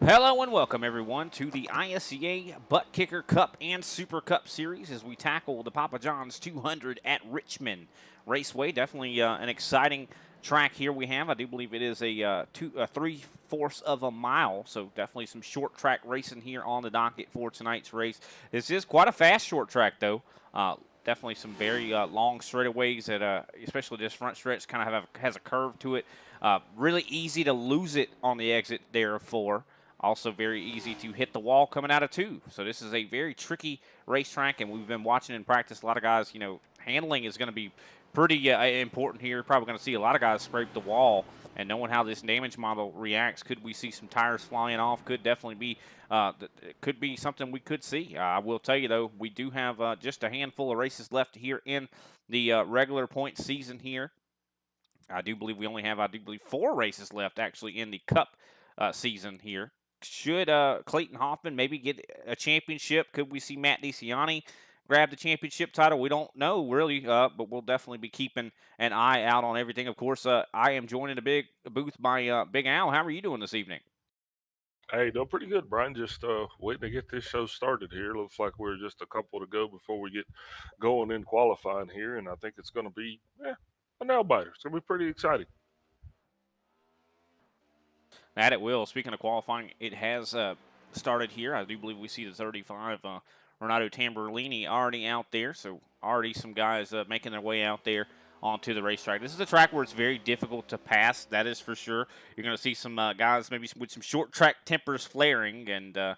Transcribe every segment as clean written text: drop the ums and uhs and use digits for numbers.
Hello and welcome everyone to the ISCA ButtKicker Cup and Super Cup Series as we tackle the Papa John's 200 at Richmond Raceway. Definitely an exciting track here we have. I do believe it is a 3/4 of a mile, so definitely some short track racing here on the docket for tonight's race. This is quite a fast short track though. Definitely some very long straightaways that, especially this front stretch, kind of has a curve to it. Really easy to lose it on the exit there of 4. Also very easy to hit the wall coming out of 2. So this is a very tricky racetrack, and we've been watching in practice. A lot of guys, handling is going to be pretty important here. Probably going to see a lot of guys scrape the wall, and knowing how this damage model reacts, could we see some tires flying off? Could definitely be, could be something we could see. I will tell you though, we do have just a handful of races left here in the regular point season here. I do believe we only have, 4 races left actually in the Cup season here. Should Clayton Hoffman maybe get a championship? Could we see Matt DeCiani grab the championship title? We don't know really, but we'll definitely be keeping an eye out on everything. Of course, I am joined in the big booth by Big Al. How are you doing this evening? Hey, doing pretty good, Brian. Just waiting to get this show started here. Looks like we're just a couple to go before we get going in qualifying here, and I think it's going to be a nail biter. It's going to be pretty exciting. That it will. Speaking of qualifying, it has started here. I do believe we see the 35 Renato Tamburlini already out there. So already some guys making their way out there onto the racetrack. This is a track where it's very difficult to pass. That is for sure. You're going to see some guys maybe with some short track tempers flaring, and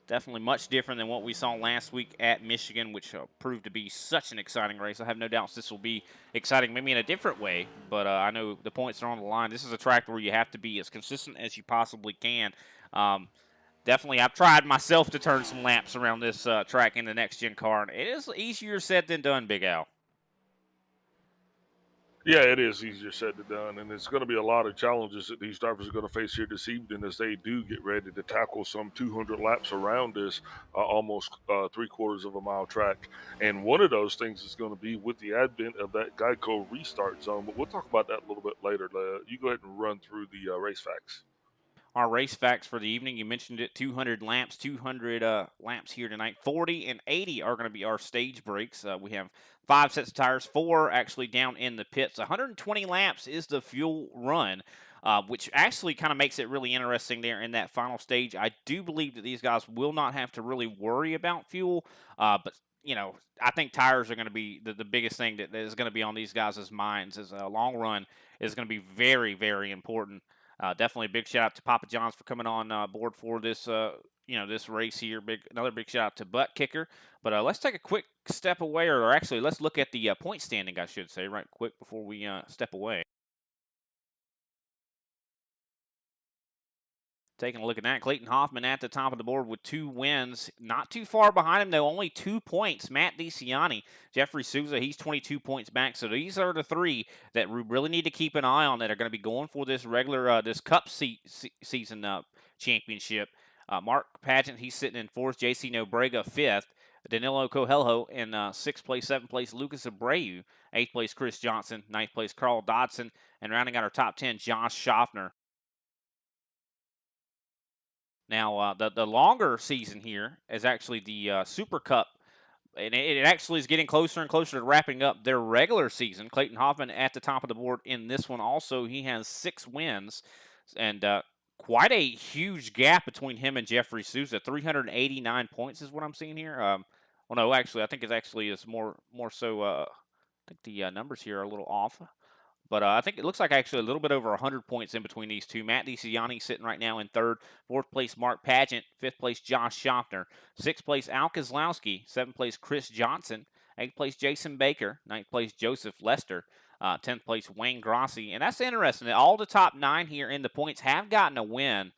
definitely much different than what we saw last week at Michigan, which proved to be such an exciting race. I have no doubts this will be exciting, maybe in a different way, but I know the points are on the line. This is a track where you have to be as consistent as you possibly can. Um, Definitely, I've tried myself to turn some laps around this track in the next-gen car, and it is easier said than done, Big Al. Yeah, it is easier said than done, and it's going to be a lot of challenges that these drivers are going to face here this evening as they do get ready to tackle some 200 laps around this almost 3/4 of a mile track. And one of those things is going to be with the advent of that Geico restart zone, but we'll talk about that a little bit later. You go ahead and run through the race facts. Our race facts for the evening, you mentioned it, 200 laps, 200 laps here tonight. 40 and 80 are going to be our stage breaks. We have 5 sets of tires, 4 actually down in the pits. 120 laps is the fuel run, which actually kind of makes it really interesting there in that final stage. I do believe that these guys will not have to really worry about fuel, but I think tires are going to be the biggest thing that is going to be on these guys' minds. Is a long run is going to be very, very important. Definitely a big shout out to Papa John's for coming on board for this, this race here. Another big shout out to ButtKicker. But let's take a quick step away, or actually, let's look at the point standing, I should say, right quick before we step away. Taking a look at that, Clayton Hoffman at the top of the board with 2 wins. Not too far behind him, though, only 2 points. Matt DeCiani, Jeffrey Souza, he's 22 points back. So these are the 3 that we really need to keep an eye on that are going to be going for this this Cup season championship. Mark Pageant, he's sitting in 4th. JC Nobrega, 5th. Danilo Coelho in 6th place, 7th place. Lucas Abreu, 8th place. Chris Johnson, 9th place. Carl Dodson, and rounding out our top 10, Josh Schaffner. Now, the longer season here is actually the Super Cup, and it actually is getting closer and closer to wrapping up their regular season. Clayton Hoffman at the top of the board in this one also. He has 6 wins, and quite a huge gap between him and Jeffrey Souza. 389 points is what I'm seeing here. Well, no, actually, I think it's more so. I think the numbers here are a little off. But I think it looks like actually a little bit over 100 points in between these two. Matt DeCiani sitting right now in 3rd. 4th place, Mark Pageant. 5th place, Josh Schaffner. 6th place, Al Kozlowski. 7th place, Chris Johnson. 8th place, Jason Baker. 9th place, Joseph Lester. 10th place, Wayne Grossi. And that's interesting. All the top 9 here in the points have gotten a win.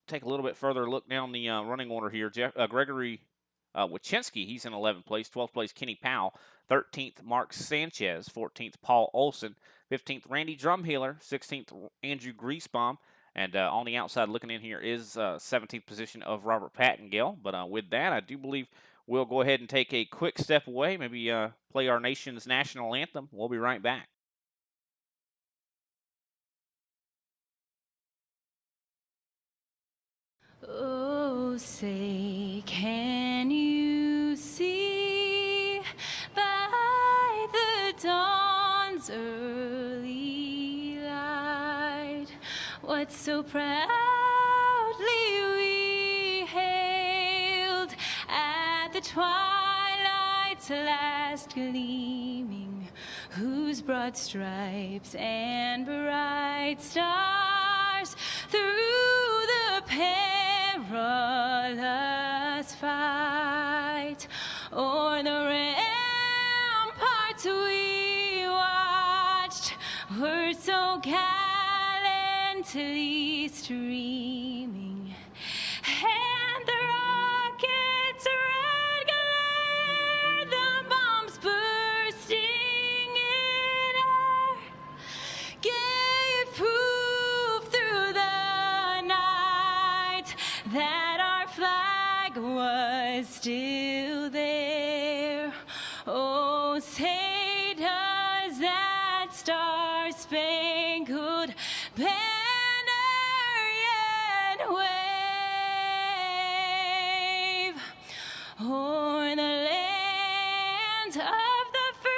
Take a little bit further look down the running order here. Gregory Wachinski, he's in 11th place. 12th place, Kenny Powell. 13th, Mark Sanchez. 14th, Paul Olson. 15th, Randy Drumheeler. 16th, Andrew Griesbaum. And on the outside looking in here is 17th position of Robert Pattengale. But with that, I do believe we'll go ahead and take a quick step away, maybe play our nation's national anthem. We'll be right back. say, can you see by the dawn's early light what so proudly we hailed at the twilight's last gleaming, whose broad stripes and bright stars through the perilous fight o'er the ramparts we watched were so gallantly streaming, and the rockets' red glare, the bombs bursting in air, gave proof through the night that our flag was still there. Oh, say does that star-spangled banner yet wave o'er the land of the free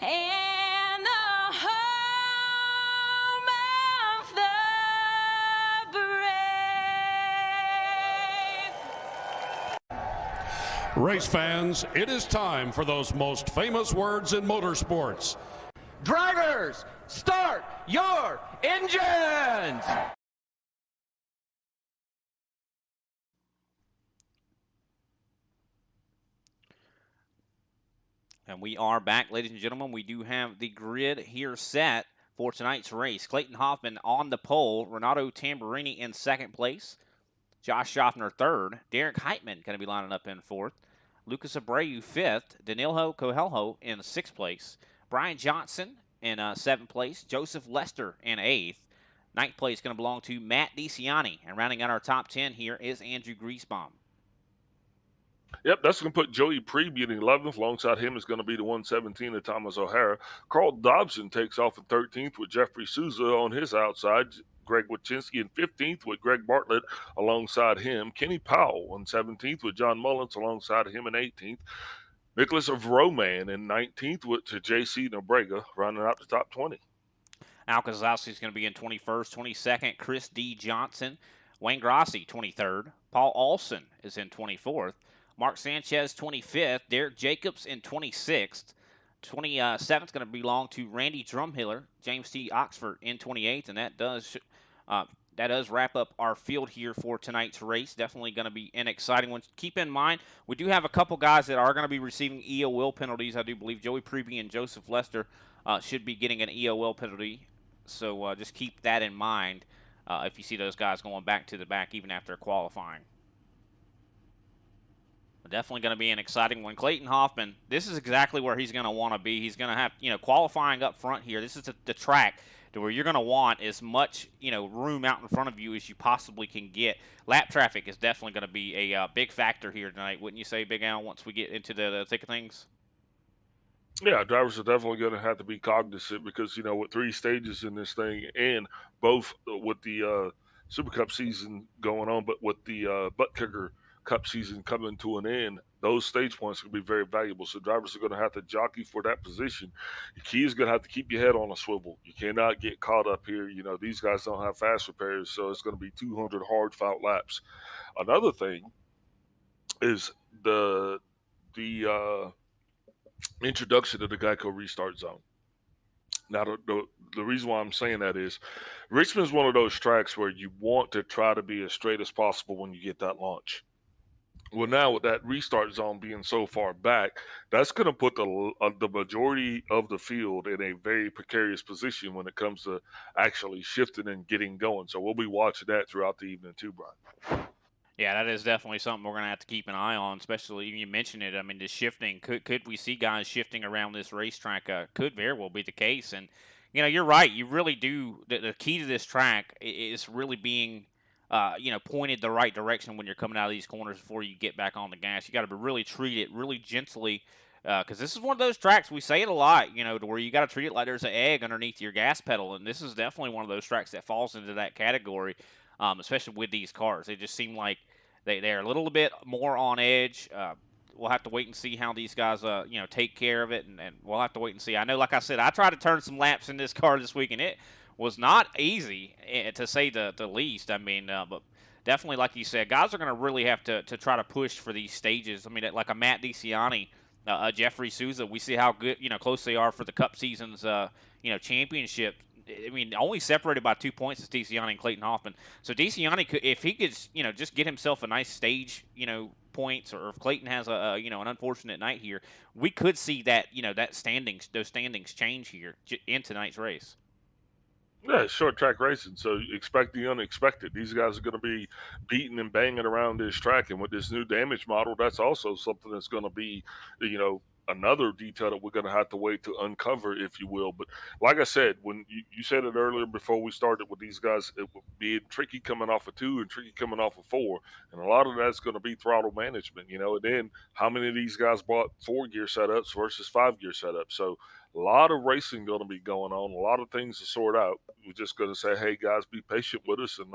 and the home of the brave. Race fans, it is time for those most famous words in motorsports. Drivers, start your engines! And we are back, ladies and gentlemen. We do have the grid here set for tonight's race. Clayton Hoffman on the pole. Renato Tamburini in second place. Josh Schaffner third. Derek Heitman going to be lining up in fourth. Lucas Abreu fifth. Danilo Coelho in sixth place. Brian Johnson in seventh place. Joseph Lester in eighth. Ninth place going to belong to Matt DeCiani. And rounding out our top 10 here is Andrew Griesbaum. Yep, that's going to put Joey Preby in 11th. Alongside him is going to be the 117 of Thomas O'Hara. Carl Dobson takes off in 13th with Jeffrey Souza on his outside. Greg Wachinski in 15th with Greg Bartlett alongside him. Kenny Powell in 17th with John Mullins alongside him in 18th. Nicholas Vroman in 19th with J.C. Nobrega, rounding out the top 20. Al Kozlowski is going to be in 21st. 22nd, Chris D. Johnson. Wayne Grossi, 23rd. Paul Olson is in 24th. Mark Sanchez, 25th. Derek Jacobs in 26th. 27th is going to belong to Randy Drumhiller. James T. Oxford in 28th. And that does wrap up our field here for tonight's race. Definitely going to be an exciting one. Keep in mind, we do have a couple guys that are going to be receiving EOL penalties. I do believe Joey Preby and Joseph Lester should be getting an EOL penalty. So just keep that in mind if you see those guys going back to the back even after qualifying. Definitely going to be an exciting one. Clayton Hoffman, this is exactly where he's going to want to be. He's going to have, qualifying up front here. This is the track to where you're going to want as much, room out in front of you as you possibly can get. Lap traffic is definitely going to be a big factor here tonight, wouldn't you say, Big Al, once we get into the thick of things? Yeah, drivers are definitely going to have to be cognizant because, with 3 stages in this thing and both with the Super Cup season going on, but with the ButtKicker Cup season coming to an end, those stage points can be very valuable. So drivers are going to have to jockey for that position. The key is going to have to keep your head on a swivel. You cannot get caught up here. These guys don't have fast repairs, so it's going to be 200 hard-fought laps. Another thing is the introduction of the Geico restart zone. Now, the reason why I'm saying that is Richmond is one of those tracks where you want to try to be as straight as possible when you get that launch. Well, now with that restart zone being so far back, that's going to put the majority of the field in a very precarious position when it comes to actually shifting and getting going. So we'll be watching that throughout the evening too, Brian. Yeah, that is definitely something we're going to have to keep an eye on, especially you mentioned it. I mean, the shifting. Could we see guys shifting around this racetrack? Could very well be the case. And, you're right. You really do. The key to this track is really being pointed the right direction when you're coming out of these corners before you get back on the gas. You got to really treat it really gently because this is one of those tracks, we say it a lot, to where you got to treat it like there's an egg underneath your gas pedal, and this is definitely one of those tracks that falls into that category. especially with these cars. They just seem like they're a little bit more on edge. We'll have to wait and see how these guys, take care of it, and we'll have to wait and see. I know, like I said, I tried to turn some laps in this car this week, and it was not easy, to say the least. I mean, but definitely, like you said, guys are going to really have to try to push for these stages. I mean, like a Matt DeCiani, Jeffrey Souza, we see how good, close they are for the Cup season's, championship. I mean, only separated by 2 points is DeCiani and Clayton Hoffman. So DeCiani could, if he could, just get himself a nice stage, points, or if Clayton has an unfortunate night here, we could see that, those standings change here in tonight's race. Yeah, it's short track racing, so expect the unexpected. These guys are going to be beating and banging around this track, and with this new damage model, that's also something that's going to be, another detail that we're going to have to wait to uncover, if you will. But like I said, when you said it earlier before we started with these guys, it would be tricky coming off of 2 and tricky coming off of 4, and a lot of that's going to be throttle management, and then how many of these guys bought 4-gear setups versus 5-gear setups. So a lot of racing going to be going on, a lot of things to sort out. We're just going to say, hey, guys, be patient with us, and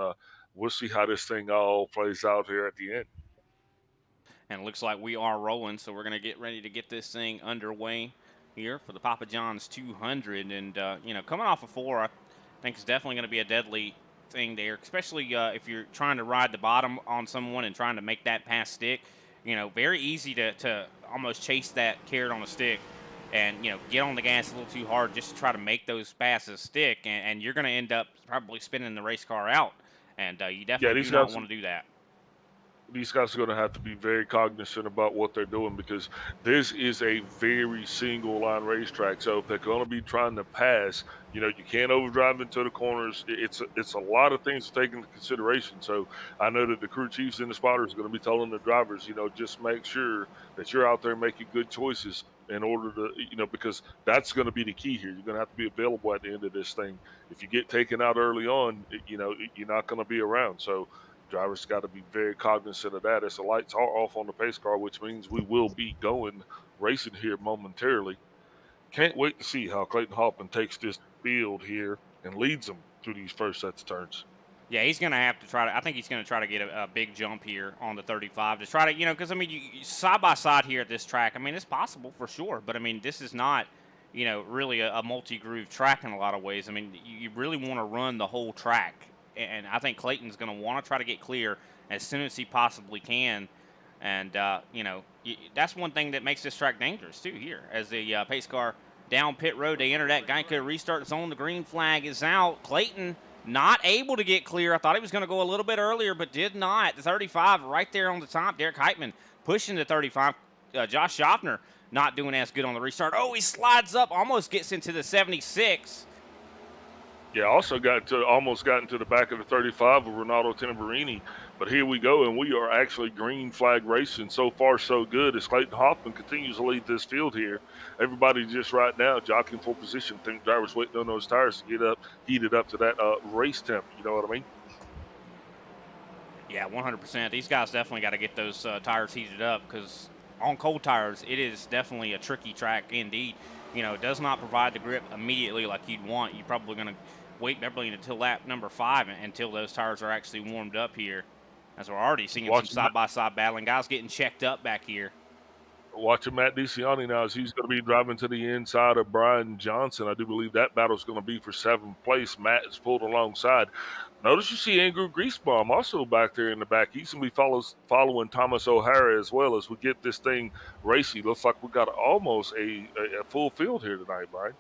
we'll see how this thing all plays out here at the end. And it looks like we are rolling, so we're going to get ready to get this thing underway here for the Papa John's 200. And, coming off of 4, I think it's definitely going to be a deadly thing there, especially if you're trying to ride the bottom on someone and trying to make that pass stick. Very easy to almost chase that carrot on a stick and, get on the gas a little too hard just to try to make those passes stick. And you're going to end up probably spinning the race car out. And you definitely do not want to do that. These guys are going to have to be very cognizant about what they're doing, because this is a very single line racetrack. So if they're going to be trying to pass, you can't overdrive into the corners. It's a lot of things to take into consideration. So I know that the crew chiefs and the spotters are going to be telling the drivers, just make sure that you're out there making good choices in order to, because that's going to be the key here. You're going to have to be available at the end of this thing. If you get taken out early on, you're not going to be around. So drivers got to be very cognizant of that, as the lights are off on the pace car, which means we will be going racing here momentarily. Can't wait to see how Clayton Hoffman takes this field here and leads them through these first sets of turns. Yeah, he's going to have to try to – I think he's going to try to get a big jump here on the 35 to try to – because, you side by side here at this track, it's possible for sure. But, this is not, really a multi-groove track in a lot of ways. You really want to run the whole track. And I think Clayton's going to want to try to get clear as soon as he possibly can. And, that's one thing that makes this track dangerous, too, here. As the pace car down pit road, they enter that Geico restart zone. The green flag is out. Clayton not able to get clear. I thought he was going to go a little bit earlier, but did not. The 35 right there on the top. Derek Heitman pushing the 35. Josh Schaffner not doing as good on the restart. Oh, he slides up, almost gets into the 76. Yeah, also almost got into the back of the 35 with Renato Tamburini. But here we go, and we are actually green flag racing. So far, so good, as Clayton Hoffman continues to lead this field here. Everybody just right now jockeying for position. I think drivers waiting on those tires to get heated up to that race temp. You know what I mean? Yeah, 100%. These guys definitely got to get those tires heated up, because on cold tires, it is definitely a tricky track indeed. It does not provide the grip immediately like you'd want. You're probably going to wait until lap number 5 until those tires are actually warmed up here, as we're already seeing some side-by-side battling. Guys getting checked up back here. Watching Matt DeCiani now, as he's going to be driving to the inside of Brian Johnson. I do believe that battle's going to be for 7th place. Matt is pulled alongside. Notice you see Andrew Griesbaum also back there in the back. He's going to be following Thomas O'Hara as well, as we get this thing racy. Looks like we got almost a full field here tonight, Brian.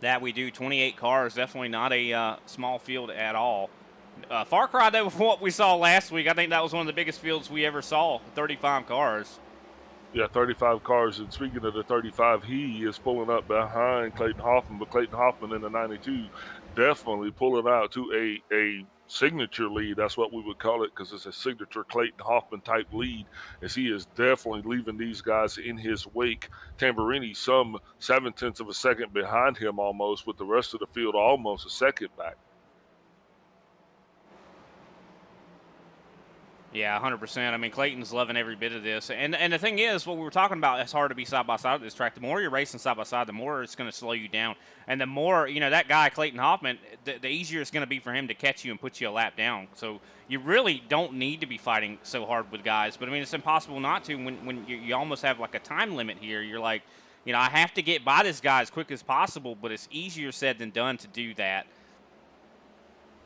That we do. 28 cars, definitely not a small field at all. Far cry, though, from what we saw last week. I think that was one of the biggest fields we ever saw, 35 cars. Yeah, 35 cars. And speaking of the 35, he is pulling up behind Clayton Hoffman, but Clayton Hoffman in the 92 definitely pulling out to a signature lead. That's what we would call it, because it's a signature Clayton Hoffman type lead, as he is definitely leaving these guys in his wake. Tamburini some 0.7 of a second behind him almost, with the rest of the field almost a second back. Yeah, 100%. I mean, Clayton's loving every bit of this. And the thing is, what we were talking about, it's hard to be side-by-side at this track. The more you're racing side-by-side, the more it's going to slow you down. And the more, that guy, Clayton Hoffman, the easier it's going to be for him to catch you and put you a lap down. So you really don't need to be fighting so hard with guys. But, I mean, it's impossible not to when you almost have like a time limit here. You're like, I have to get by this guy as quick as possible, but it's easier said than done to do that.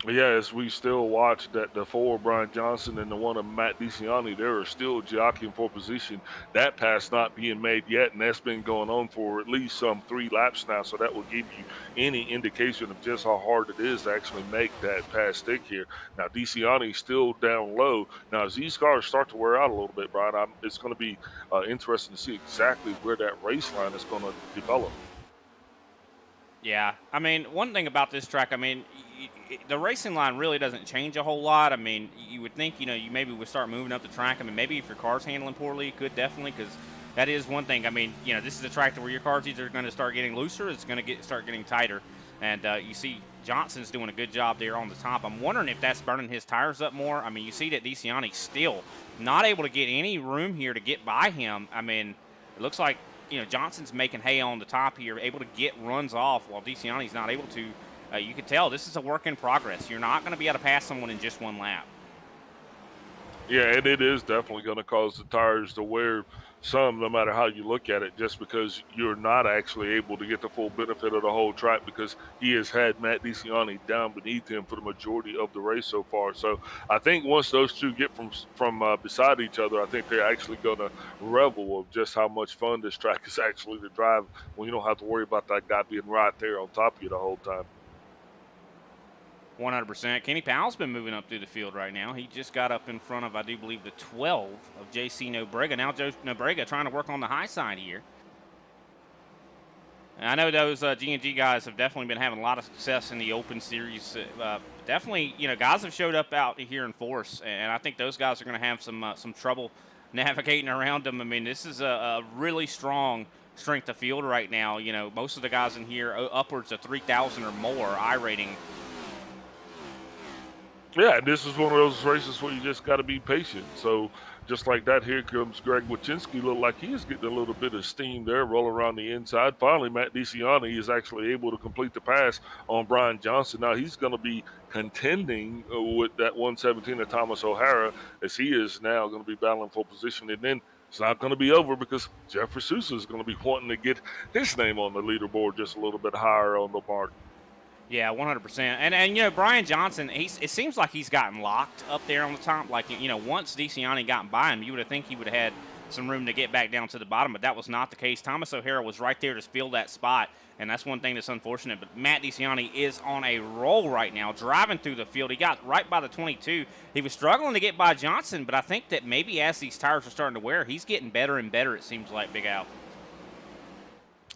Yes, we still watch that the 4 of Brian Johnson and the 1 of Matt DeCiani, they are still jockeying for position. That pass not being made yet, and that's been going on for at least some 3 laps now, so that will give you any indication of just how hard it is to actually make that pass stick here. Now, DeCiani still down low. Now, as these cars start to wear out a little bit, Brian, it's going to be interesting to see exactly where that race line is going to develop. Yeah, I mean, one thing about this track, I mean, the racing line really doesn't change a whole lot. I mean, you would think, you maybe would start moving up the track. I mean, maybe if your car's handling poorly, you could definitely, because that is one thing. I mean, this is a track where your car's either going to start getting looser or it's going to start getting tighter. And you see Johnson's doing a good job there on the top. I'm wondering if that's burning his tires up more. I mean, you see that DeCiani's still not able to get any room here to get by him. I mean, it looks like, Johnson's making hay on the top here, able to get runs off while DeCiani's not able to. You can tell this is a work in progress. You're not going to be able to pass someone in just one lap. Yeah, and it is definitely going to cause the tires to wear some, no matter how you look at it, just because you're not actually able to get the full benefit of the whole track, because he has had Matt DeCiani down beneath him for the majority of the race so far. So I think once those two get from beside each other, I think they're actually going to revel of just how much fun this track is actually to drive when you don't have to worry about that guy being right there on top of you the whole time. 100%. Kenny Powell's been moving up through the field right now. He just got up in front of, I do believe, the 12 of J.C. Nobrega. Now Nobrega trying to work on the high side here. And I know those G&G guys have definitely been having a lot of success in the Open Series. Definitely, guys have showed up out here in force, and I think those guys are going to have some trouble navigating around them. I mean, this is a really strong strength of field right now. Most of the guys in here upwards of 3,000 or more I rating. Yeah, and this is one of those races where you just got to be patient. So just like that, here comes Greg Wachinski. Look like he is getting a little bit of steam there, roll around the inside. Finally, Matt DeCiani is actually able to complete the pass on Brian Johnson. Now he's going to be contending with that 117 of Thomas O'Hara, as he is now going to be battling for position. And then it's not going to be over, because Jeffrey Sousa is going to be wanting to get his name on the leaderboard just a little bit higher on the mark. Yeah, 100%. And Brian Johnson, it seems like he's gotten locked up there on the top. Like, once DeCiani got by him, you would have think he would have had some room to get back down to the bottom, but that was not the case. Thomas O'Hara was right there to fill that spot, and that's one thing that's unfortunate. But Matt DeCiani is on a roll right now, driving through the field. He got right by the 22. He was struggling to get by Johnson, but I think that maybe as these tires are starting to wear, he's getting better and better, it seems like, Big Al.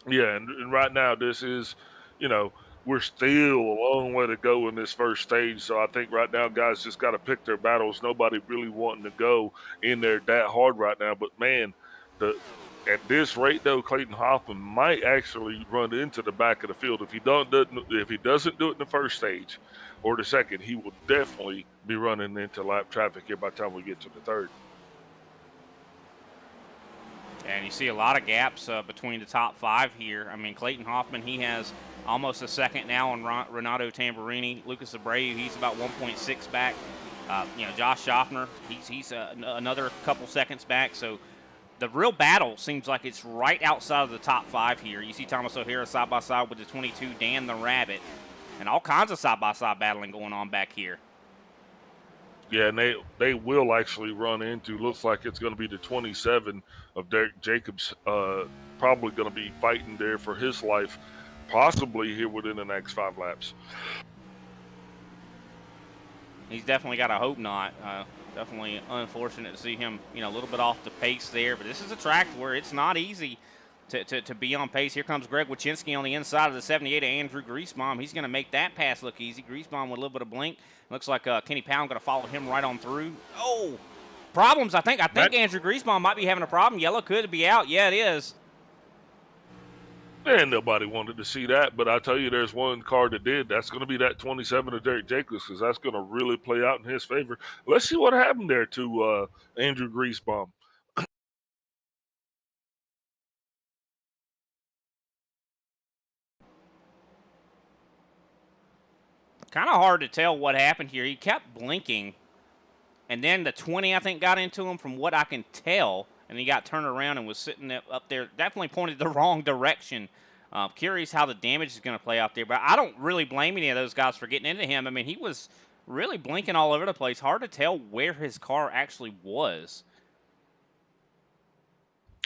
Yeah, and right now this is, we're still a long way to go in this first stage. So I think right now guys just got to pick their battles. Nobody really wanting to go in there that hard right now. But, man, at this rate, though, Clayton Hoffman might actually run into the back of the field. If he doesn't do it in the first stage or the second, he will definitely be running into lap traffic here by the time we get to the third. And you see a lot of gaps between the top 5 here. I mean, Clayton Hoffman, he has almost a second now on Renato Tamburini. Lucas Abreu, he's about 1.6 back. Josh Schaffner, he's another couple seconds back. So the real battle seems like it's right outside of the top 5 here. You see Thomas O'Hara side by side with the 22, Dan the Rabbit, and all kinds of side by side battling going on back here. Yeah, and they will actually run into, looks like it's going to be the 27 of Derek Jacobs, probably going to be fighting there for his life, possibly here within the next 5 laps. He's definitely got to hope not. Definitely unfortunate to see him, a little bit off the pace there. But this is a track where it's not easy to be on pace. Here comes Greg Wachinski on the inside of the 78 of Andrew Griesbaum. He's going to make that pass look easy. Griesbaum with a little bit of blink. Looks like Kenny Powell going to follow him right on through. Oh, problems. I think Andrew Griesbaum might be having a problem. Yellow could be out. Yeah, it is. And nobody wanted to see that, but I tell you, there's one car that did. That's going to be that 27 of Derek Jacobs, because that's going to really play out in his favor. Let's see what happened there to Andrew Griesbaum. Kind of hard to tell what happened here. He kept blinking, and then the 20, I think, got into him from what I can tell, and he got turned around and was sitting up there, definitely pointed the wrong direction. Curious how the damage is going to play out there, but I don't really blame any of those guys for getting into him. I mean, he was really blinking all over the place. Hard to tell where his car actually was.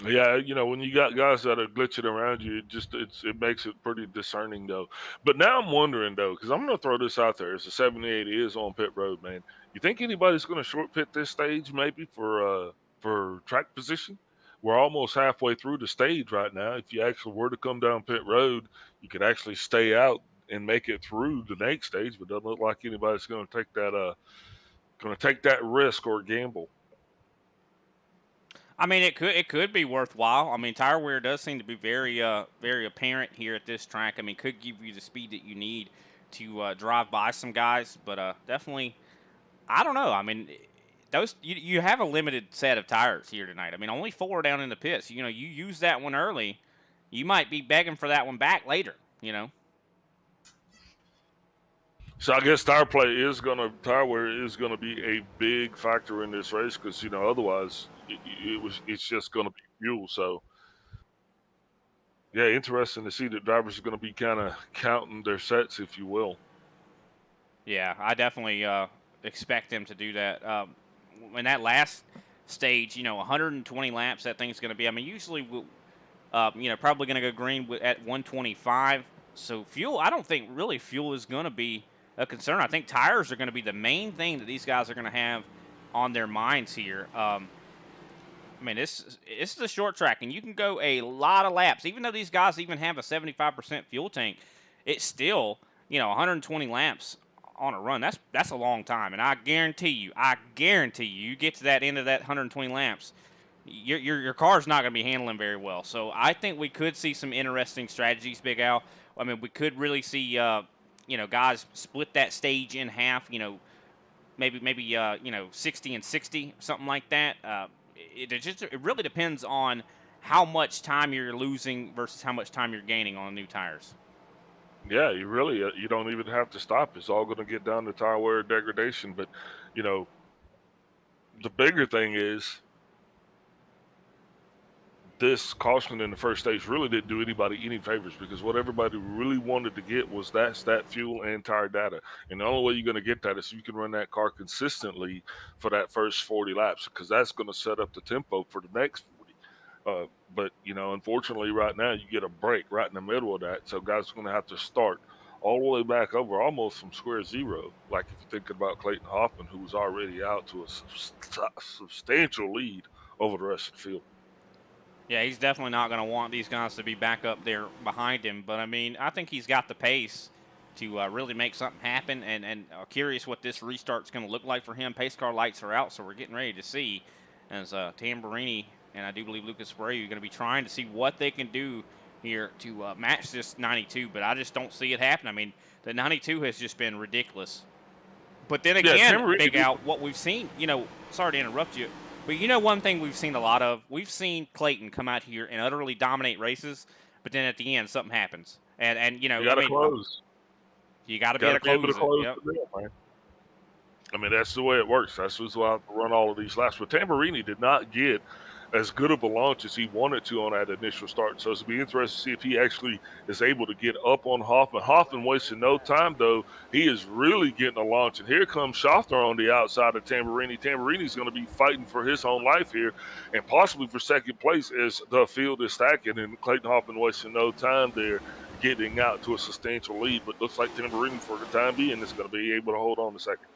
Yeah, when you got guys that are glitching around you, it makes it pretty discerning though. But now I'm wondering though, because I'm going to throw this out there. It's a 78 is on pit road, man. You think anybody's going to short pit this stage maybe for track position? We're almost halfway through the stage right now. If you actually were to come down pit road, you could actually stay out and make it through the next stage. But it doesn't look like anybody's going to take that risk or gamble. I mean, it could be worthwhile. I mean, tire wear does seem to be very apparent here at this track. I mean, could give you the speed that you need to drive by some guys, but definitely, I don't know. I mean, those you have a limited set of tires here tonight. I mean, only 4 down in the pits. You use that one early, you might be begging for that one back later. So I guess tire wear is gonna be a big factor in this race, because otherwise it's just gonna be fuel. So yeah, interesting to see that drivers are gonna be kind of counting their sets, if you will. Yeah, I definitely expect them to do that. In that last stage, 120 laps, that thing's going to be. I mean, usually, probably going to go green at 125. So fuel, I don't think really fuel is going to be a concern. I think tires are going to be the main thing that these guys are going to have on their minds here. I mean, this is a short track, and you can go a lot of laps. Even though these guys even have a 75% fuel tank, it's still, 120 laps on a run. That's a long time, and I guarantee you, you get to that end of that 120 laps, your car's not going to be handling very well. So I think we could see some interesting strategies, Big Al. I mean, we could really see, guys split that stage in half. Maybe 60 and 60, something like that. It really depends on how much time you're losing versus how much time you're gaining on new tires. Yeah, you don't even have to stop. It's all going to get down to tire wear degradation. But the bigger thing is this caution in the first stage really didn't do anybody any favors, because what everybody really wanted to get was that fuel and tire data. And the only way you're going to get that is if you can run that car consistently for that first 40 laps, because that's going to set up the tempo for the next 40. But unfortunately right now you get a break right in the middle of that. So guys are going to have to start all the way back over almost from square zero. Like if you're thinking about Clayton Hoffman, who was already out to a substantial lead over the rest of the field. Yeah, he's definitely not going to want these guys to be back up there behind him. But, I mean, I think he's got the pace to really make something happen. And curious what this restart's going to look like for him. Pace car lights are out, so we're getting ready to see as Tamburini and I do believe Lucas Spray are going to be trying to see what they can do here to match this 92. But I just don't see it happen. I mean, the 92 has just been ridiculous. But then again, Big Out, what we've seen, sorry to interrupt you, but one thing we've seen a lot of, we've seen Clayton come out here and utterly dominate races, but then at the end something happens, and you got to close. You got to be able to close. Yep. I mean, that's the way it works. That's why I have to run all of these laps. But Tamburini did not get as good of a launch as he wanted to on that initial start. So it's going to be interesting to see if he actually is able to get up on Hoffman. Hoffman wasting no time, though. He is really getting a launch. And here comes Schaffner on the outside of Tamburini. Tamburini's going to be fighting for his own life here and possibly for second place as the field is stacking. And Clayton Hoffman wasting no time there, getting out to a substantial lead. But looks like Tamburini, for the time being, is going to be able to hold on to second.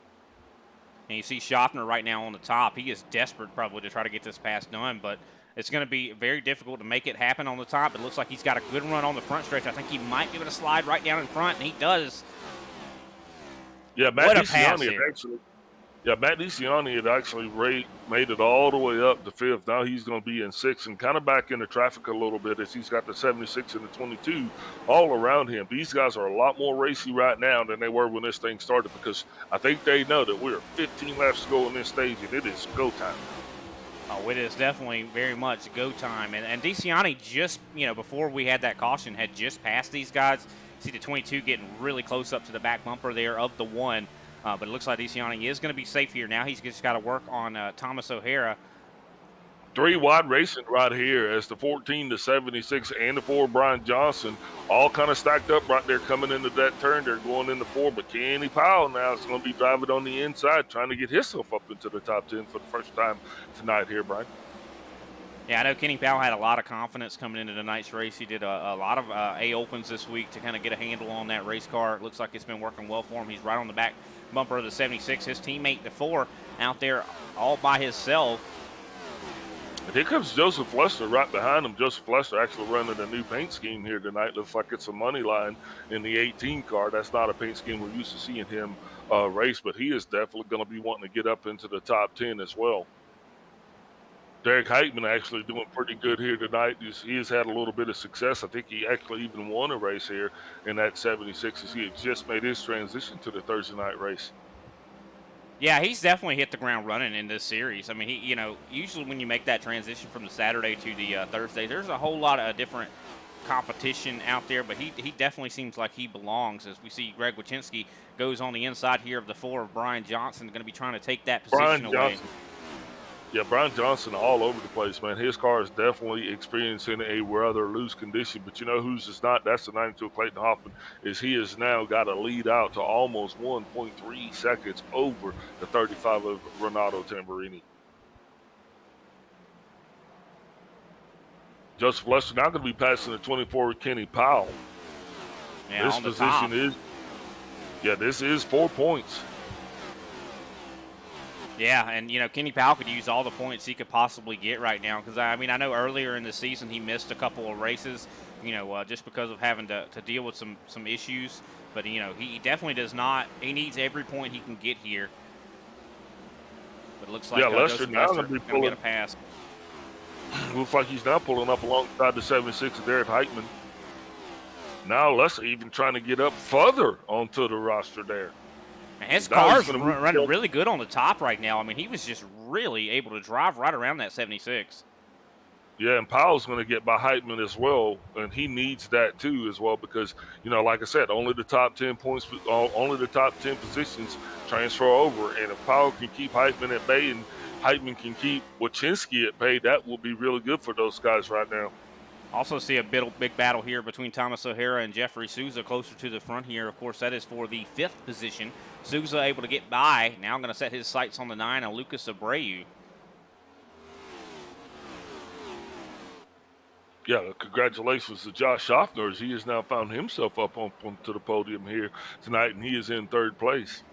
And you see Schaffner right now on the top. He is desperate probably to try to get this pass done, but it's going to be very difficult to make it happen on the top. It looks like he's got a good run on the front stretch. I think he might give it a slide right down in front, and he does. Yeah, Matt DeCiani Yeah, Matt DeCiani had actually made it all the way up to 5th. Now he's going to be in 6th and kind of back into traffic a little bit as he's got the 76 and the 22 all around him. These guys are a lot more racy right now than they were when this thing started, because I think they know that we're 15 laps to go in this stage and it is go time. Oh, it is definitely very much go time. And DeCiani just, before we had that caution, had just passed these guys. See the 22 getting really close up to the back bumper there of the 1. But it looks like DeCiani is going to be safe here now. He's just got to work on Thomas O'Hara. 3 wide racing right here as the 14, the 76, and the 4, Brian Johnson, all kind of stacked up right there coming into that turn. They're going into 4, but Kenny Powell now is going to be driving on the inside, trying to get himself up into the top 10 for the first time tonight here, Brian. Yeah, I know Kenny Powell had a lot of confidence coming into tonight's race. He did a lot of A-opens this week to kind of get a handle on that race car. It looks like it's been working well for him. He's right on the back bumper of the 76. His teammate, the 4, out there all by himself. And here comes Joseph Lester right behind him. Joseph Lester actually running a new paint scheme here tonight. Looks like it's a money line in the 18 car. That's not a paint scheme we're used to seeing him race, but he is definitely going to be wanting to get up into the top 10 as well. Derek Heitman actually doing pretty good here tonight. He has had a little bit of success. I think he actually even won a race here in that 76 as he had just made his transition to the Thursday night race. Yeah, he's definitely hit the ground running in this series. I mean, he, usually when you make that transition from the Saturday to the Thursday, there's a whole lot of different competition out there, but he definitely seems like he belongs. As we see Greg Wachinski goes on the inside here of the 4 of Brian Johnson, going to be trying to take that position away. Yeah, Brian Johnson all over the place, man. His car is definitely experiencing a rather loose condition, but you know who's just not? That's the 92 Clayton Hoffman, is he has now got a lead out to almost 1.3 seconds over the 35 of Renato Tamburini. Joseph Lester now going to be passing the 24 with Kenny Powell. Yeah, this position this is 4 points. Yeah, and, Kenny Powell could use all the points he could possibly get right now because, I know earlier in the season he missed a couple of races, just because of having to deal with some issues. But, he definitely does not – he needs every point he can get here. But it looks like Lester now going to get a pass. Looks like he's now pulling up alongside the 76 of Derek Heitman. Now Lester even trying to get up further onto the roster there. His car's running really good on the top right now. I mean, he was just really able to drive right around that 76. Yeah, and Powell's going to get by Heitman as well, and he needs that too as well because, like I said, only the top 10 points, only the top 10 positions transfer over. And if Powell can keep Heitman at bay and Heitman can keep Wachinski at bay, that will be really good for those guys right now. Also see a big battle here between Thomas O'Hara and Jeffrey Souza closer to the front here. Of course, that is for the 5th position. Souza able to get by. Now going to set his sights on the 9 of Lucas Abreu. Yeah, congratulations to Josh Schaffner as he has now found himself up onto the podium here tonight, and he is in 3rd place.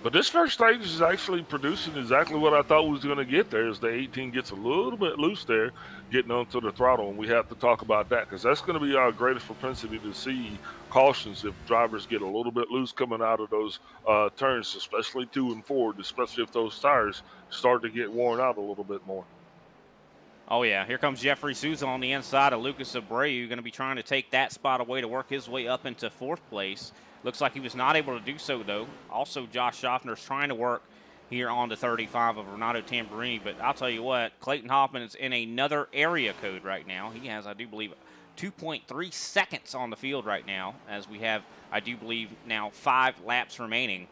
But this first stage is actually producing exactly what I thought we was going to get there as the 18 gets a little bit loose there, getting onto the throttle, and we have to talk about that because that's going to be our greatest propensity to see cautions if drivers get a little bit loose coming out of those turns, especially 2 and 4, especially if those tires start to get worn out a little bit more. Oh, yeah. Here comes Jeffrey Souza on the inside of Lucas Abreu, going to be trying to take that spot away to work his way up into 4th place. Looks like he was not able to do so, though. Also, Josh Schaffner's trying to work here on the 35 of Renato Tamburini. But I'll tell you what, Clayton Hoffman is in another area code right now. He has, I do believe, 2.3 seconds on the field right now, as we have, I do believe, now 5 laps remaining.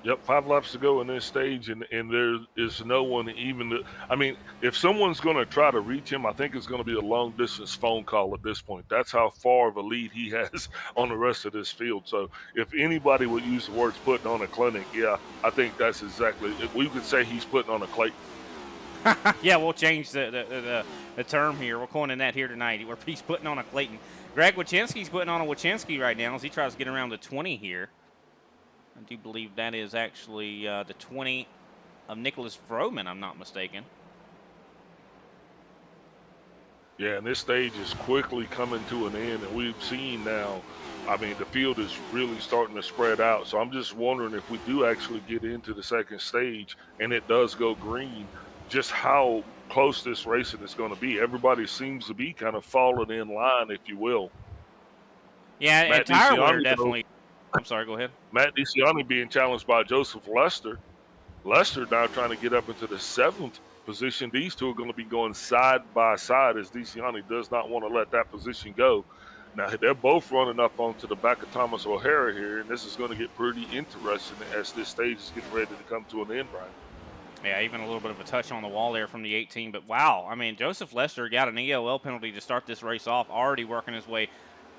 Yep, 5 laps to go in this stage, and there is no one even if someone's going to try to reach him, I think it's going to be a long-distance phone call at this point. That's how far of a lead he has on the rest of this field. So if anybody would use the words putting on a clinic, yeah, I think that's exactly – we could say he's putting on a Clayton. Yeah, we'll change the term here. We're coining that here tonight, where he's putting on a Clayton. Greg Wachinski's putting on a Wachinski right now as he tries to get around the 20 here. I do believe that is actually the 20 of Nicholas Vroman, I'm not mistaken. Yeah, and this stage is quickly coming to an end, and we've seen now I mean, the field is really starting to spread out. So I'm just wondering if we do actually get into the second stage and it does go green, just how close this racing is going to be. Everybody seems to be kind of falling in line, if you will. Yeah, and Matt tire wear DeCiani, definitely. I'm sorry, go ahead. Matt DeCiani being challenged by Joseph Lester. Lester now trying to get up into the 7th position. These two are going to be going side by side as DeCiani does not want to let that position go. Now, they're both running up onto the back of Thomas O'Hara here, and this is going to get pretty interesting as this stage is getting ready to come to an end, Brian. Yeah, even a little bit of a touch on the wall there from the 18. But, wow, I mean, Joseph Lester got an ELL penalty to start this race off, already working his way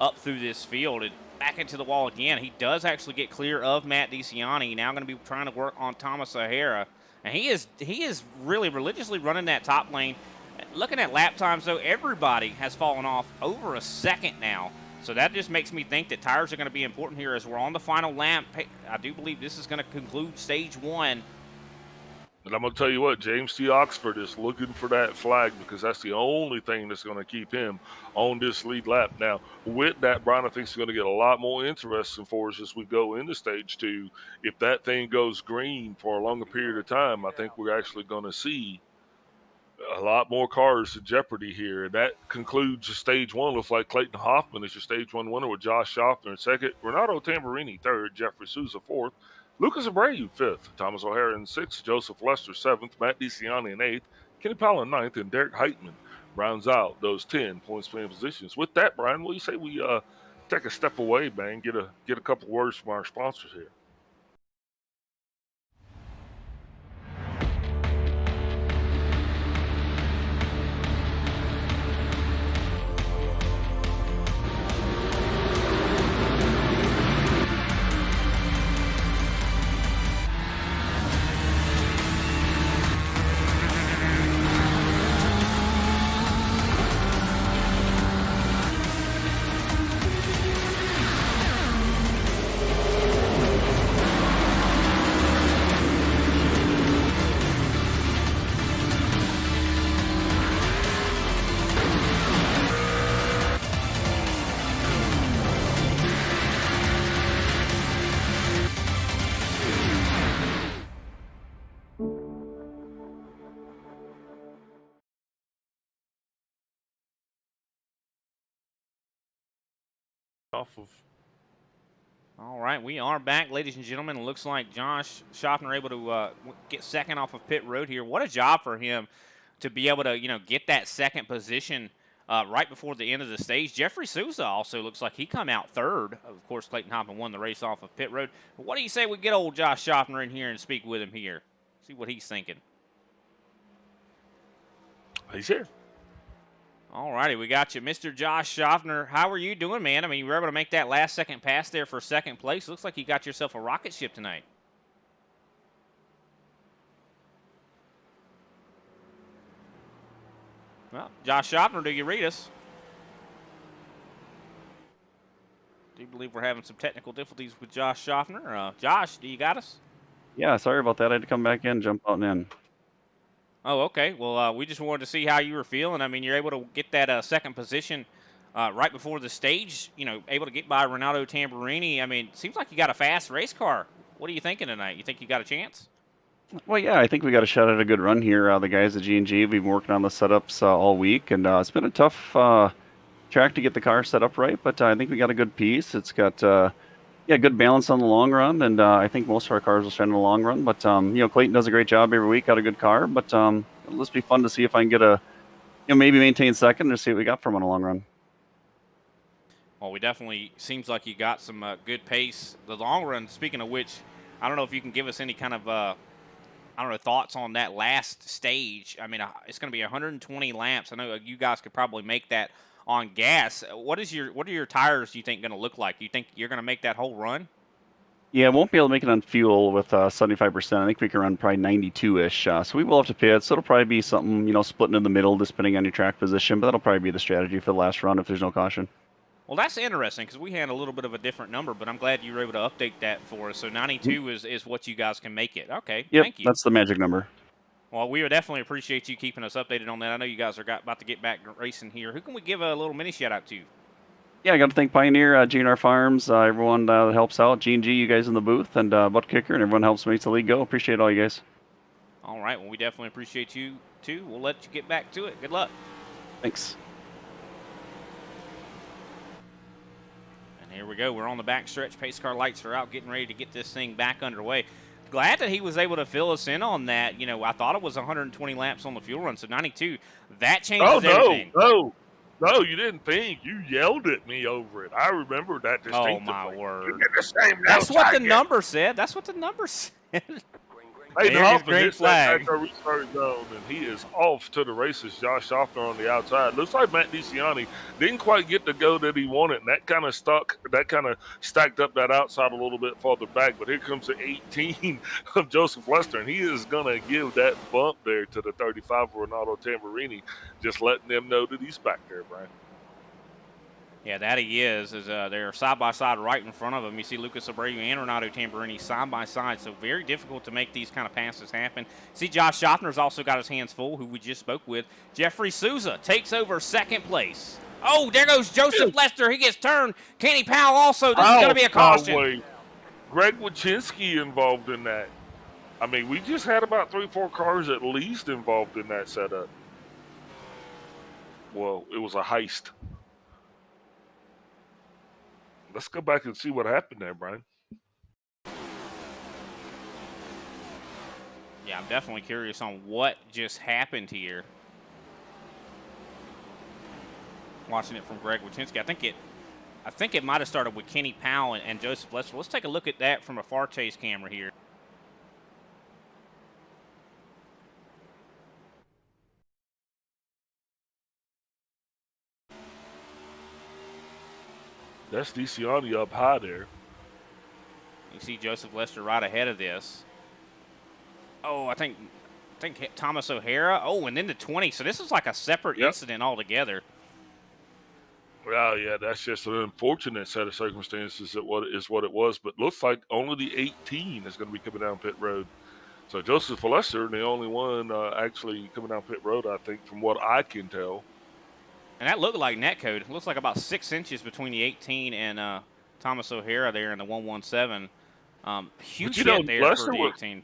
up through this field and back into the wall again. He does actually get clear of Matt DeCiani. Now going to be trying to work on Thomas O'Hara. And he is really religiously running that top lane. Looking at lap times, though, everybody has fallen off over a second now. So that just makes me think that tires are going to be important here as we're on the final lap. I do believe this is going to conclude stage 1. And I'm going to tell you what, James T. Oxford is looking for that flag because that's the only thing that's going to keep him on this lead lap. Now, with that, Brian, I think it's going to get a lot more interesting for us as we go into stage 2. If that thing goes green for a longer period of time, I think we're actually going to see a lot more cars in jeopardy here. And that concludes stage 1. Looks like Clayton Hoffman is your stage 1 winner with Josh Schaffner in second, Renato Tamburini third, Jeffrey Souza fourth, Lucas Abreu 5th, Thomas O'Hara in 6th, Joseph Lester 7th, Matt DeCiani in 8th, Kenny Powell in 9th, and Derek Heitman rounds out those 10 points playing positions. With that, Brian, what do you say we take a step away, man, get a couple words from our sponsors here? All right, we are back, ladies and gentlemen. It looks like Josh Schaffner able to get second off of pit road here. What a job for him to be able to, get that second position right before the end of the stage. Jeffrey Souza also looks like he come out third. Of course, Clayton Hoffman won the race off of pit road. But what do you say we get old Josh Schaffner in here and speak with him here? See what he's thinking. He's here. All righty, we got you. Mr. Josh Schaffner, how are you doing, man? I mean, you were able to make that last second pass there for second place. Looks like you got yourself a rocket ship tonight. Well, Josh Schaffner, do you read us? Do you believe we're having some technical difficulties with Josh Schaffner? Josh, do you got us? Yeah, sorry about that. I had to come back in, jump out and in. Oh, okay. Well, we just wanted to see how you were feeling. I mean, you're able to get that second position right before the stage, able to get by Renato Tamburini. I mean, seems like you got a fast race car. What are you thinking tonight? You think you got a chance? Well, yeah, I think we got a shot at a good run here. The guys at G&G have been working on the setups all week, and it's been a tough track to get the car set up right, but I think we got a good piece. It's got good balance on the long run, and I think most of our cars will shine in the long run. But Clayton does a great job every week. Got a good car, but it'll just be fun to see if I can get maybe maintain second or see what we got from on a long run. Well, we definitely seems like you got some good pace. The long run. Speaking of which, I don't know if you can give us any kind of thoughts on that last stage. I mean, it's going to be 120 laps. I know you guys could probably make that on gas. What are your tires, do you think, going to look like? You think you're going to make that whole run? Yeah, won't be able to make it on fuel with 75%. I think we can run probably 92-ish. So we will have to pit. So it'll probably be something, splitting in the middle, depending on your track position. But that'll probably be the strategy for the last run if there's no caution. Well, that's interesting because we had a little bit of a different number, but I'm glad you were able to update that for us. So 92 is what you guys can make it. Okay, yep, thank you. That's the magic number. Well, we would definitely appreciate you keeping us updated on that. I know you guys are about to get back racing here. Who can we give a little mini shout-out to? Yeah, I got to thank Pioneer, GNR Farms, everyone that helps out, G&G, you guys in the booth, and ButtKicker, and everyone helps makes the league go. Appreciate all you guys. All right. Well, we definitely appreciate you, too. We'll let you get back to it. Good luck. Thanks. And here we go. We're on the back stretch. Pace car lights are out, getting ready to get this thing back underway. Glad that he was able to fill us in on that. You know, I thought it was 120 laps on the fuel run, so 92. That changes everything. No, you didn't think. You yelled at me over it. I remember that distinctively. Oh, my word. You get the same That's notes what I the get. number said. That's what the number said. Hey, There's Hoffman green hits flag. that restart zone, and he is off to the races. Josh Schaffner on the outside. Looks like Matt DeCiani didn't quite get the go that he wanted, and that kind of stacked up that outside a little bit farther back. But here comes the 18 of Joseph Lester, and he is going to give that bump there to the 35 of Renato Tamburini, just letting them know that he's back there, Brian. Yeah, that he is. They're side-by-side right in front of him. You see Lucas Abreu and Renato Tamburini side-by-side, so very difficult to make these kind of passes happen. See, Josh Schaffner's also got his hands full, who we just spoke with. Jeffrey Souza takes over second place. Oh, there goes Joseph Lester. He gets turned. Kenny Powell also. This is going to be a caution. Greg Wachinski involved in that. I mean, we just had about 3-4 cars at least involved in that setup. Well, it was a heist. Let's go back and see what happened there, Brian. Yeah, I'm definitely curious on what just happened here. Watching it from Greg Wachinski, I think it might have started with Kenny Powell and Joseph Lester. Let's take a look at that from a far chase camera here. That's DeCiani up high there. You see Joseph Lester right ahead of this. Oh, I think Thomas O'Hara. Oh, and then the 20. So this is like a separate incident altogether. Well, yeah, that's just an unfortunate set of circumstances that what it was. But looks like only the 18 is going to be coming down pit road. So Joseph Lester, the only one actually coming down pit road, I think, from what I can tell. And that looked like netcode. It looks like about 6 inches between the 18 and Thomas O'Hara there in the 117. Huge hit there for the 18.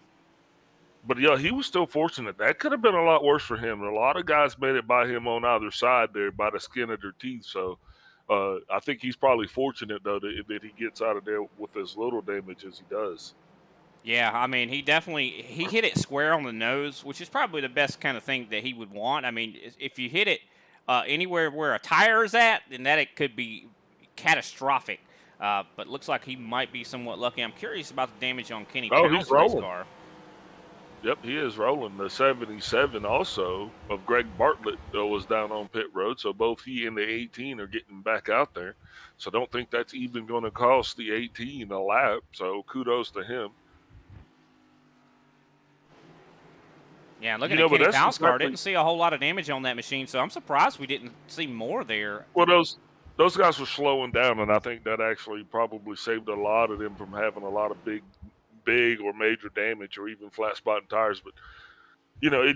But, yeah, he was still fortunate. That could have been a lot worse for him. A lot of guys made it by him on either side there by the skin of their teeth. So I think he's probably fortunate, though, that he gets out of there with as little damage as he does. Yeah, I mean, he hit it square on the nose, which is probably the best kind of thing that he would want. I mean, if you hit it anywhere where a tire is at, then it could be catastrophic. But looks like he might be somewhat lucky. I'm curious about the damage on Kenny Powell's race car. Yep, he is rolling. The 77 also of Greg Bartlett was down on pit road, so both he and the 18 are getting back out there. So don't think that's even going to cost the 18 a lap, so kudos to him. Yeah, looking at Kenny Powell's car, didn't see a whole lot of damage on that machine, so I'm surprised we didn't see more there. Well, those guys were slowing down, and I think that actually probably saved a lot of them from having a lot of big or major damage or even flat spot in tires. But, you know,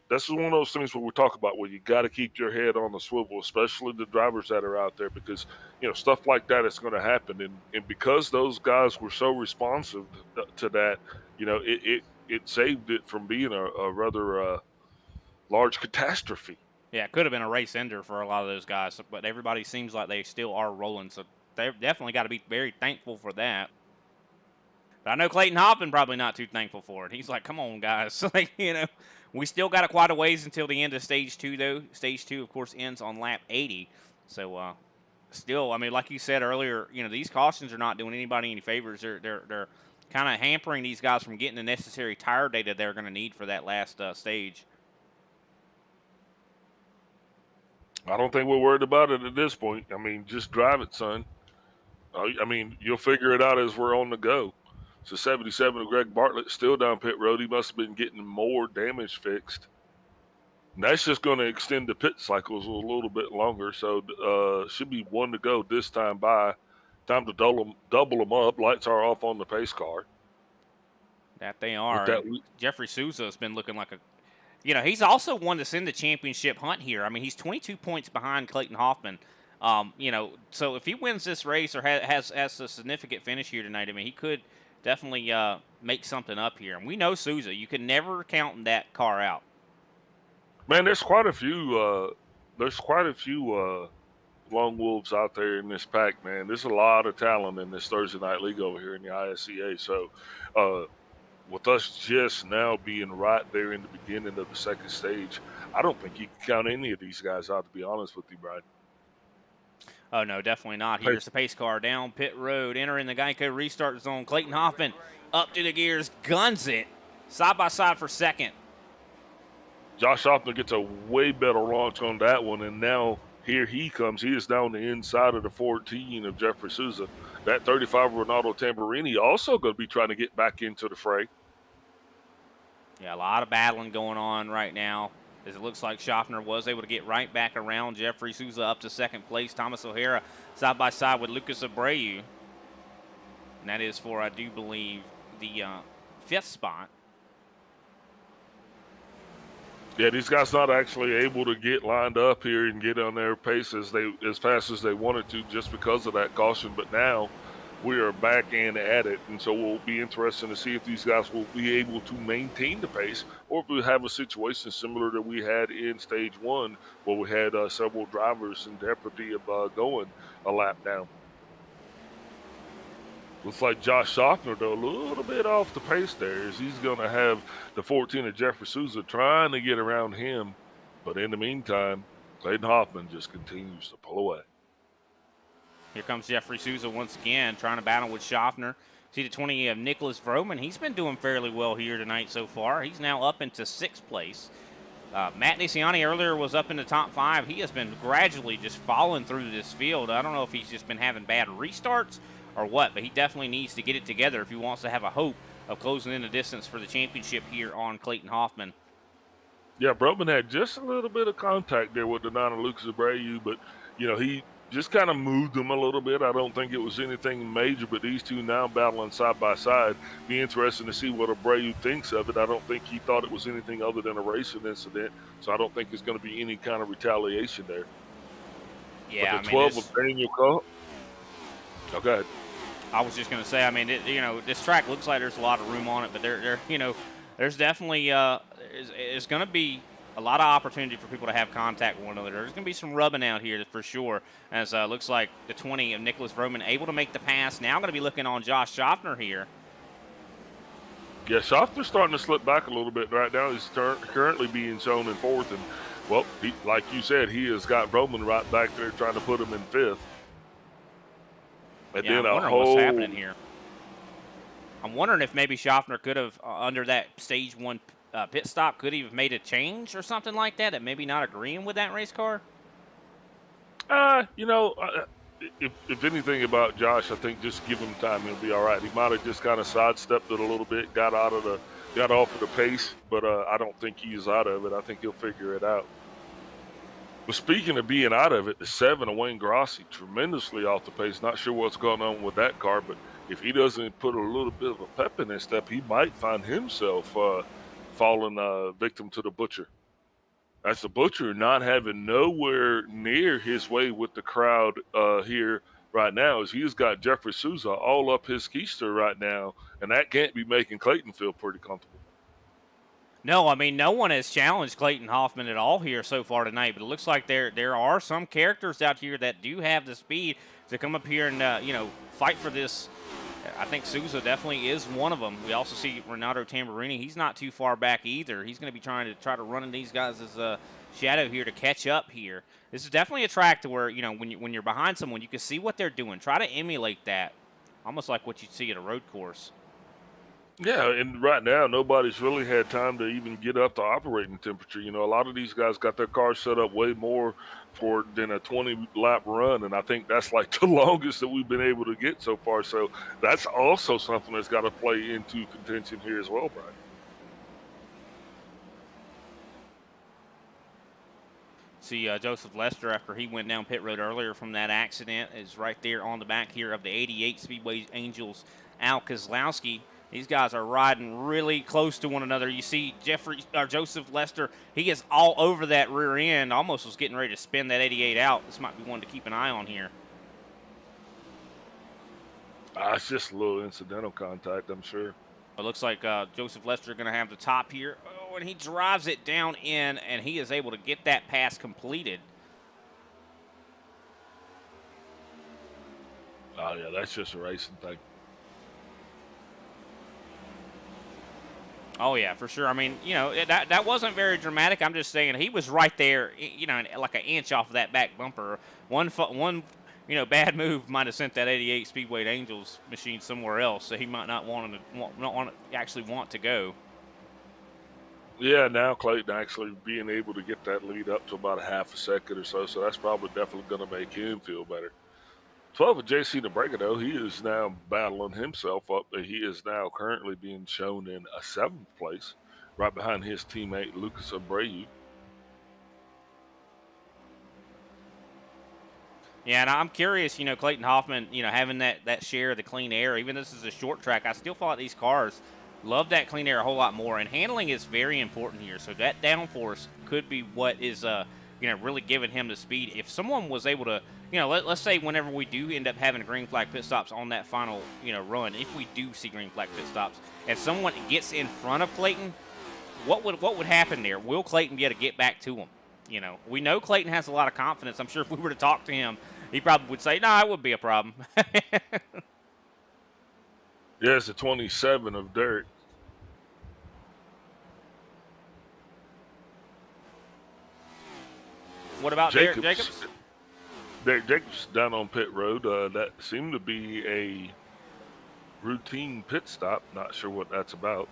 that's one of those things where we talk about where you got to keep your head on the swivel, especially the drivers that are out there, because, you know, stuff like that is going to happen. And because those guys were so responsive to that, you know, it saved it from being a rather large catastrophe. Yeah, it could have been a race ender for a lot of those guys, but everybody seems like they still are rolling, so they've definitely got to be very thankful for that. But I know Clayton Hoffman probably not too thankful for it. He's like, come on, guys. Like, you know, we still got quite a ways until the end of Stage 2, though. Stage 2, of course, ends on lap 80. So, still, I mean, like you said earlier, you know, these cautions are not doing anybody any favors. They're kind of hampering these guys from getting the necessary tire data they're going to need for that last stage. I don't think we're worried about it at this point. I mean, just drive it, son. I mean, you'll figure it out as we're on the go. So 77 of Greg Bartlett still down pit road. He must have been getting more damage fixed. And that's just going to extend the pit cycles a little bit longer. So should be one to go this time by. Time to double them up. Lights are off on the pace car. That they are. Jeffrey Souza has been looking like a, you know, he's also one that's in the championship hunt here. I mean, he's 22 points behind Clayton Hoffman. You know, so if he wins this race or has a significant finish here tonight, I mean, he could definitely make something up here. And we know Souza. You can never count that car out. Man, there's quite a few. Lone wolves out there in this pack, man. There's a lot of talent in this Thursday night league over here in the ISCA. So, with us just now being right there in the beginning of the second stage, I don't think you can count any of these guys out, to be honest with you, Brian. Oh, no, definitely not. Here's the pace car down pit road, entering the Geico restart zone. Clayton Hoffman up to the gears, guns it, side by side for second. Josh Hoffman gets a way better launch on that one, and now here he comes. He is down the inside of the 14 of Jeffrey Souza. That 35 Renato Tamburini also going to be trying to get back into the fray. Yeah, a lot of battling going on right now, as it looks like Schaffner was able to get right back around Jeffrey Souza up to second place. Thomas O'Hara side by side with Lucas Abreu. And that is for, I do believe, the fifth spot. Yeah, these guys not actually able to get lined up here and get on their pace as fast as they wanted to just because of that caution. But now we are back in at it, and so we'll be interested to see if these guys will be able to maintain the pace, or if we have a situation similar that we had in stage one, where we had several drivers in jeopardy of going a lap down. Looks like Josh Schaffner, though, a little bit off the pace there, as he's going to have the 14 of Jeffrey Souza trying to get around him. But in the meantime, Clayton Hoffman just continues to pull away. Here comes Jeffrey Souza once again, trying to battle with Schaffner. See the 20 of Nicholas Vroman. He's been doing fairly well here tonight so far. He's now up into sixth place. Matt Nisiani earlier was up in the top 5. He has been gradually just falling through this field. I don't know if he's just been having bad restarts or what, but he definitely needs to get it together if he wants to have a hope of closing in the distance for the championship here on Clayton Hoffman. Yeah, Broman had just a little bit of contact there with the 9 of Lucas Abreu, but, you know, he just kind of moved them a little bit. I don't think it was anything major, but these two now battling side by side. Be interesting to see what Abreu thinks of it. I don't think he thought it was anything other than a racing incident, so I don't think there's going to be any kind of retaliation there. Yeah, but the 12 of Daniel Cup. Oh, go ahead. I was just going to say, I mean, this track looks like there's a lot of room on it, but there's definitely it's going to be a lot of opportunity for people to have contact with one another. There's going to be some rubbing out here for sure, as looks like the 20 of Nicholas Vroman able to make the pass. Now going to be looking on Josh Schaffner here. Yeah, Schaffner's starting to slip back a little bit right now. He's currently being shown in fourth, and, well, like you said, he has got Vroman right back there trying to put him in fifth. And yeah, then I'm wondering what's happening here. I'm wondering if maybe Schaffner could have, under that stage one pit stop, could he have made a change or something like that, that maybe not agreeing with that race car? If anything about Josh, I think just give him time, he'll be all right. He might have just kind of sidestepped it a little bit, got off of the pace, but I don't think he's out of it. I think he'll figure it out. But speaking of being out of it, the 7 of Wayne Grossi, tremendously off the pace. Not sure what's going on with that car, but if he doesn't put a little bit of a pep in his step, he might find himself falling victim to the Butcher. That's the Butcher not having nowhere near his way with the crowd here right now, as he's got Jeffrey Souza all up his keister right now, and that can't be making Clayton feel pretty comfortable. No, I mean, no one has challenged Clayton Hoffman at all here so far tonight, but it looks like there are some characters out here that do have the speed to come up here and, fight for this. I think Souza definitely is one of them. We also see Renato Tamburini. He's not too far back either. He's going to be trying to run in these guys' shadow here to catch up here. This is definitely a track to where, when you're behind someone, you can see what they're doing. Try to emulate that, almost like what you'd see at a road course. Yeah, and right now, nobody's really had time to even get up to operating temperature. A lot of these guys got their cars set up way more than a 20-lap run, and I think that's like the longest that we've been able to get so far. So that's also something that's got to play into contention here as well, Brian. See, Joseph Lester, after he went down pit road earlier from that accident, is right there on the back here of the 88 Speedway Angels, Al Kozlowski. These guys are riding really close to one another. You see Joseph Lester, he is all over that rear end, almost was getting ready to spin that 88 out. This might be one to keep an eye on here. It's just a little incidental contact, I'm sure. It looks like Joseph Lester going to have the top here. Oh, and he drives it down in, and he is able to get that pass completed. Oh, yeah, that's just a racing thing. Oh, yeah, for sure. I mean, you know, that wasn't very dramatic. I'm just saying he was right there, you know, like an inch off of that back bumper. One you know, bad move might have sent that 88 Speedway Angels machine somewhere else, so he might not actually want to go. Yeah, now Clayton actually being able to get that lead up to about a half a second or so, so that's probably definitely going to make him feel better. 12 of JC Nebrega, he is now battling himself up. He is now currently being shown in a 7th place, right behind his teammate Lucas Abreu. Yeah, and I'm curious, you know, Clayton Hoffman, you know, having that share of the clean air, even though this is a short track, I still feel like these cars love that clean air a whole lot more, and handling is very important here. So that downforce could be what is, you know, really giving him the speed. If someone was able to, you know, let's say whenever we do end up having green flag pit stops on that final, you know, run, if we do see green flag pit stops, and someone gets in front of Clayton, what would happen there? Will Clayton be able to get back to him? You know, we know Clayton has a lot of confidence. I'm sure if we were to talk to him, he probably would say, "No, it wouldn't be a problem." Yeah, it's a 27 of Derek. What about Derek Jacobs? Derek Jacobs down on pit road. That seemed to be a routine pit stop. Not sure what that's about.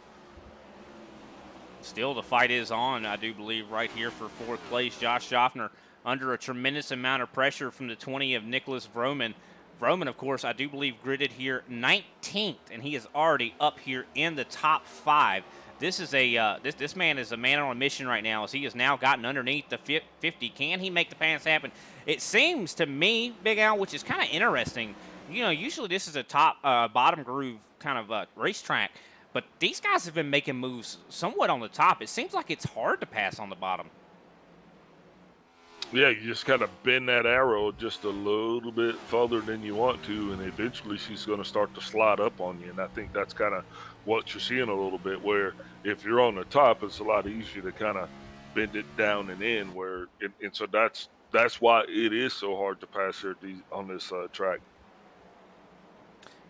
Still, the fight is on, I do believe, right here for 4th place. Josh Schaffner under a tremendous amount of pressure from the 20 of Nicholas Vroman. Vroman, of course, I do believe gridded here 19th, and he is already up here in the top 5. This is this man is a man on a mission right now, as he has now gotten underneath the 50. Can he make the pass happen? It seems to me, Big Al, which is kind of interesting. You know, usually this is a top bottom groove kind of racetrack, but these guys have been making moves somewhat on the top. It seems like it's hard to pass on the bottom. Yeah, you just kind of bend that arrow just a little bit further than you want to, and eventually she's going to start to slide up on you. And I think that's kind of what you're seeing a little bit, where if you're on the top, it's a lot easier to kind of bend it down and in. And so that's why it is so hard to pass here on this track.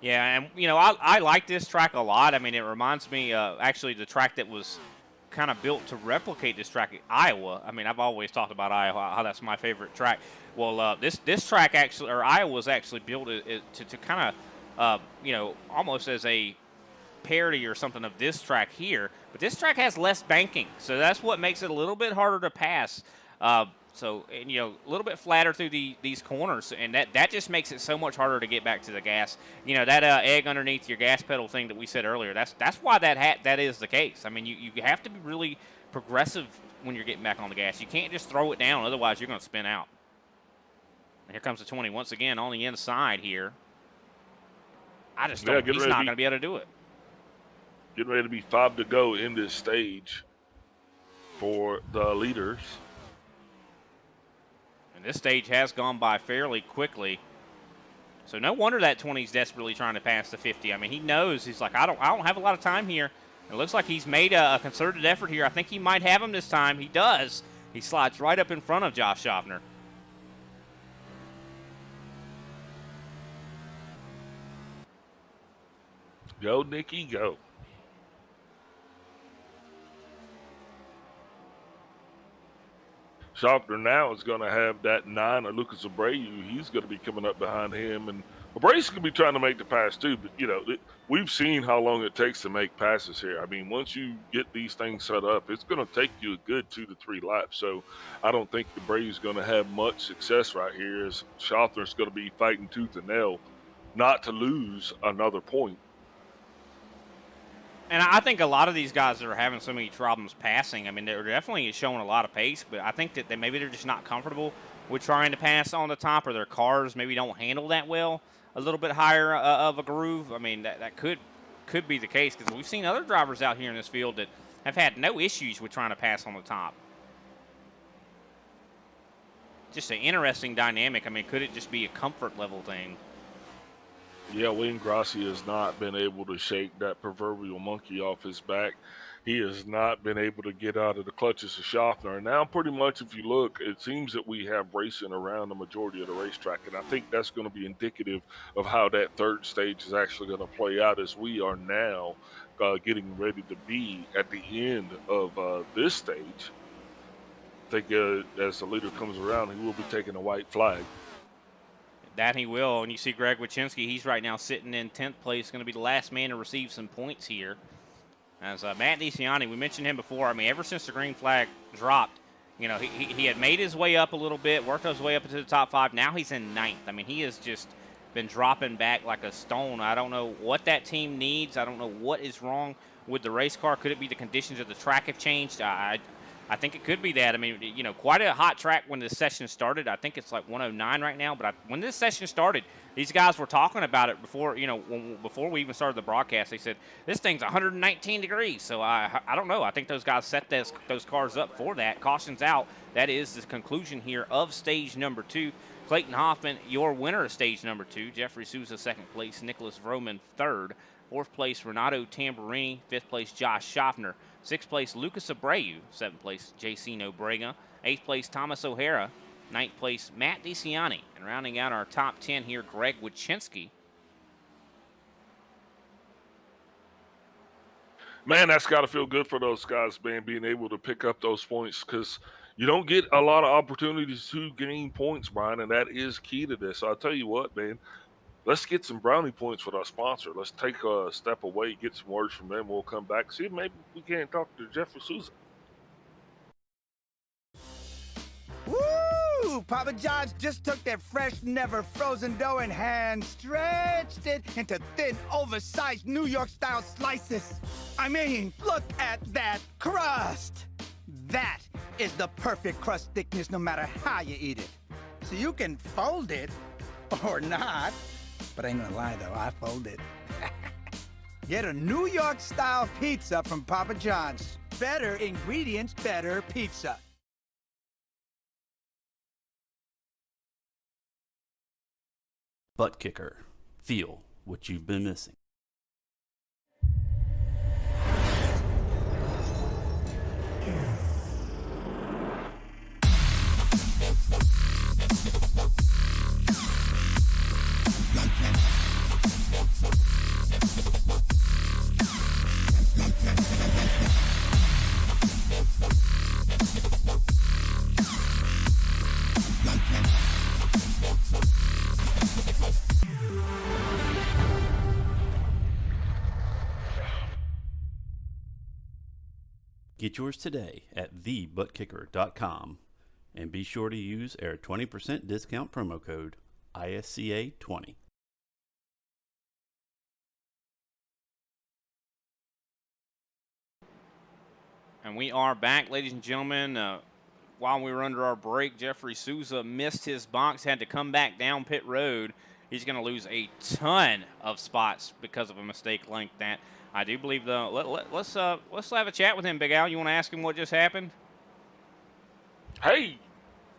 Yeah, and you know, I like this track a lot. I mean, it reminds me actually the track that was kind of built to replicate this track at Iowa. I mean, I've always talked about Iowa, how that's my favorite track. Well, this track actually, or Iowa was actually built to kind of, you know, almost as a parody or something of this track here. But this track has less banking, so that's what makes it a little bit harder to pass. So, and, you know, a little bit flatter through these corners, and that just makes it so much harder to get back to the gas. You know, that egg underneath your gas pedal thing that we said earlier, that's why that is the case. I mean, you have to be really progressive when you're getting back on the gas. You can't just throw it down, otherwise you're going to spin out. And here comes the 20 once again on the inside here. I just don't, he's not going to be able to do it. Getting ready to be 5 to go in this stage for the leaders. And this stage has gone by fairly quickly. So no wonder that 20's desperately trying to pass the 50. I mean, he knows, he's like, I don't have a lot of time here. It looks like he's made a concerted effort here. I think he might have him this time. He does. He slides right up in front of Josh Schaffner. Go, Nicky, go. Schaffner now is going to have that 9 of Lucas Abreu. He's going to be coming up behind him, and Abreu's going to be trying to make the pass too. But, you know, we've seen how long it takes to make passes here. I mean, once you get these things set up, it's going to take you a good 2 to 3 laps. So I don't think Abreu's going to have much success right here, as Schaffner's going to be fighting tooth and nail not to lose another point. And I think a lot of these guys that are having so many problems passing, I mean, they're definitely showing a lot of pace, but I think that maybe they're just not comfortable with trying to pass on the top, or their cars maybe don't handle that well, a little bit higher of a groove. I mean, that could could be the case because we've seen other drivers out here in this field that have had no issues with trying to pass on the top. Just an interesting dynamic. I mean, could it just be a comfort level thing? Yeah, Wayne Grassi has not been able to shake that proverbial monkey off his back. He has not been able to get out of the clutches of Schaffner. And now, pretty much, if you look, it seems that we have racing around the majority of the racetrack. And I think that's going to be indicative of how that third stage is actually going to play out as we are now getting ready to be at the end of this stage. I think as the leader comes around, he will be taking a white flag. That he will. And you see Greg Wyszynski, he's right now sitting in 10th place, going to be the last man to receive some points here. As Matt DeCiani, we mentioned him before. I mean, ever since the green flag dropped, you know, he had made his way up a little bit, worked his way up into the top 5. Now he's in 9th. I mean, he has just been dropping back like a stone. I don't know what that team needs. I don't know what is wrong with the race car. Could it be the conditions of the track have changed? I think it could be that. I mean, you know, quite a hot track when the session started. I think it's like 109 right now. But when this session started, these guys were talking about it before, you know, before we even started the broadcast. They said, this thing's 119 degrees. So I don't know. I think those guys set those cars up for that. Caution's out. That is the conclusion here of stage number 2. Clayton Hoffman, your winner of stage number 2. Jeffrey Souza, 2nd place. Nicholas Vroman, 3rd. 4th place, Renato Tamburini. 5th place, Josh Schaffner. 6th place, Lucas Abreu. 7th place, J.C. Nobrega. 8th place, Thomas O'Hara. 9th place, Matt DeCiani. And rounding out our top 10 here, Greg Wyszynski. Man, that's got to feel good for those guys, man, being able to pick up those points because you don't get a lot of opportunities to gain points, Brian, and that is key to this. So I'll tell you what, man. Let's get some brownie points with our sponsor. Let's take a step away, get some words from them. We'll come back. See if maybe we can't talk to Jeffrey Souza. Woo! Papa John's just took their fresh, never frozen dough and hand stretched it into thin, oversized New York-style slices. I mean, look at that crust. That is the perfect crust thickness no matter how you eat it. So you can fold it or not. But I ain't gonna lie though, I fold it. Get a New York-style pizza from Papa John's. Better ingredients, better pizza. ButtKicker. Feel what you've been missing. Get yours today at thebuttkicker.com and be sure to use our 20% discount promo code ISCA20. And we are back, ladies and gentlemen. While we were under our break, Jeffrey Souza missed his box, had to come back down pit road. He's going to lose a ton of spots because of a mistake like that. I do believe let's have a chat with him, Big Al. You want to ask him what just happened? Hey,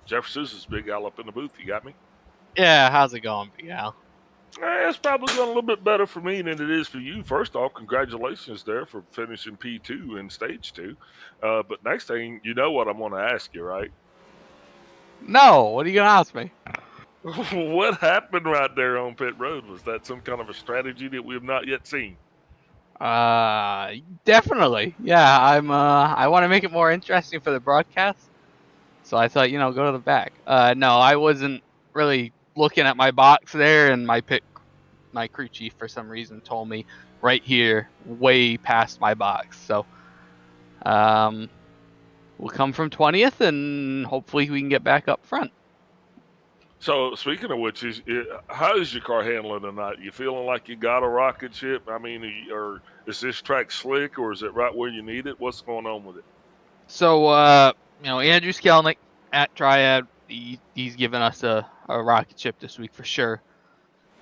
Jeffrey Souza's Big Al up in the booth. You got me? Yeah, how's it going, Big Al? It's probably going a little bit better for me than it is for you. First off, congratulations there for finishing P2 in stage 2. But next thing, you know what I'm going to ask you, right? No, what are you going to ask me? What happened right there on pit road? Was that some kind of a strategy that we have not yet seen? Definitely. Yeah, I want to make it more interesting for the broadcast. So I thought, go to the back. No, I wasn't really looking at my box there, and my crew chief for some reason told me right here, way past my box. So, we'll come from 20th, and hopefully we can get back up front. So, speaking of which, how is your car handling tonight? You feeling like you got a rocket ship? I mean, or is this track slick, or is it right where you need it? What's going on with it? So, Andrew Skelnick at Triad, he's given us a rocket ship this week for sure.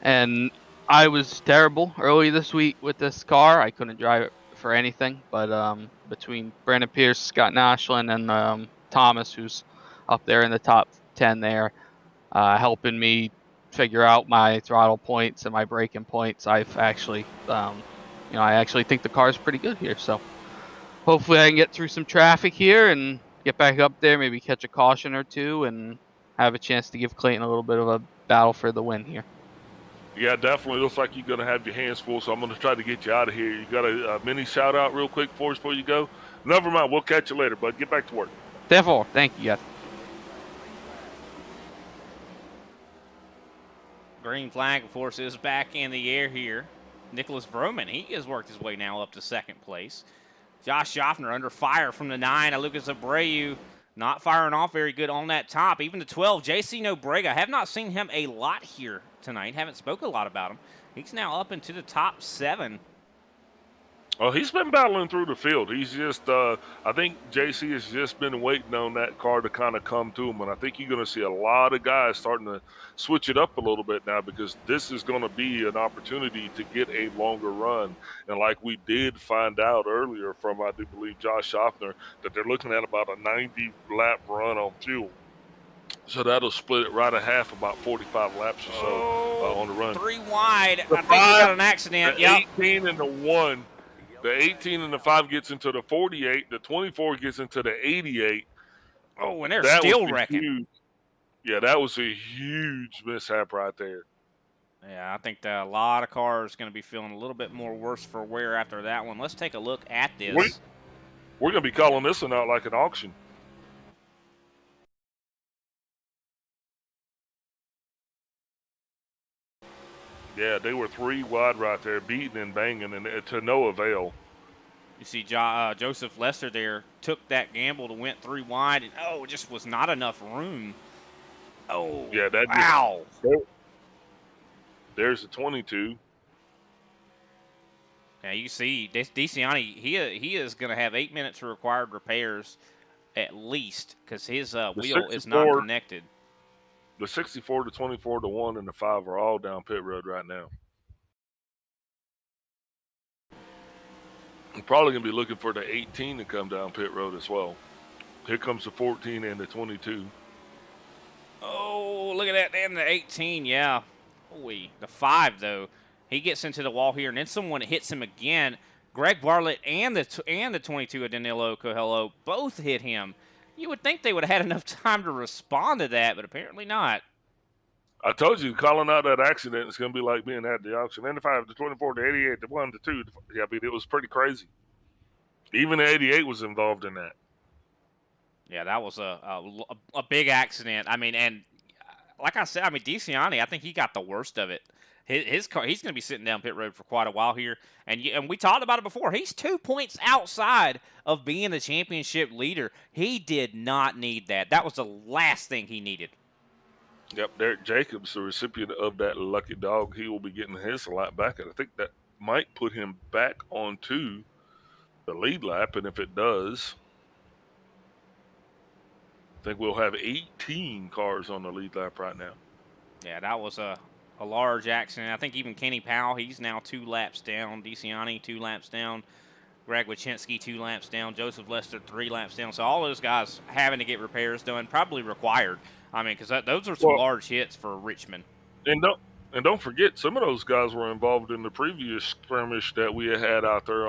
And I was terrible early this week with this car. I couldn't drive it for anything. But between Brandon Pierce, Scott Nashlin, and Thomas, who's up there in the top 10 there, helping me figure out my throttle points and my braking points, I've actually, I actually think the car is pretty good here. So hopefully I can get through some traffic here and get back up there, maybe catch a caution or two, and have a chance to give Clayton a little bit of a battle for the win here. Yeah, definitely looks like you're going to have your hands full, so I'm going to try to get you out of here. You got a mini shout-out real quick for us before you go? Never mind. We'll catch you later, bud. Get back to work. Therefore, thank you, guys. Green flag, of course, is back in the air here. Nicholas Vroman, he has worked his way now up to second place. Josh Schaffner under fire from the 9. Lucas Abreu not firing off very good on that top. Even the 12, JC Nobrega. Have not seen him a lot here tonight. Haven't spoken a lot about him. He's now up into the top 7. Oh, he's been battling through the field. He's just, I think JC has just been waiting on that car to kind of come to him. And I think you're going to see a lot of guys starting to switch it up a little bit now, because this is going to be an opportunity to get a longer run. And like we did find out earlier from, I do believe, Josh Schaffner, that they're looking at about a 90-lap run on fuel. So that'll split it right in half, about 45 laps or so on the run. 3 wide. I think we got an accident. The 18 and the 1. The 18 and the 5 gets into the 48. The 24 gets into the 88. Oh, and they're still wrecking. Yeah, that was a huge mishap right there. Yeah, I think that a lot of cars going to be feeling a little bit more worse for wear after that one. Let's take a look at this. We're going to be calling this one out like an auction. Yeah, they were 3 wide right there, beating and banging, and to no avail. You see Joseph Lester there took that gamble to went 3 wide, and it just was not enough room. Oh, yeah, that wow. There's the 22. Yeah, you see, DeCiani, he is going to have 8 minutes of required repairs at least, because his wheel is not connected. The 64, the 24, the 1, and the 5 are all down pit road right now. I'm probably going to be looking for the 18 to come down pit road as well. Here comes the 14 and the 22. Oh, look at that. And the 18, yeah. Oy. The 5, though, he gets into the wall here, and then someone hits him again. Greg Bartlett and the 22 of Danilo Coelho both hit him. You would think they would have had enough time to respond to that, but apparently not. I told you, calling out that accident is going to be like being at the auction. And the 5, the 24, the 88, the 1, the 2. Yeah, I mean, it was pretty crazy. Even the 88 was involved in that. Yeah, that was a big accident. I mean, and like I said, I mean, DeCiani, I think he got the worst of it. His car, he's going to be sitting down pit road for quite a while here. And we talked about it before. He's 2 points outside of being the championship leader. He did not need that. That was the last thing he needed. Yep, Derek Jacobs, the recipient of that lucky dog, he will be getting his lap back. And I think that might put him back onto the lead lap. And if it does, I think we'll have 18 cars on the lead lap right now. Yeah, that was a large accident. I think even Kenny Powell, he's now 2 laps down. DeCiani, 2 laps down. Greg Wyszynski, 2 laps down. Joseph Lester, 3 laps down. So all those guys having to get repairs done, probably required. I mean, because those are some large hits for Richmond. And don't forget, some of those guys were involved in the previous skirmish that we had out there.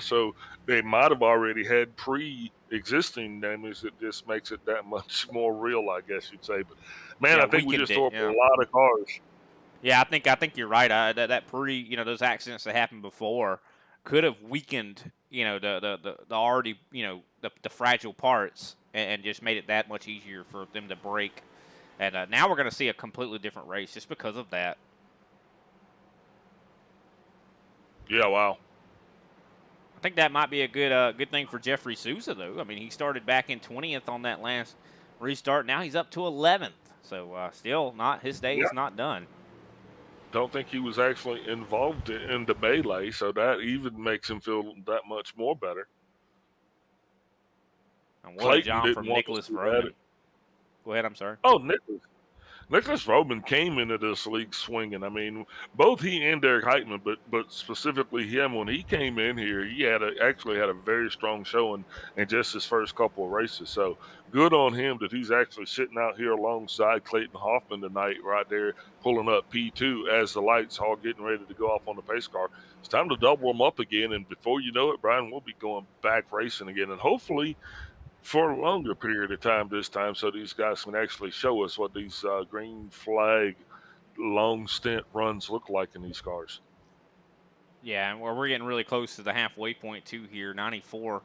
So they might have already had pre-existing damage that just makes it that much more real, I guess you'd say. But man, I think we just tore up a lot of cars. Yeah, I think you're right. That those accidents that happened before could have weakened, the already, the fragile parts and just made it that much easier for them to break. And now we're going to see a completely different race just because of that. Yeah, wow. I think that might be a good thing for Jeffrey Sousa, though. I mean, he started back in 20th on that last restart. Now he's up to 11th. So still not his day is not done. Don't think he was actually involved in the melee, so that even makes him feel that much more better. And what a job from Nicholas Vroman. Go ahead, I'm sorry. Oh, Nicholas Roman came into this league swinging. I mean, both he and Derek Heitman, but specifically him, when he came in here, he actually had a very strong showing in just his first couple of races. So good on him that he's actually sitting out here alongside Clayton Hoffman tonight, right there, pulling up P2 as the lights all getting ready to go off on the pace car. It's time to double them up again, and before you know it, Brian, we'll be going back racing again, and hopefully for a longer period of time this time, so these guys can actually show us what these green flag long stint runs look like in these cars. Yeah, and we're getting really close to the halfway point too here. 94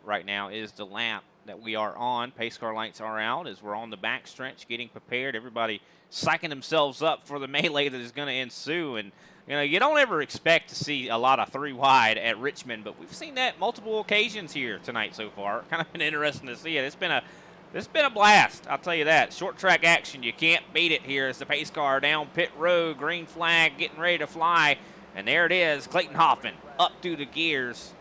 right now is the lap that we are on. Pace car lights are out as we're on the back stretch getting prepared. Everybody psyching themselves up for the melee that is going to ensue. And you don't ever expect to see a lot of 3 wide at Richmond, but we've seen that multiple occasions here tonight so far. Kind of been interesting to see it. It's been a blast, I'll tell you that. Short track action, you can't beat it here as the pace car down pit road, green flag, getting ready to fly. And there it is, Clayton Hoffman up through the gears.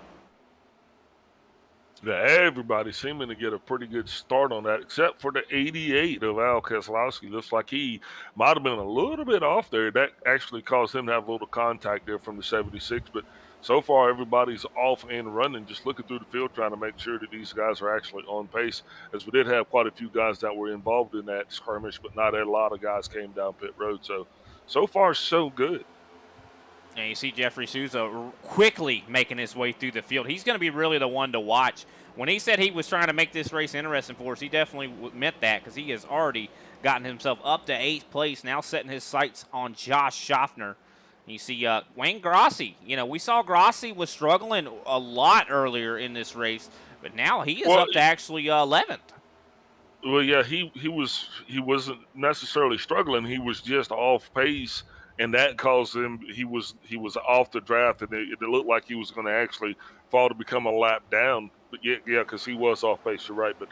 Yeah, everybody seeming to get a pretty good start on that, except for the 88 of Al Keselowski. Looks like he might have been a little bit off there. That actually caused him to have a little contact there from the 76. But so far, everybody's off and running, just looking through the field, trying to make sure that these guys are actually on pace, as we did have quite a few guys that were involved in that skirmish, but not a lot of guys came down pit road. So far, so good. And you see Jeffrey Souza quickly making his way through the field. He's going to be really the one to watch. When he said he was trying to make this race interesting for us, he definitely meant that, because he has already gotten himself up to 8th place, now setting his sights on Josh Schaffner. You see Wayne Grossi. We saw Grossi was struggling a lot earlier in this race, but now he is up to actually 11th. Well, yeah, he wasn't necessarily struggling. He was just off pace, and that caused him. He was off the draft, and it looked like he was going to actually fall to become a lap down. But yeah, because he was off pace. You're right, but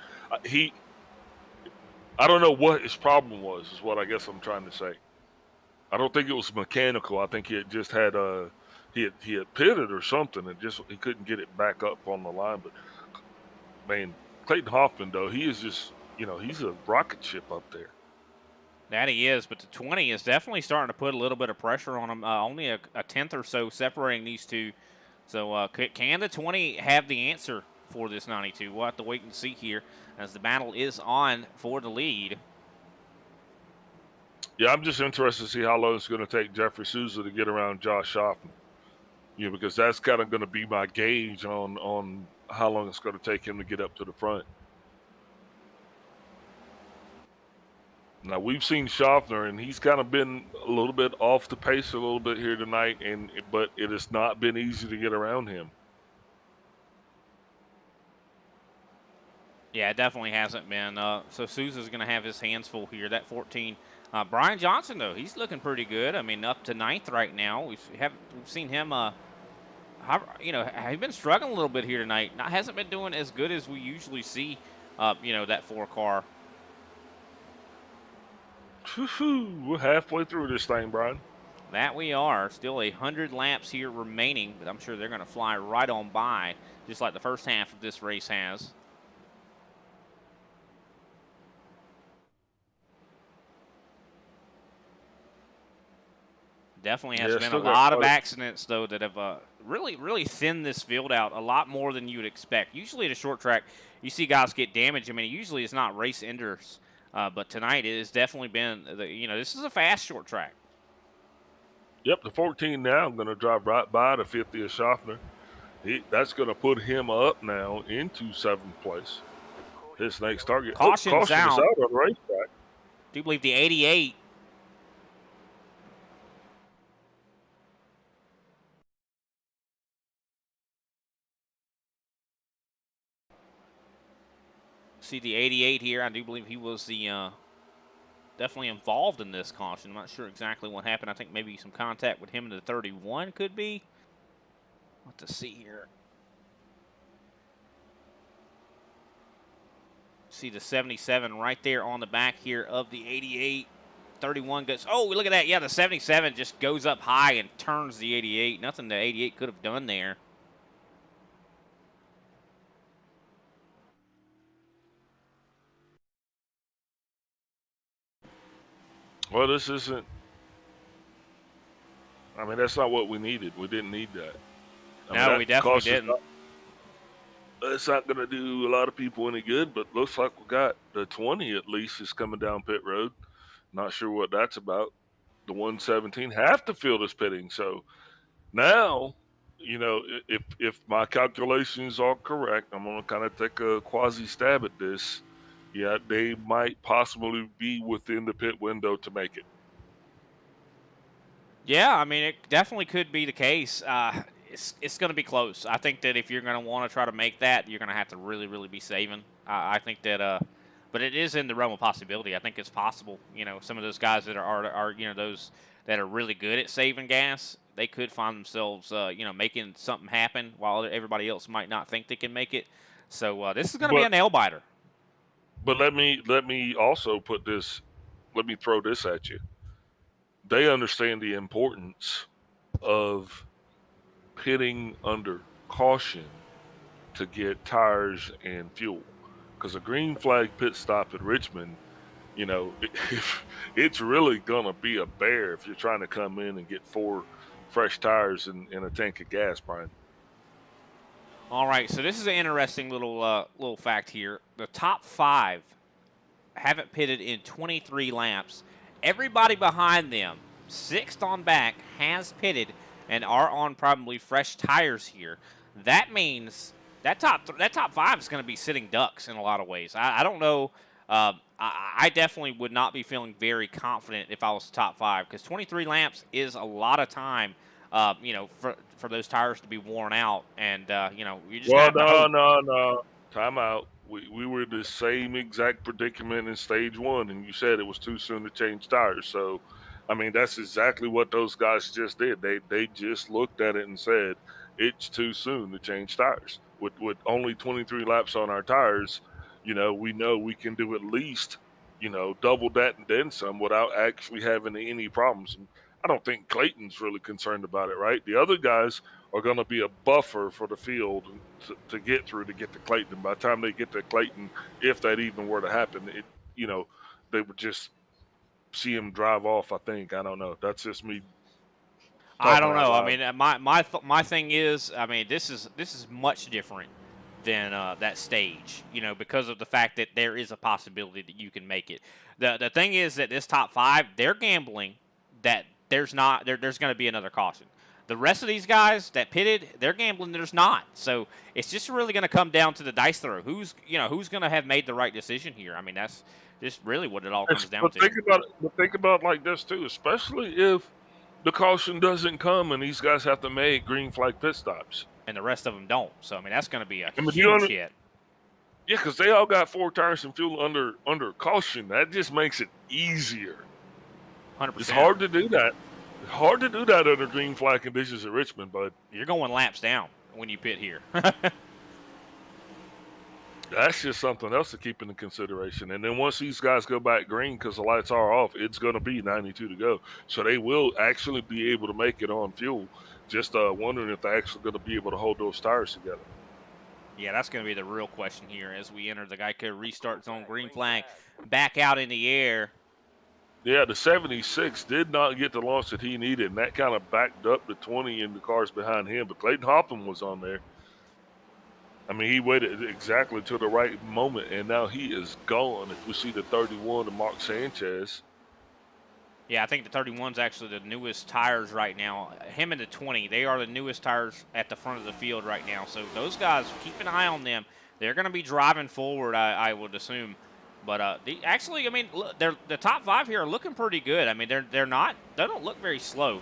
I don't know what his problem was. Is what I guess I'm trying to say. I don't think it was mechanical. I think he had just had he had pitted or something, and he couldn't get it back up on the line. But man, Clayton Hoffman though, he is just he's a rocket ship up there. That he is, but the 20 is definitely starting to put a little bit of pressure on him. Only a 10th or so separating these two. So can the 20 have the answer for this 92? We'll have to wait and see here as the battle is on for the lead. Yeah, I'm just interested to see how long it's going to take Jeffrey Souza to get around Josh Schaffner. Because that's kind of going to be my gauge on how long it's going to take him to get up to the front. Now, we've seen Schaffner, and he's kind of been a little bit off the pace a little bit here tonight, but it has not been easy to get around him. Yeah, it definitely hasn't been. So Souza's going to have his hands full here. That 14. Brian Johnson, though, he's looking pretty good. I mean, up to 9th right now. We've seen him, he's been struggling a little bit here tonight. Hasn't been doing as good as we usually see, that 4 car. We're halfway through this thing, Brian. That we are. Still 100 laps here remaining, but I'm sure they're going to fly right on by, just like the first half of this race has. Definitely has been a lot of accidents, though, that have really, really thinned this field out a lot more than you would expect. Usually at a short track, you see guys get damaged. I mean, usually it's not race enders, but tonight it has definitely been, this is a fast short track. Yep, the 14 now going to drive right by the 50th Schaffner. That's going to put him up now into 7th place. His next target. Caution's out. Is out on the racetrack. I do believe the 88. See the 88 here. I do believe he was the definitely involved in this caution. I'm not sure exactly what happened. I think maybe some contact with him in the 31 could be. We'll have to see here. See the 77 right there on the back here of the 88. 31 goes, oh, look at that. Yeah, the 77 just goes up high and turns the 88. Nothing the 88 could have done there. Well, this isn't. I mean, that's not what we needed. We didn't need that. No, we definitely didn't. It's not going to do a lot of people any good, but looks like we got the 20 at least is coming down pit road. Not sure what that's about. The 117, half the field is pitting. So now, if my calculations are correct, I'm going to kind of take a quasi stab at this. Yeah, they might possibly be within the pit window to make it. Yeah, I mean, it definitely could be the case. It's going to be close. I think that if you're going to want to try to make that, you're going to have to really, really be saving. I think that, but it is in the realm of possibility. I think it's possible. Some of those guys that are those that are really good at saving gas, they could find themselves, making something happen while everybody else might not think they can make it. So this is going to be a nail biter. But let me also put this. Let me throw this at you. They understand the importance of pitting under caution to get tires and fuel. Because a green flag pit stop at Richmond, it's really going to be a bear if you're trying to come in and get 4 fresh tires and a tank of gas, Brian. All right, so this is an interesting little fact here. The top 5 haven't pitted in 23 laps. Everybody behind them, 6th on back, has pitted and are on probably fresh tires here. That means that top 5 is going to be sitting ducks in a lot of ways. I don't know. I definitely would not be feeling very confident if I was top 5 because 23 laps is a lot of time. For those tires to be worn out, and you just have to hope. No. Time out. We were the same exact predicament in stage 1, and you said it was too soon to change tires. So, I mean, that's exactly what those guys just did. They just looked at it and said it's too soon to change tires. With only 23 laps on our tires, we know we can do at least double that and then some without actually having any problems. And I don't think Clayton's really concerned about it, right? The other guys are going to be a buffer for the field to get through to get to Clayton. By the time they get to Clayton, if that even were to happen, they would just see him drive off. I think. I don't know. That's just me. I don't know. I mean, my thing is, I mean, this is much different than that stage, because of the fact that there is a possibility that you can make it. The thing is that this top 5, they're gambling that there's going to be another caution. The rest of these guys that pitted, they're gambling there's not. So it's just really going to come down to the dice throw. Who's going to have made the right decision here? I mean, that's just really what it all comes down to. Think about it like this too, especially if the caution doesn't come and these guys have to make green flag pit stops, and the rest of them don't. So I mean, that's going to be a huge hit. Yeah, because they all got 4 tires and fuel under caution. That just makes it easier. 100%. It's hard to do that. Hard to do that under green flag conditions at Richmond, bud. You're going laps down when you pit here. That's just something else to keep into consideration. And then once these guys go back green because the lights are off, it's going to be 92 to go. So they will actually be able to make it on fuel. Just wondering if they're actually going to be able to hold those tires together. Yeah, that's going to be the real question here as we enter the Geico restart zone. Green flag back out in the air. Yeah, the 76 did not get the launch that he needed, and that kind of backed up the 20 in the cars behind him. But Clayton Hoffman was on there. I mean, he waited exactly to the right moment, and now he is gone. If we see the 31 of Mark Sanchez. Yeah, I think the 31's actually the newest tires right now. Him and the 20, they are the newest tires at the front of the field right now. So those guys, keep an eye on them. They're going to be driving forward, I would assume. But actually, I mean, the top 5 here are looking pretty good. I mean, they don't look very slow.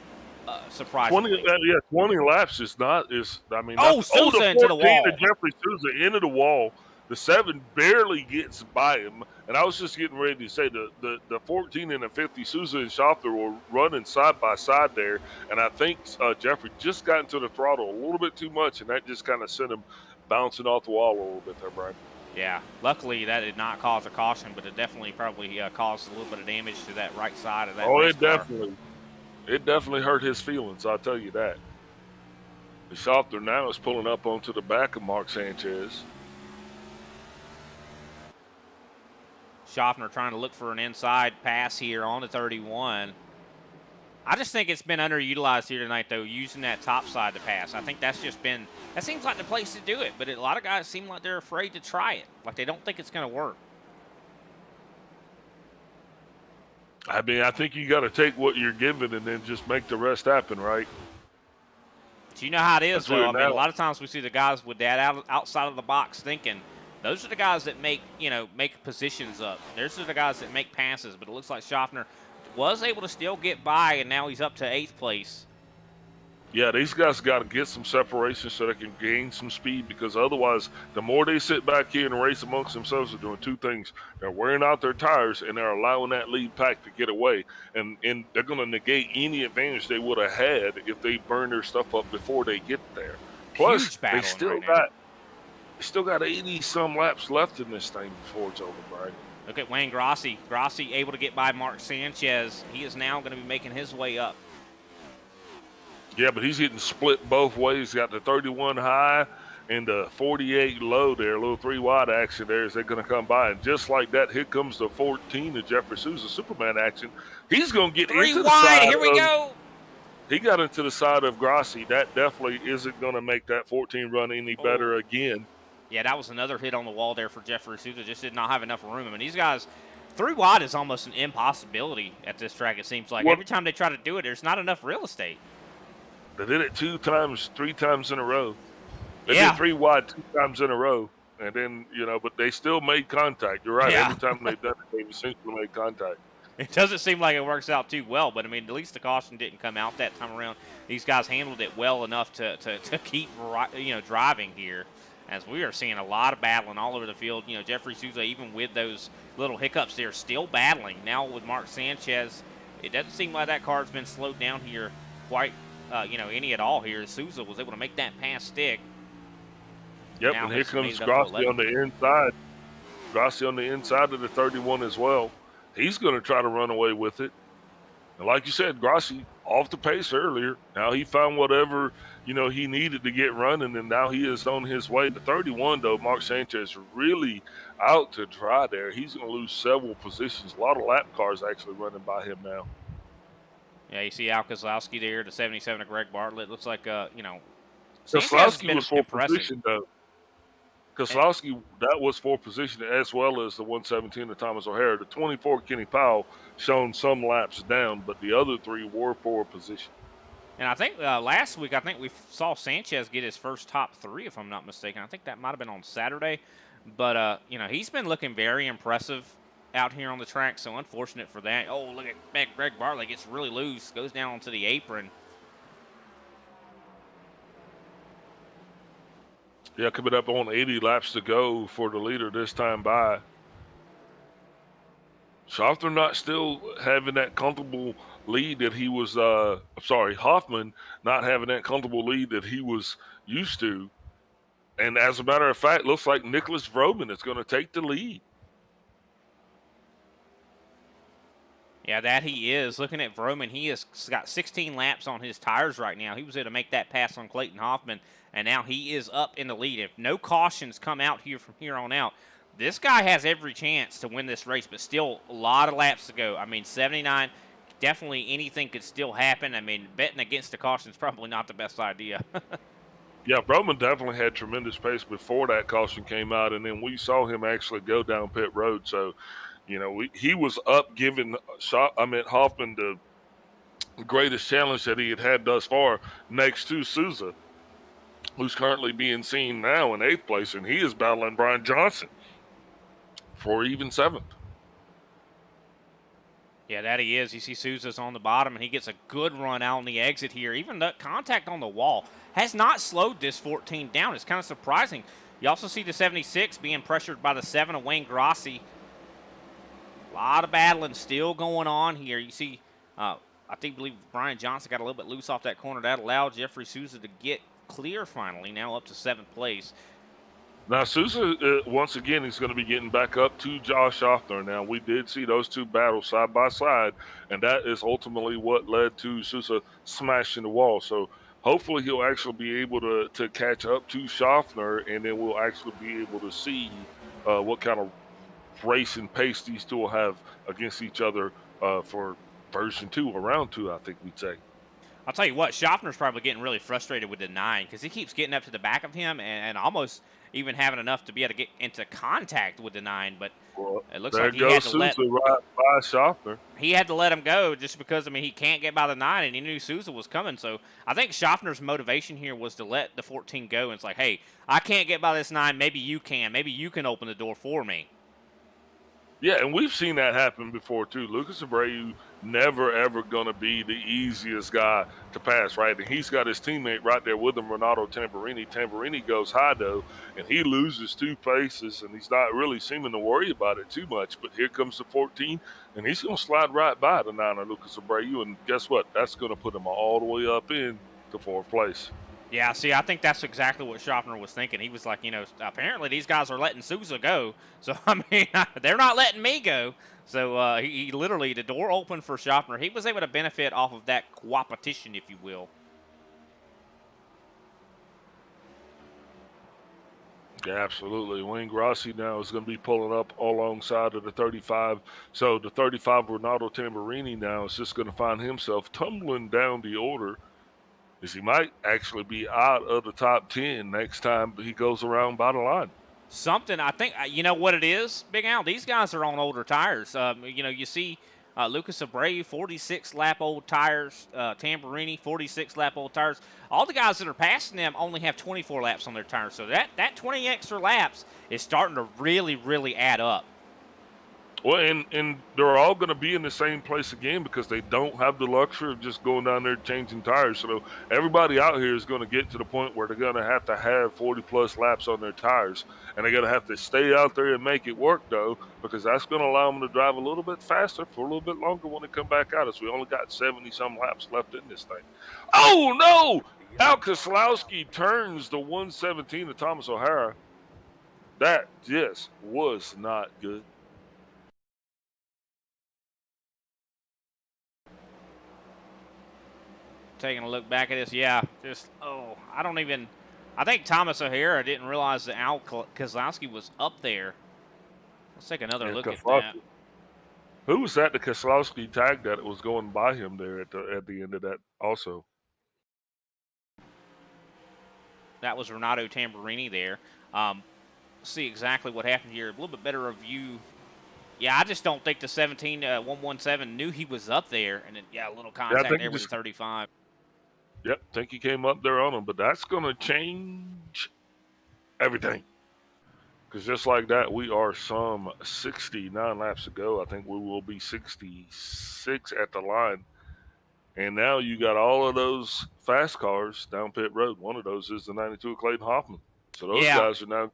Surprisingly. 20 laps is not. I mean, Souza into the wall. Jeffrey Souza into the wall. The 7 barely gets by him, and I was just getting ready to say the 14 and the 50, Souza and Schaffer were running side by side there, and I think Jeffrey just got into the throttle a little bit too much, and that just kind of sent him bouncing off the wall a little bit there, Brian. Yeah, luckily that did not cause a caution, but it definitely probably caused a little bit of damage to that right side of that. Oh, it definitely hurt his feelings. I'll tell you that. The Schaffer now is pulling up onto the back of Mark Sanchez. Schaffner trying to look for an inside pass here on the 31. I just think it's been underutilized here tonight, though, using that top side to pass. I think that seems like the place to do it, but a lot of guys seem like they're afraid to try it, like they don't think it's going to work. I mean, I think you got to take what you're given and then just make the rest happen, right? But you know how it is, though. I mean, now. a lot of times we see the guys with that outside of the box thinking. Those are the guys that make positions up. Those are the guys that make passes. But it looks like Schaffner was able to still get by, and now he's up to 8th place. Yeah, these guys got to get some separation so they can gain some speed, because otherwise, the more they sit back here and race amongst themselves, they're doing two things. They're wearing out their tires, and they're allowing that lead pack to get away. And they're going to negate any advantage they would have had if they burn their stuff up before they get there. Plus, they still got 80-some laps left in this thing before it's over, Brian. Look at Wayne Grossi. Grossi able to get by Mark Sanchez. He is now going to be making his way up. Yeah, but he's getting split both ways. He's got the 31 high and the 48 low there, a little 3-wide action there as they're going to come by. And just like that, here comes the 14 of Jeffrey Sousa, Superman action. He's going to get into the side. Here we go. He got into the side of Grossi. That definitely isn't going to make that 14 run any better again. Yeah, that was another hit on the wall there for Jeffrey Sousa. Just did not have enough room. I mean, these guys, 3-wide is almost an impossibility at this track, it seems like. Every time they try to do it, there's not enough real estate. They did it 3 times in a row. They did 3-wide 2 times in a row. And then, but they still made contact. You're right. Yeah. Every time they've done it, they've essentially made contact. It doesn't seem like it works out too well, but, I mean, at least the caution didn't come out that time around. These guys handled it well enough to keep, driving here, as we are seeing a lot of battling all over the field. Jeffrey Sousa, even with those little hiccups there, still battling. Now with Mark Sanchez, it doesn't seem like that car's been slowed down here quite any at all here. Sousa was able to make that pass stick. Yep, and here comes Grossi on the inside. Grossi on the inside of the 31 as well. He's going to try to run away with it. And like you said, Grossi off the pace earlier. Now he found whatever, he needed to get running, and now he is on his way. The 31, though, Mark Sanchez, really out to dry there. He's going to lose several positions. A lot of lap cars actually running by him now. Yeah, you see Al Kozlowski there, the 77 of Greg Bartlett. Looks like, Kozlowski was for position, though. Kozlowski, that was for position, as well as the 117 of Thomas O'Hara. The 24 Kenny Powell shown some laps down, but the other 3 were for position. And I think last week, we saw Sanchez get his first top 3, if I'm not mistaken. I think that might have been on Saturday. But, he's been looking very impressive out here on the track, so unfortunate for that. Oh, look at Greg Bartlett gets really loose, goes down onto the apron. Yeah, coming up on 80 laps to go for the leader this time by. Schaffner not still having that comfortable lead that he was, Hoffman not having that comfortable lead that he was used to. And as a matter of fact, looks like Nicholas Vroman is going to take the lead. Yeah, that he is. Looking at Vroman, he has got 16 laps on his tires right now. He was able to make that pass on Clayton Hoffman, and now he is up in the lead. If no cautions come out here from here on out, this guy has every chance to win this race, but still a lot of laps to go. I mean, 79, definitely anything could still happen. I mean, betting against the caution is probably not the best idea. Yeah, Vroman definitely had tremendous pace before that caution came out, and then we saw him actually go down pit road, so he was up giving Hoffman the greatest challenge that he had thus far next to Sousa, who's currently being seen now in 8th place, and he is battling Brian Johnson for even 7th. Yeah, that he is. You see Sousa's on the bottom, and he gets a good run out on the exit here. Even the contact on the wall has not slowed this 14 down. It's kind of surprising. You also see the 76 being pressured by the 7 of Wayne Grossi. A lot of battling still going on here. You see, I believe Brian Johnson got a little bit loose off that corner. That allowed Jeffrey Sousa to get clear finally, now up to 7th place. Now, Sousa, once again, he's going to be getting back up to Josh Schaffner. Now, we did see those 2 battle side by side, and that is ultimately what led to Sousa smashing the wall. So, hopefully, he'll actually be able to catch up to Schaffner, and then we'll actually be able to see what kind of racing pace these two will have against each other for version 2 or round 2, I think we'd say. I'll tell you what, Schaffner's probably getting really frustrated with the 9 because he keeps getting up to the back of him and almost even having enough to be able to get into contact with the 9. But it looks like he had to let right by Schaffner. He had to let him go just because, I mean, he can't get by the 9, and he knew Souza was coming. So I think Schaffner's motivation here was to let the 14 go. And it's like, hey, I can't get by this 9. Maybe you can. Maybe you can open the door for me. Yeah, and we've seen that happen before, too. Lucas Abreu never, ever going to be the easiest guy to pass, right? And he's got his teammate right there with him, Renato Tamburini. Tamburini goes high, though, and he loses 2 paces, and he's not really seeming to worry about it too much. But here comes the 14, and he's going to slide right by the 9 of Lucas Abreu, and guess what? That's going to put him all the way up in to 4th place. Yeah, see, I think that's exactly what Schaffner was thinking. He was like, apparently these guys are letting Souza go. So, I mean, they're not letting me go. So, he literally, the door opened for Schaffner. He was able to benefit off of that competition, if you will. Yeah, absolutely. Wayne Grassi now is going to be pulling up alongside of the 35. So, the 35, Renato Tamburini, now is just going to find himself tumbling down the order. Is he might actually be out of the top 10 next time he goes around by the line. Something, I think, you know what it is, Big Al? These guys are on older tires. You see Lucas Abreu, 46-lap-old tires. Tamburini, 46-lap-old tires. All the guys that are passing them only have 24 laps on their tires. So that 20 extra laps is starting to really, really add up. Well, and they're all going to be in the same place again because they don't have the luxury of just going down there changing tires. So everybody out here is going to get to the point where they're going to have 40-plus laps on their tires. And they're going to have to stay out there and make it work, though, because that's going to allow them to drive a little bit faster for a little bit longer when they come back out. As we only got 70-some laps left in this thing. Oh, no! Al Keselowski turns the 117 to Thomas O'Hara. That just was not good. Taking a look back at this, I think Thomas O'Hara didn't realize that Al Keselowski was up there. Let's take another look at that. Who was that? The Keselowski tag that was going by him there at the end of that also. That was Renato Tamburini there. See exactly what happened here. A little bit better review. Yeah, I just don't think the 117 knew he was up there. And then, a little contact there with the 35. Yep, think he came up there on him, but that's going to change everything. Because just like that, we are some 69 laps to go. I think we will be 66 at the line. And now you got all of those fast cars down pit road. One of those is the 92 of Clayton Hoffman. So those guys are now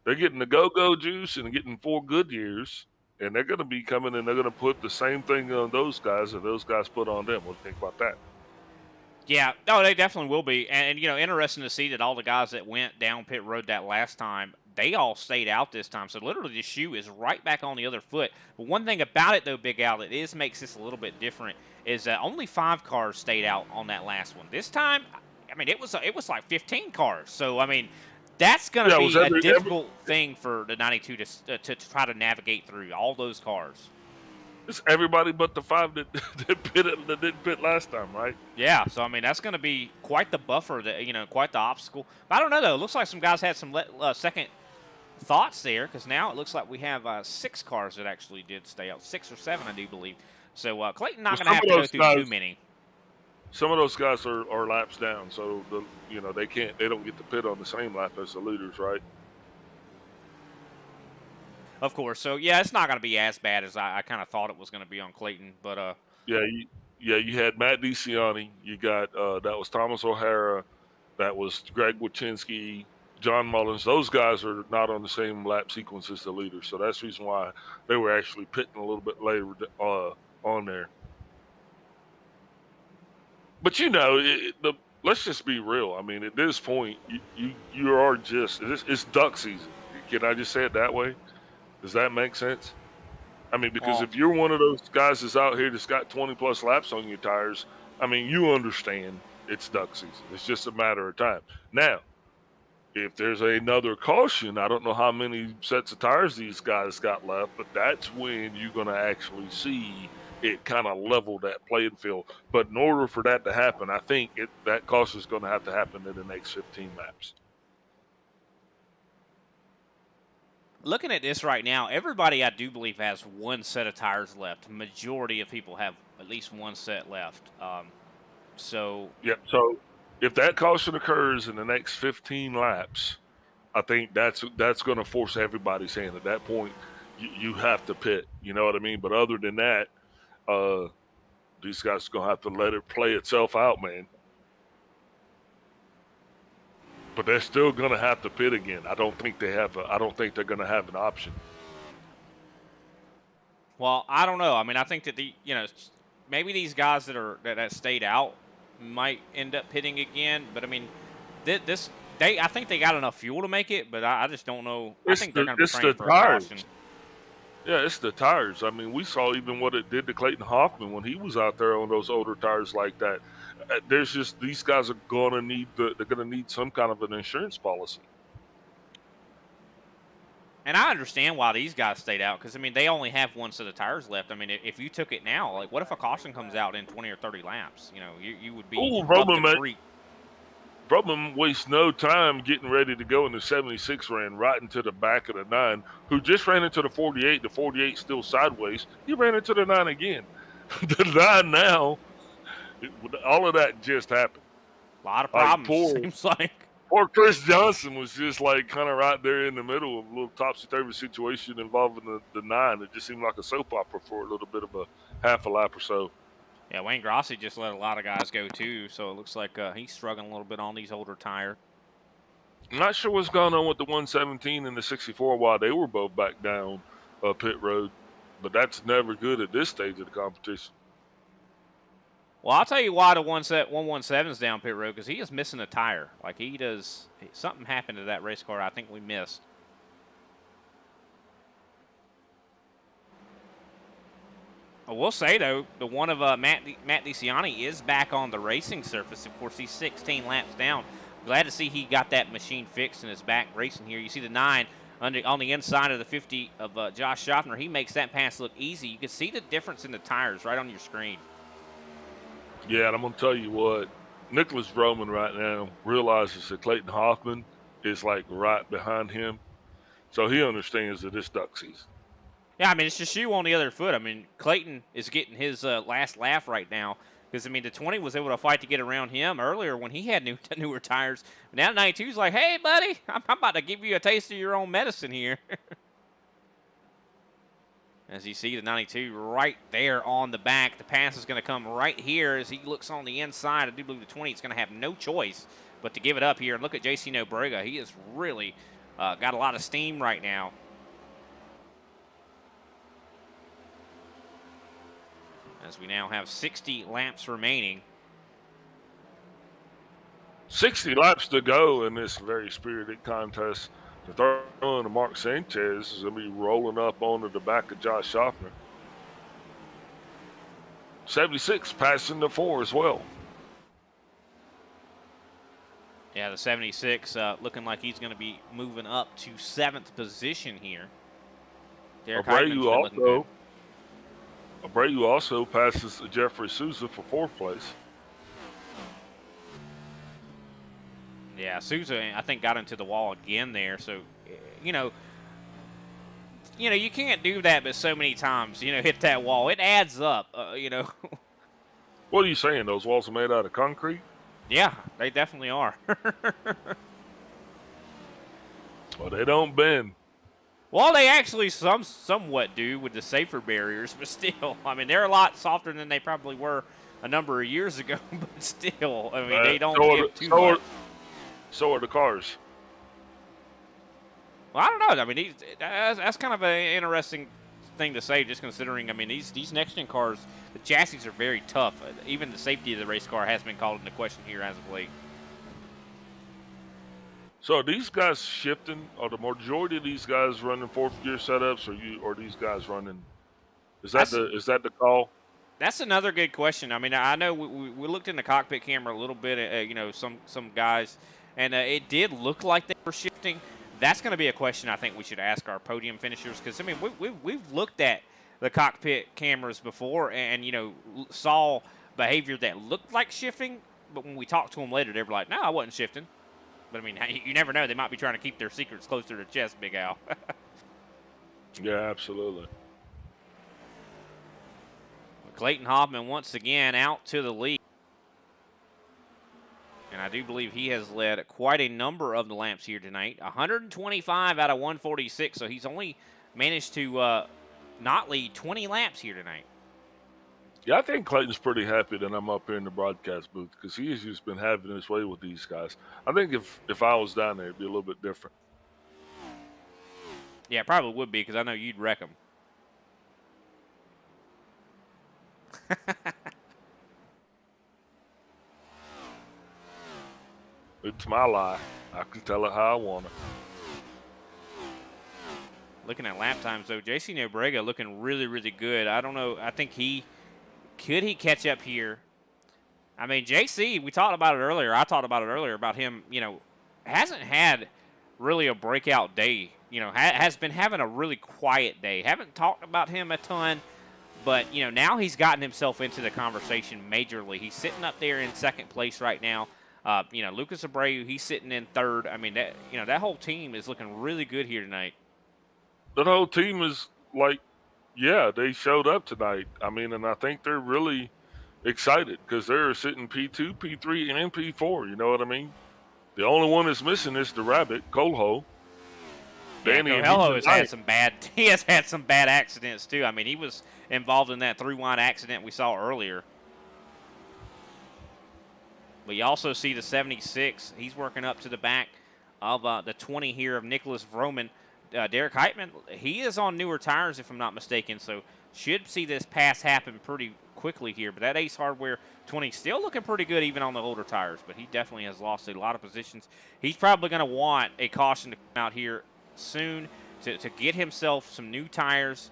getting the go-go juice and getting 4 good years. And they're going to be coming and they're going to put the same thing on those guys that those guys put on them. What do you think about that? Yeah, no, they definitely will be. And interesting to see that all the guys that went down pit road that last time, they all stayed out this time. So literally the shoe is right back on the other foot. But one thing about it, though, Big Al, that makes this a little bit different is that only 5 cars stayed out on that last one. This time, I mean, it was like 15 cars. So, I mean, that's going to be a difficult thing for the 92 to try to navigate through, all those cars. It's everybody but the 5 that didn't pit last time, right? Yeah, so, I mean, that's going to be quite the buffer, quite the obstacle. But I don't know, though. It looks like some guys had some second thoughts there because now it looks like we have 6 cars that actually did stay out. 6 or 7, I do believe. So, Clayton not going to have to go through too many. Some of those guys are laps down, so they don't get to pit on the same lap as the leaders, right? Of course. So, yeah, it's not going to be as bad as I kind of thought it was going to be on Clayton. But you had Matt DeCiani. You got that was Thomas O'Hara. That was Greg Wyszynski, John Mullins. Those guys are not on the same lap sequence as the leaders. So that's the reason why they were actually pitting a little bit later on there. But, let's just be real. I mean, at this point, you are just – it's duck season. Can I just say it that way? Does that make sense? I mean, because if you're one of those guys that's out here that's got 20-plus laps on your tires, I mean, you understand it's duck season. It's just a matter of time. Now, If there's another caution, I don't know how many sets of tires these guys got left, but that's when you're going to actually see it kind of level that playing field. But in order for that to happen, I think that caution is going to have to happen in the next 15 laps. Looking at this right now, everybody I do believe has one set of tires left. Majority of people have at least one set left. So if that caution occurs in the next 15 laps, I think that's going to force everybody's hand. At that point, you have to pit. You know what I mean? But other than that, these guys are going to have to let it play itself out, man. But they're still going to have to pit again. I don't think they're going to have an option. Well, I don't know. I mean, I think that maybe these guys that stayed out might end up pitting again. But I mean, I think they got enough fuel to make it. But I just don't know. I think they're going to be praying for a caution. Yeah, it's the tires. I mean, we saw even what it did to Clayton Hoffman when he was out there on those older tires like that. There's just these guys are going to need some kind of an insurance policy. And I understand why these guys stayed out because I mean they only have one set of tires left. I mean, if you took it now, like what if a caution comes out in 20 or 30 laps? You know, you would be Roman wastes no time getting ready to go in the 76 ran right into the back of the 9, who just ran into the 48. The 48 still sideways. He ran into the 9 again. The 9 now, all of that just happened. A lot of problems, seems like. Poor Chris Johnson was just like kind of right there in the middle of a little topsy-turvy situation involving the 9. It just seemed like a soap opera for a little bit of a half a lap or so. Yeah, Wayne Grossi just let a lot of guys go too, so it looks like he's struggling a little bit on these older tires. I'm not sure what's going on with the 117 and the 64 while they were both back down pit road, but that's never good at this stage of the competition. Well, I'll tell you why the 117 is down pit road, because he is missing a tire. Like something happened to that race car I think we missed. I will say, though, the one of Matt DeCiani is back on the racing surface. Of course, he's 16 laps down. Glad to see he got that machine fixed and is back racing here. You see the 9 on the inside of the 50 of Josh Schaffner. He makes that pass look easy. You can see the difference in the tires right on your screen. Yeah, and I'm going to tell you what. Nicholas Roman right now realizes that Clayton Hoffman is like right behind him. So he understands that it's duck season. Yeah, I mean, it's the shoe on the other foot. I mean, Clayton is getting his last laugh right now because, I mean, the 20 was able to fight to get around him earlier when he had newer tires. But now 92's like, hey, buddy, I'm about to give you a taste of your own medicine here. As you see the 92 right there on the back. The pass is going to come right here as he looks on the inside. I do believe the 20 is going to have no choice but to give it up here. And look at JC Nobrega. He has really got a lot of steam right now. As we now have 60 laps remaining. 60 laps to go in this very spirited contest. The third one to Mark Sanchez is going to be rolling up onto the back of Josh Schaffner. 76 passing the 4 as well. Yeah, the 76 looking like he's going to be moving up to 7th position here. Abreu also passes Jeffrey Souza for 4th place. Yeah, Souza, I think, got into the wall again there. So, you can't do that but so many times, hit that wall. It adds up, What are you saying? Those walls are made out of concrete? Yeah, they definitely are. Well, they don't bend. Well, they actually somewhat do with the safer barriers, but still, I mean, they're a lot softer than they probably were a number of years ago, but still, I mean, they don't give too much. So are the cars. Well, I don't know. I mean, that's kind of an interesting thing to say, just considering, I mean, these next-gen cars, the chassis are very tough. Even the safety of the race car has been called into question here as of late. So are these guys shifting? Are the majority of these guys running 4th gear setups, or these guys running? Is that the call? That's another good question. I mean, I know we looked in the cockpit camera a little bit at some guys, and it did look like they were shifting. That's going to be a question I think we should ask our podium finishers, because, I mean, we've looked at the cockpit cameras before and, you know, saw behavior that looked like shifting, but when we talked to them later, they were like, no, I wasn't shifting. But, I mean, you never know. They might be trying to keep their secrets close to their chest, Big Al. Yeah, absolutely. Clayton Hoffman once again out to the lead. And I do believe he has led quite a number of the laps here tonight. 125 out of 146, so he's only managed to not lead 20 laps here tonight. Yeah, I think Clayton's pretty happy that I'm up here in the broadcast booth, because he's just been having his way with these guys. I think if I was down there, it'd be a little bit different. Yeah, it probably would be, because I know you'd wreck him. It's my lie. I can tell it how I want it. Looking at lap times, though, JC Nobrega looking really, really good. I don't know. I think could he catch up here? I mean, JC, we talked about it earlier. I talked about it earlier about him, you know, hasn't had really a breakout day. You know, has been having a really quiet day. Haven't talked about him a ton, but, you know, now he's gotten himself into the conversation majorly. He's sitting up there in second place right now. You know, Lucas Abreu, he's sitting in third. I mean, that, you know, that whole team is looking really good here tonight. That whole team is like, yeah, they showed up tonight. I mean, and I think they're really excited because they're sitting P2, P3, and P4. You know what I mean? The only one that's missing is the rabbit, Coelho. Danny, Coelho has had some bad. He has had some bad accidents too. I mean, he was involved in that 3-wide accident we saw earlier. But you also see the 76. He's working up to the back of the 20 here of Nicholas Vroman. Derek Heitman, he is on newer tires, if I'm not mistaken, so should see this pass happen pretty quickly here. But that Ace Hardware 20 still looking pretty good even on the older tires, but he definitely has lost a lot of positions. He's probably going to want a caution to come out here soon to get himself some new tires.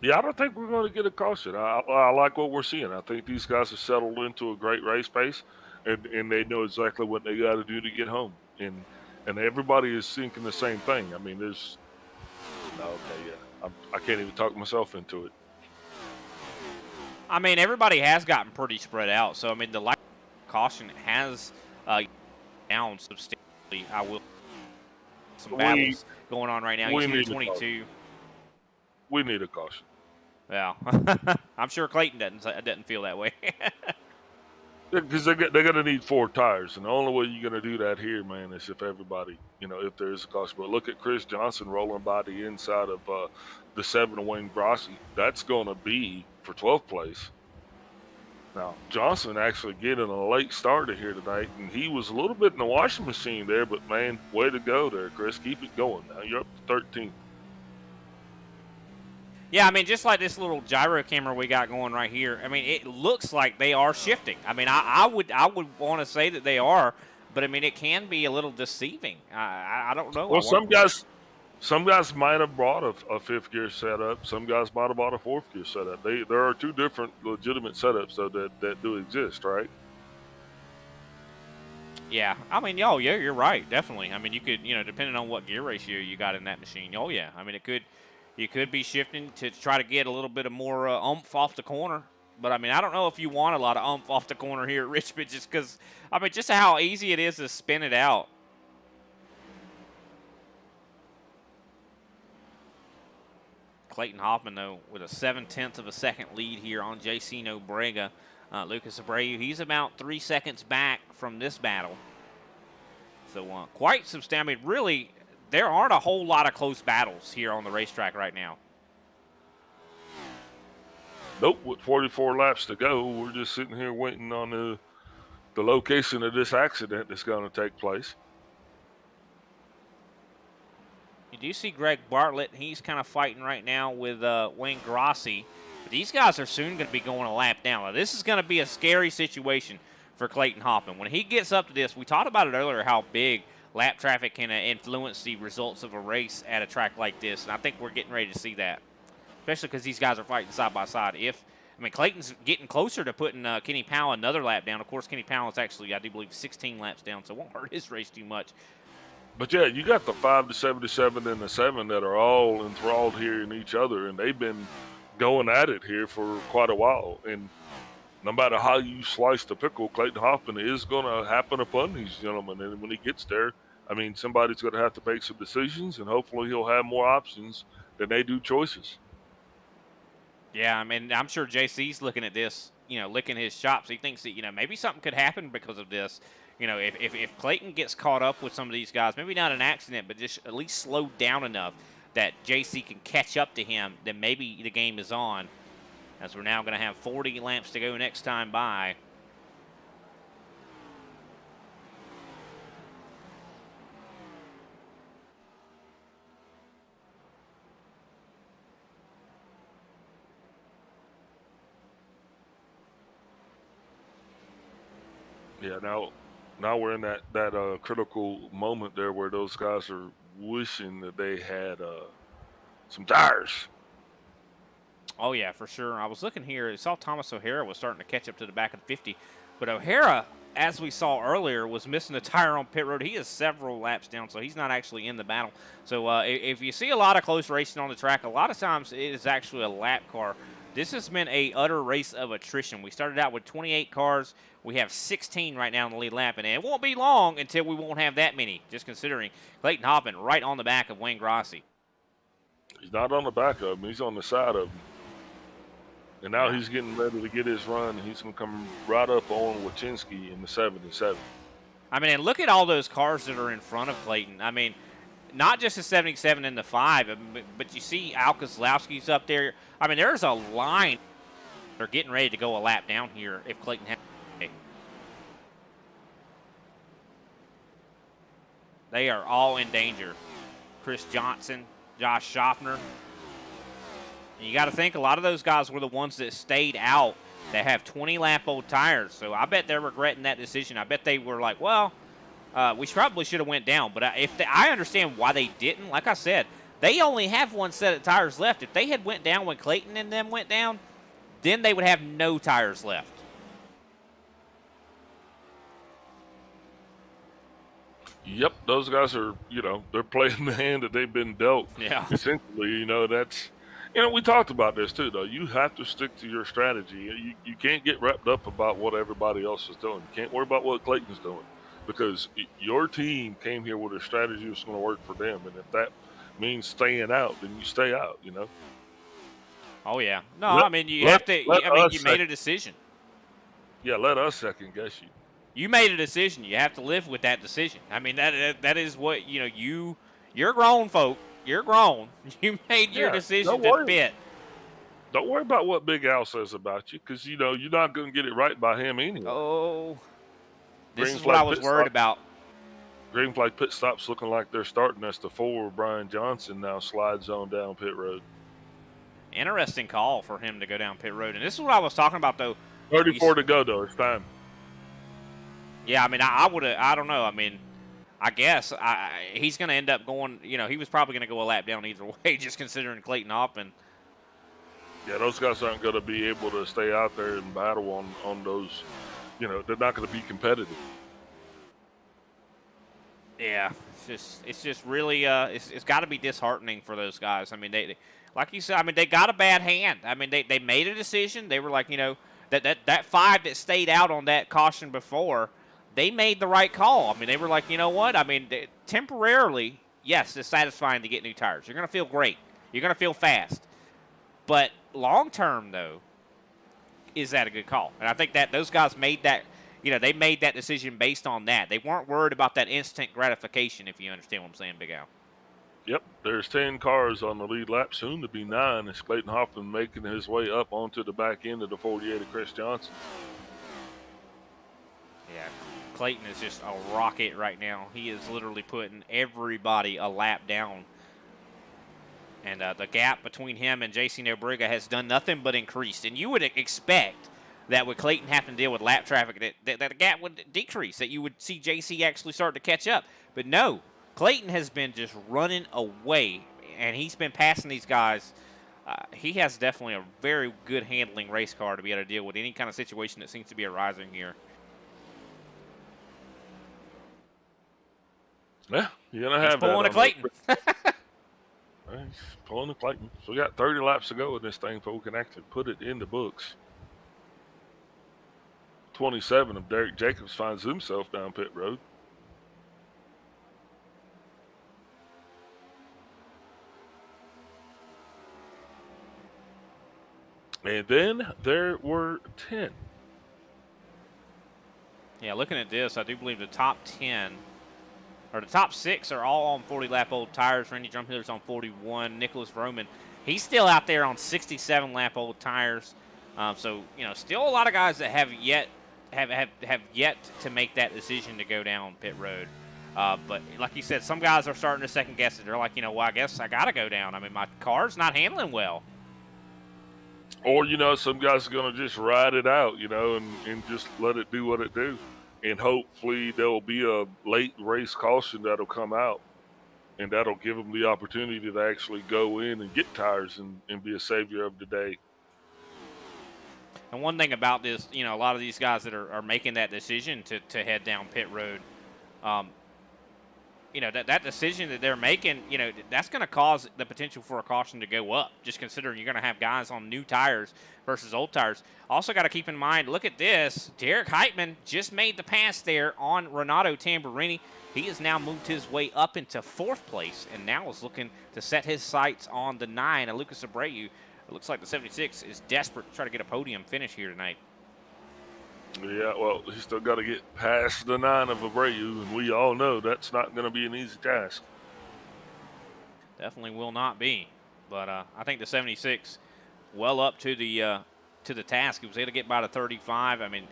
Yeah, I don't think we're going to get a caution. I like what we're seeing. I think these guys have settled into a great race pace, and they know exactly what they got to do to get home. And everybody is thinking the same thing. I mean, there's I can't even talk myself into it. I mean, everybody has gotten pretty spread out. So, I mean, the light caution has down substantially. I will. Some battles going on right now. You see the 22. We need a caution. Yeah. I'm sure Clayton doesn't feel that way. Because they're going to need 4 tires, and the only way you're going to do that here, man, is if everybody, you know, if there is a caution. But look at Chris Johnson rolling by the inside of the 7 of Wayne Brossi. That's going to be for 12th place. Now, Johnson actually getting a late starter here tonight, and he was a little bit in the washing machine there, but, man, way to go there, Chris. Keep it going. Now you're up to 13th. Yeah, I mean, just like this little gyro camera we got going right here, I mean, it looks like they are shifting. I mean, I would want to say that they are, but, I mean, it can be a little deceiving. I don't know. Well, some guys might have brought a 5th gear setup. Some guys might have bought a 4th gear setup. There are 2 different legitimate setups, though, that do exist, right? Yeah, I mean, oh, yeah, you're right, definitely. I mean, you could, you know, depending on what gear ratio you got in that machine, oh, yeah. I mean, you could be shifting to try to get a little bit of more oomph off the corner. But, I mean, I don't know if you want a lot of oomph off the corner here at Richmond just because, I mean, just how easy it is to spin it out. Clayton Hoffman, though, with a 7/10 of a second lead here on JC Nobrega. Lucas Abreu, he's about 3 seconds back from this battle. So, quite substantial. I mean, really, there aren't a whole lot of close battles here on the racetrack right now. Nope, with 44 laps to go, we're just sitting here waiting on the location of this accident that's going to take place. You do see Greg Bartlett. He's kind of fighting right now with Wayne Grossi. But these guys are soon going to be going a lap down. Now, this is going to be a scary situation for Clayton Hoffman. When he gets up to this, we talked about it earlier how big lap traffic can influence the results of a race at a track like this, and I think we're getting ready to see that, especially because these guys are fighting side by side. If I mean, Clayton's getting closer to putting Kenny Powell another lap down. Of course, Kenny Powell is actually, I do believe, 16 laps down, so it won't hurt his race too much. But yeah, you got the 5 to 77 and the 7 that are all enthralled here in each other, and they've been going at it here for quite a while. And no matter how you slice the pickle, Clayton Hoffman is going to happen upon these gentlemen. And when he gets there, I mean, somebody's going to have to make some decisions, and hopefully he'll have more options than they do choices. Yeah, I mean, I'm sure JC's looking at this, licking his chops. He thinks that, maybe something could happen because of this. If Clayton gets caught up with some of these guys, maybe not an accident, but just at least slowed down enough that JC can catch up to him, then maybe the game is on, as we're now going to have 40 laps to go next time by. Yeah, now we're in that critical moment there where those guys are wishing that they had some tires. Oh, yeah, for sure. I was looking here. I saw Thomas O'Hara was starting to catch up to the back of the 50. But O'Hara, as we saw earlier, was missing a tire on pit road. He is several laps down, so he's not actually in the battle. So if you see a lot of close racing on the track, a lot of times it is actually a lap car. This has been a utter race of attrition. We started out with 28 cars. We have 16 right now in the lead lap, and it won't be long until we won't have that many, just considering Clayton Hoffman right on the back of Wayne Grossi. He's not on the back of him. He's on the side of him. And now he's getting ready to get his run. He's going to come right up on Wachinski in the 77. I mean, and look at all those cars that are in front of Clayton. I mean, not just the 77 and the 5, but you see Al Kozlowski's up there. I mean, there's a line. They're getting ready to go a lap down here if Clayton has. They are all in danger. Chris Johnson, Josh Schaffner. And you got to think a lot of those guys were the ones that stayed out that have 20-lap-old tires. So I bet they're regretting that decision. I bet they were like, well, we probably should have went down. But I understand why they didn't. Like I said, they only have one set of tires left. If they had went down when Clayton and them went down, then they would have no tires left. Yep, those guys are, they're playing the hand that they've been dealt. Yeah. Essentially, that's, we talked about this too, though. You have to stick to your strategy. You can't get wrapped up about what everybody else is doing. You can't worry about what Clayton's doing because your team came here with a strategy that's going to work for them. And if that means staying out, then you stay out, Oh, yeah. No, you made a decision. Yeah, let us second guess you. You made a decision. You have to live with that decision. I mean, that is what, you're grown, folk. You're grown. You made your decision to pit. Don't worry about what Big Al says about you because, you're not going to get it right by him anyway. Oh, this is what I was worried about. Green flag pit stops looking like they're starting as the 4. Brian Johnson now slides on down pit road. Interesting call for him to go down pit road. And this is what I was talking about, though. 34 to go, though. It's time. Yeah, I mean, I don't know. I mean, I guess he's going to end up going, he was probably going to go a lap down either way, just considering Clayton Hoffman. Yeah, those guys aren't going to be able to stay out there and battle on those. They're not going to be competitive. Yeah, it's just really it's got to be disheartening for those guys. I mean, they like you said, they got a bad hand. I mean, they made a decision. They were like, that 5 that stayed out on that caution before, they made the right call. I mean, they were like, you know what? I mean, temporarily, yes, it's satisfying to get new tires. You're going to feel great. You're going to feel fast. But long term, though, is that a good call? And I think that those guys made that, they made that decision based on that. They weren't worried about that instant gratification, if you understand what I'm saying, Big Al. Yep, there's 10 cars on the lead lap, soon to be 9. As Clayton Hoffman making his way up onto the back end of the 48 of Chris Johnson. Yeah, Clayton is just a rocket right now. He is literally putting everybody a lap down. And the gap between him and JC Nobrega has done nothing but increased. And you would expect that with Clayton having to deal with lap traffic, that the gap would decrease, that you would see JC actually start to catch up. But no, Clayton has been just running away, and he's been passing these guys he has definitely a very good handling race car to be able to deal with any kind of situation that seems to be arising here. Yeah, you're going to He's have pulling a that. Clayton. He's pulling a Clayton. So we got 30 laps to go in this thing before we can actually put it in the books. 27 of Derek Jacobs finds himself down pit road. And then there were 10. Yeah, looking at this, I do believe the top 10, or the top 6 are all on 40-lap-old tires. Randy Drumhiller's on 41. Nicholas Vroman, he's still out there on 67-lap-old tires. So, still a lot of guys that have yet to make that decision to go down pit road. But like you said, some guys are starting to second guess it. They're like, well, I guess I got to go down. I mean, my car's not handling well. Or, some guys are going to just ride it out, and just let it do what it do. And hopefully there'll be a late race caution that'll come out, and that'll give them the opportunity to actually go in and get tires and be a savior of the day. And one thing about this, a lot of these guys that are making that decision to head down pit road, that decision that they're making, that's going to cause the potential for a caution to go up, just considering you're going to have guys on new tires versus old tires. Also got to keep in mind, look at this. Derek Heitman just made the pass there on Renato Tamburini. He has now moved his way up into 4th place and now is looking to set his sights on the 9. And Lucas Abreu, it looks like the 76 is desperate to try to get a podium finish here tonight. Yeah, well, he's still got to get past the 9 of Abreu, and we all know that's not going to be an easy task. Definitely will not be. But I think the 76 well up to the task. He was able to get by the 35. I mean,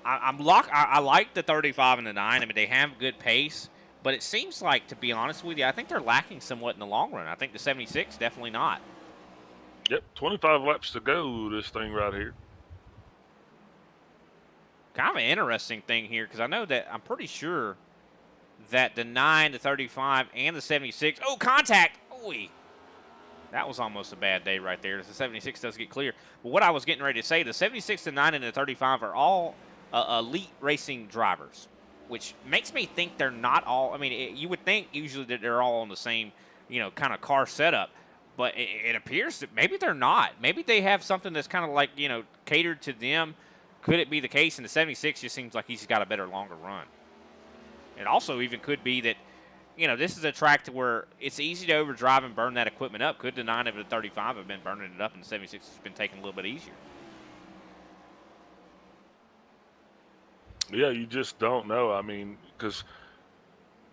I like the 35 and the 9. I mean, they have good pace, but it seems like, to be honest with you, I think they're lacking somewhat in the long run. I think the 76 definitely not. Yep, 25 laps to go, this thing right here. Kind of an interesting thing here, because I know that I'm pretty sure that the 9, the 35, and the 76. Oh, contact! Oy. That was almost a bad day right there. The 76 does get clear. But what I was getting ready to say, the 76, the 9, and the 35 are all elite racing drivers, which makes me think they're not all. I mean, you would think usually that they're all on the same, kind of car setup. But it appears that maybe they're not. Maybe they have something that's kind of like, catered to them. Could it be the case? And the 76 just seems like he's got a better, longer run. It also even could be that, this is a track to where it's easy to overdrive and burn that equipment up. Could the 9 of the 35 have been burning it up, and the 76 has been taking a little bit easier? Yeah, you just don't know. I mean, because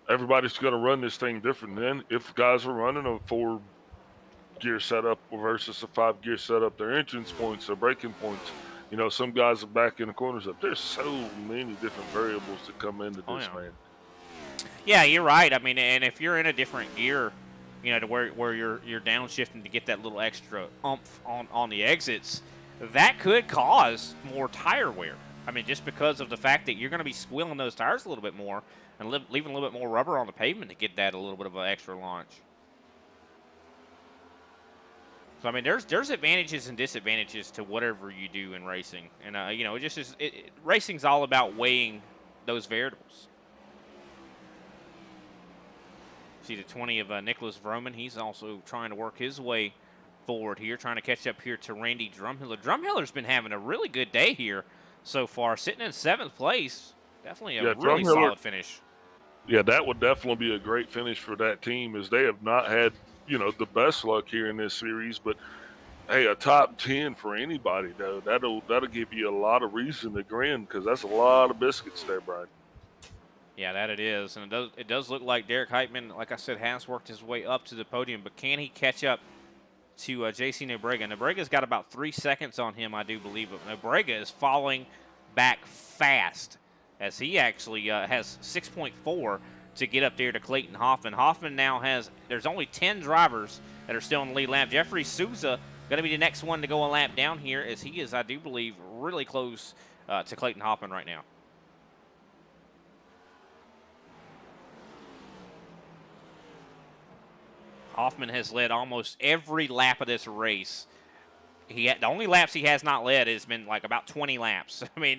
everybody's going to run this thing different. Then if guys are running a 4-gear setup versus a 5-gear setup, their entrance points, their braking points, some guys are back in the corners up. There's so many different variables that come into this, man. Yeah, you're right. I mean, and if you're in a different gear, to where you're downshifting to get that little extra oomph on the exits, that could cause more tire wear. I mean, just because of the fact that you're going to be squealing those tires a little bit more and leaving a little bit more rubber on the pavement to get that a little bit of an extra launch. So, I mean, there's advantages and disadvantages to whatever you do in racing. And, it just is, racing's all about weighing those variables. See the 20 of Nicholas Vroman. He's also trying to work his way forward here, trying to catch up here to Randy Drumhiller. Drumhiller's been having a really good day here so far, sitting in 7th place. Definitely a really solid finish. Yeah, that would definitely be a great finish for that team, as they have not had the best luck here in this series. But hey, a top 10 for anybody, though, that'll give you a lot of reason to grin, because that's a lot of biscuits there, Brian. Yeah, that it is. And it does look like Derek Heitman, like I said, has worked his way up to the podium, but can he catch up to J.C. Nobrega? Nobrega's got about 3 seconds on him, I do believe, but Nobrega is falling back fast, as he actually has 6.4 to get up there to Clayton Hoffman. Hoffman now there's only 10 drivers that are still in the lead lap. Jeffrey Souza going to be the next one to go a lap down here, as he is, I do believe, really close to Clayton Hoffman right now. Hoffman has led almost every lap of this race. The only laps he has not led has been like about 20 laps. I mean,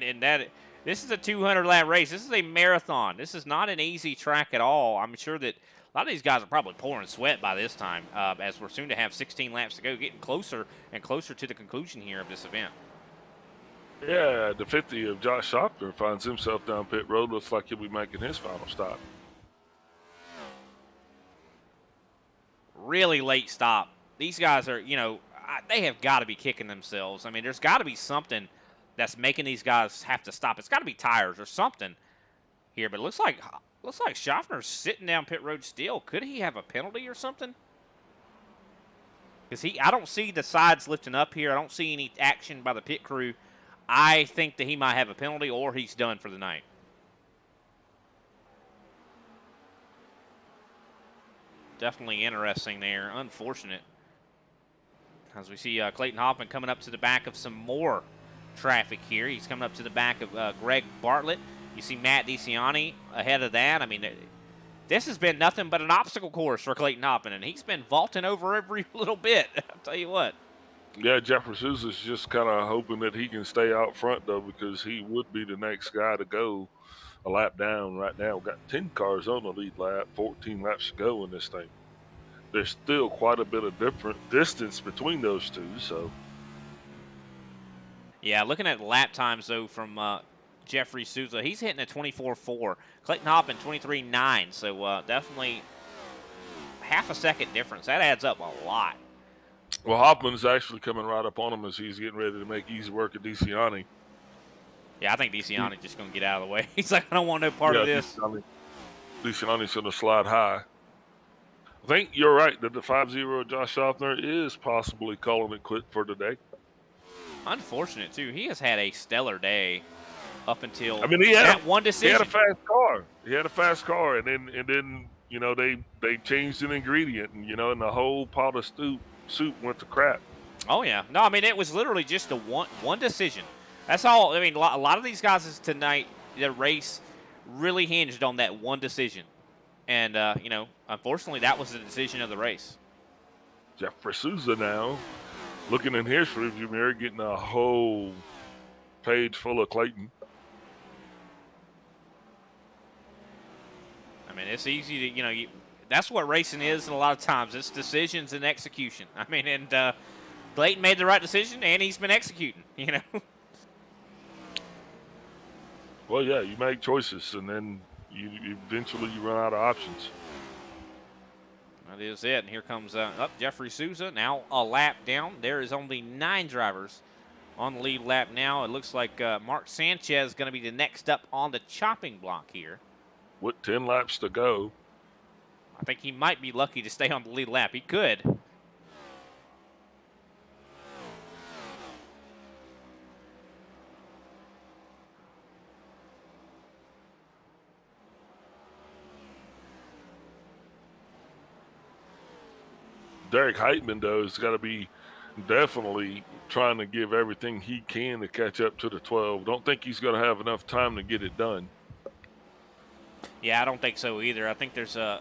this is a 200-lap race. This is a marathon. This is not an easy track at all. I'm sure that a lot of these guys are probably pouring sweat by this time, as we're soon to have 16 laps to go, getting closer and closer to the conclusion here of this event. Yeah, the 50 of Josh Schaffner finds himself down pit road. Looks like he'll be making his final stop. Really late stop. These guys are, they have got to be kicking themselves. I mean, there's got to be something that's making these guys have to stop. It's got to be tires or something here, but it looks like Schaffner's sitting down pit road still. Could he have a penalty or something? Because I don't see the sides lifting up here. I don't see any action by the pit crew. I think that he might have a penalty or he's done for the night. Definitely interesting there. Unfortunate. As we see Clayton Hoffman coming up to the back of some more traffic here. He's coming up to the back of Greg Bartlett. You see Matt DeCiani ahead of that. I mean, this has been nothing but an obstacle course for Clayton Hoffman, and he's been vaulting over every little bit. I'll tell you what. Yeah, Jeffrey Sousa's just kind of hoping that he can stay out front, though, because he would be the next guy to go a lap down right now. We've got 10 cars on the lead lap, 14 laps to go in this thing. There's still quite a bit of different distance between those two, so. Yeah, looking at lap times, though, from Jeffrey Sousa, he's hitting a 24.4. Clayton Hoffman, 23.9, so definitely half a second difference. That adds up a lot. Well, Hoffman's actually coming right up on him as he's getting ready to make easy work of DeCiani. Yeah, I think DeCiani's just going to get out of the way. He's like, I don't want no part of this. DeCiani's going to slide high. I think you're right that the 5-0 Josh Schaffner is possibly calling it quit for today. Unfortunate, too. He has had a stellar day up until he had that one decision. He had a fast car. And then they changed an ingredient, and the whole pot of soup went to crap. Oh, yeah. No, I mean, it was literally just a one decision. That's all. I mean, a lot of these guys tonight, the race really hinged on that one decision. And, unfortunately, that was the decision of the race. Jeffrey Sousa now looking in his rearview mirror, getting a whole page full of Clayton. I mean, it's easy to, that's what racing is, and a lot of times it's decisions and execution. I mean, and Clayton made the right decision, and he's been executing, Well, yeah, you make choices, and then you eventually run out of options. That is it, and here comes Jeffrey Sousa, now a lap down. There is only 9 drivers on the lead lap now. It looks like Mark Sanchez is going to be the next up on the chopping block here. With 10 laps to go. I think he might be lucky to stay on the lead lap. He could. Derek Heitman, though, has got to be definitely trying to give everything he can to catch up to the 12. Don't think he's going to have enough time to get it done. Yeah, I don't think so either. I think there's a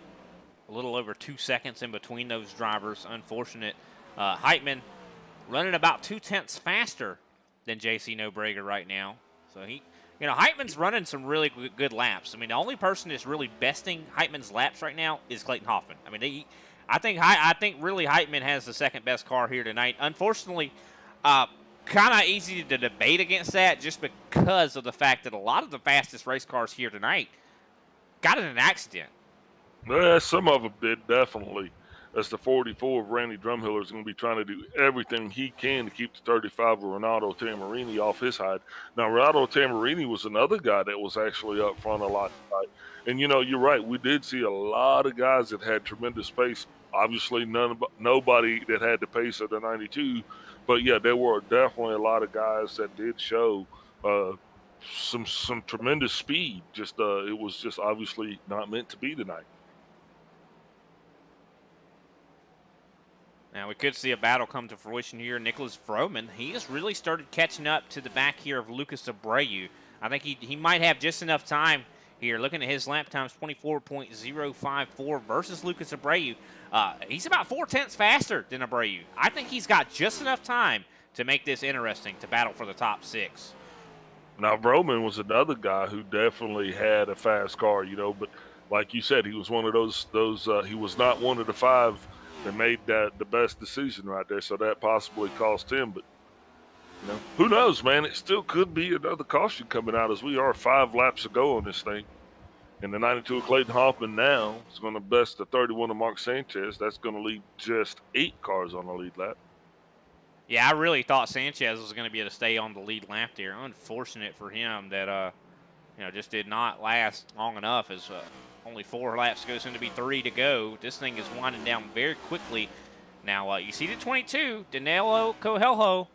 little over 2 seconds in between those drivers. Unfortunate. Heitman running about 2/10 faster than J.C. Nobrega right now. So Heitman's running some really good laps. I mean, the only person that's really besting Heitman's laps right now is Clayton Hoffman. I mean, I think really Heitman has the second best car here tonight. Unfortunately, kind of easy to debate against that just because of the fact that a lot of the fastest race cars here tonight got in an accident. Yeah, some of them did, definitely. As the 44 of Randy Drumhiller is going to be trying to do everything he can to keep the 35 of Renato Tamarini off his hide. Now, Renato Tamarini was another guy that was actually up front a lot tonight. And, you're right. We did see a lot of guys that had tremendous pace. Obviously, nobody that had the pace of the 92. But, yeah, there were definitely a lot of guys that did show some tremendous speed. It was just obviously not meant to be tonight. Now, we could see a battle come to fruition here. Nicholas Vroman, he has really started catching up to the back here of Lucas Abreu. I think he might have just enough time here. Looking at his lap times, 24.054 versus Lucas Abreu. He's about 4/10 faster than Abreu. I think he's got just enough time to make this interesting to battle for the top 6. Now, Roman was another guy who definitely had a fast car, but like you said, he was one of those he was not one of the 5 that made the best decision right there, so that possibly cost him. But who knows, man? It still could be another caution coming out, as we are 5 laps to go on this thing. And the 92 of Clayton Hoffman now is going to best the 31 of Mark Sanchez. That's going to leave just 8 cars on the lead lap. Yeah, I really thought Sanchez was going to be able to stay on the lead lap there. Unfortunate for him that just did not last long enough, as only 4 laps to go, soon to be 3 to go. This thing is winding down very quickly. Now, you see the 22, Danilo Coelho.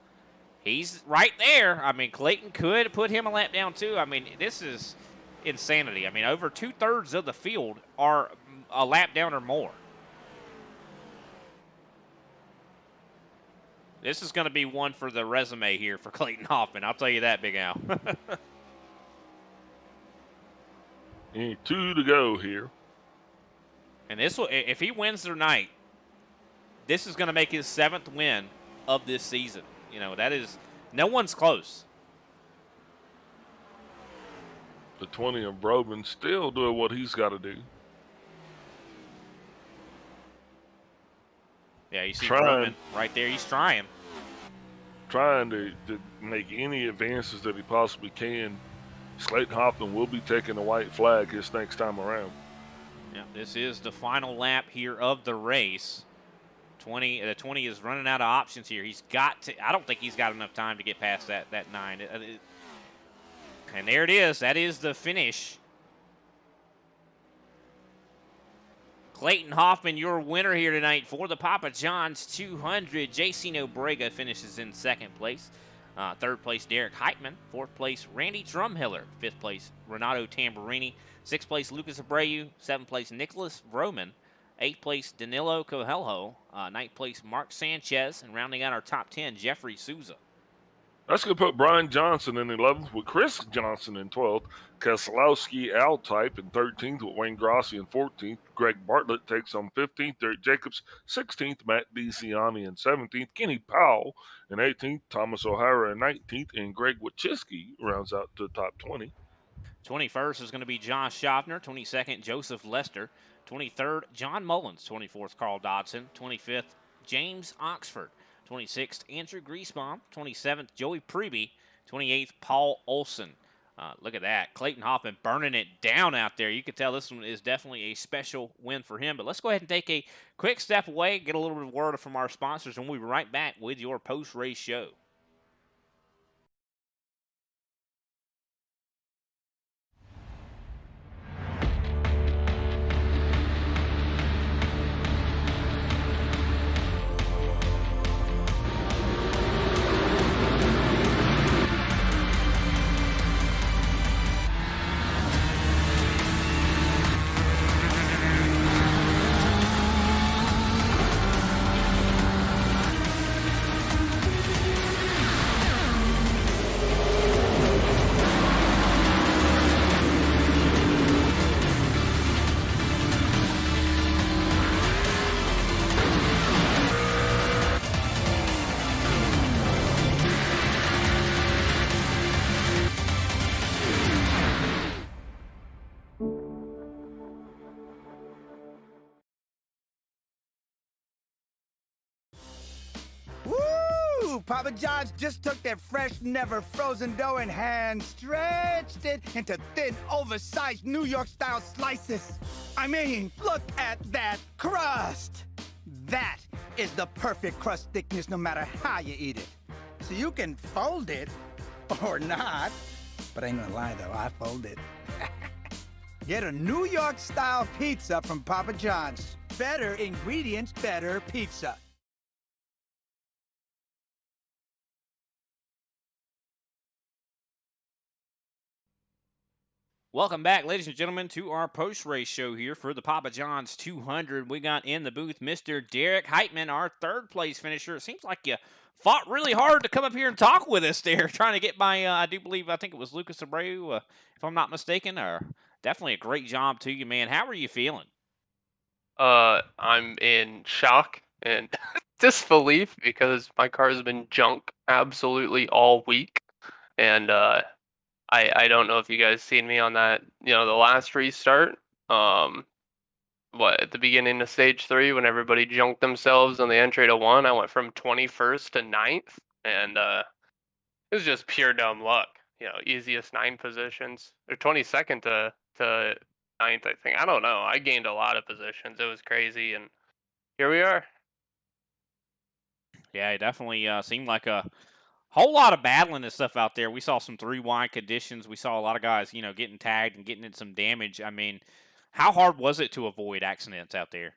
He's right there. I mean, Clayton could put him a lap down too. I mean, this is insanity. I mean, over 2/3 of the field are a lap down or more. This is going to be one for the resume here for Clayton Hoffman. I'll tell you that, Big Al. 2 to go here. And this will, if he wins tonight, this is going to make his 7th win of this season. That is, no one's close. The 20 of Broman still doing what he's got to do. Yeah, you see Broman right there. He's trying to make any advances that he possibly can. Clayton Hoffman will be taking the white flag his next time around. Yeah, this is the final lap here of the race. The 20 is running out of options here. He's got to. I don't think he's got enough time to get past that 9. And there it is. That is the finish. Clayton Hoffman, your winner here tonight for the Papa John's 200. J.C. Nobrega finishes in 2nd place. 3rd place, Derek Heitman. 4th place, Randy Drumhiller. 5th place, Renato Tamburini. 6th place, Lucas Abreu. 7th place, Nicholas Vroman. 8th place, Danilo Coelho. 9th place, Mark Sanchez. And rounding out our top 10, Jeffrey Souza. That's going to put Brian Johnson in 11th with Chris Johnson in 12th. Keselowski Al-Type in 13th with Wayne Grossi in 14th. Greg Bartlett takes on 15th. Derek Jacobs 16th. Matt DeCiani in 17th. Kenny Powell in 18th. Thomas O'Hara in 19th. And Greg Wachowski rounds out to the top 20. 21st is going to be Josh Schaffner. 22nd, Joseph Lester. 23rd, John Mullins. 24th, Carl Dodson. 25th, James Oxford. 26th, Andrew Griesbaum. 27th, Joey Preby. 28th, Paul Olson. Look at that. Clayton Hoffman burning it down out there. You can tell this one is definitely a special win for him. But let's go ahead and take a quick step away, get a little bit of word from our sponsors, and we'll be right back with your post-race show. Papa John's just took their fresh, never frozen dough in hand, stretched it into thin, oversized New York-style slices. I mean, look at that crust. That is the perfect crust thickness no matter how you eat it. So you can fold it or not. But I ain't gonna lie though, I fold it. Get a New York-style pizza from Papa John's. Better ingredients, better pizza. Welcome back, ladies and gentlemen, to our post-race show here for the Papa John's 200. We got in the booth Mr. Derek Heitman, our 3rd-place finisher. It seems like you fought really hard to come up here and talk with us there, trying to get by, I think it was Lucas Abreu, if I'm not mistaken, or definitely a great job to you, man. How are you feeling? I'm in shock and disbelief because my car has been junk absolutely all week, and I don't know if you guys seen me on that, the last restart. Um, what at the beginning of stage 3 when everybody junked themselves on the entry to 1, I went from 21st to 9th, and it was just pure dumb luck. Easiest 9 positions or 22nd to 9th, I think. I don't know. I gained a lot of positions. It was crazy, and here we are. Yeah, it definitely seemed like a whole lot of battling and stuff out there. We saw some 3 wide conditions. We saw a lot of guys, getting tagged and getting in some damage. I mean, how hard was it to avoid accidents out there?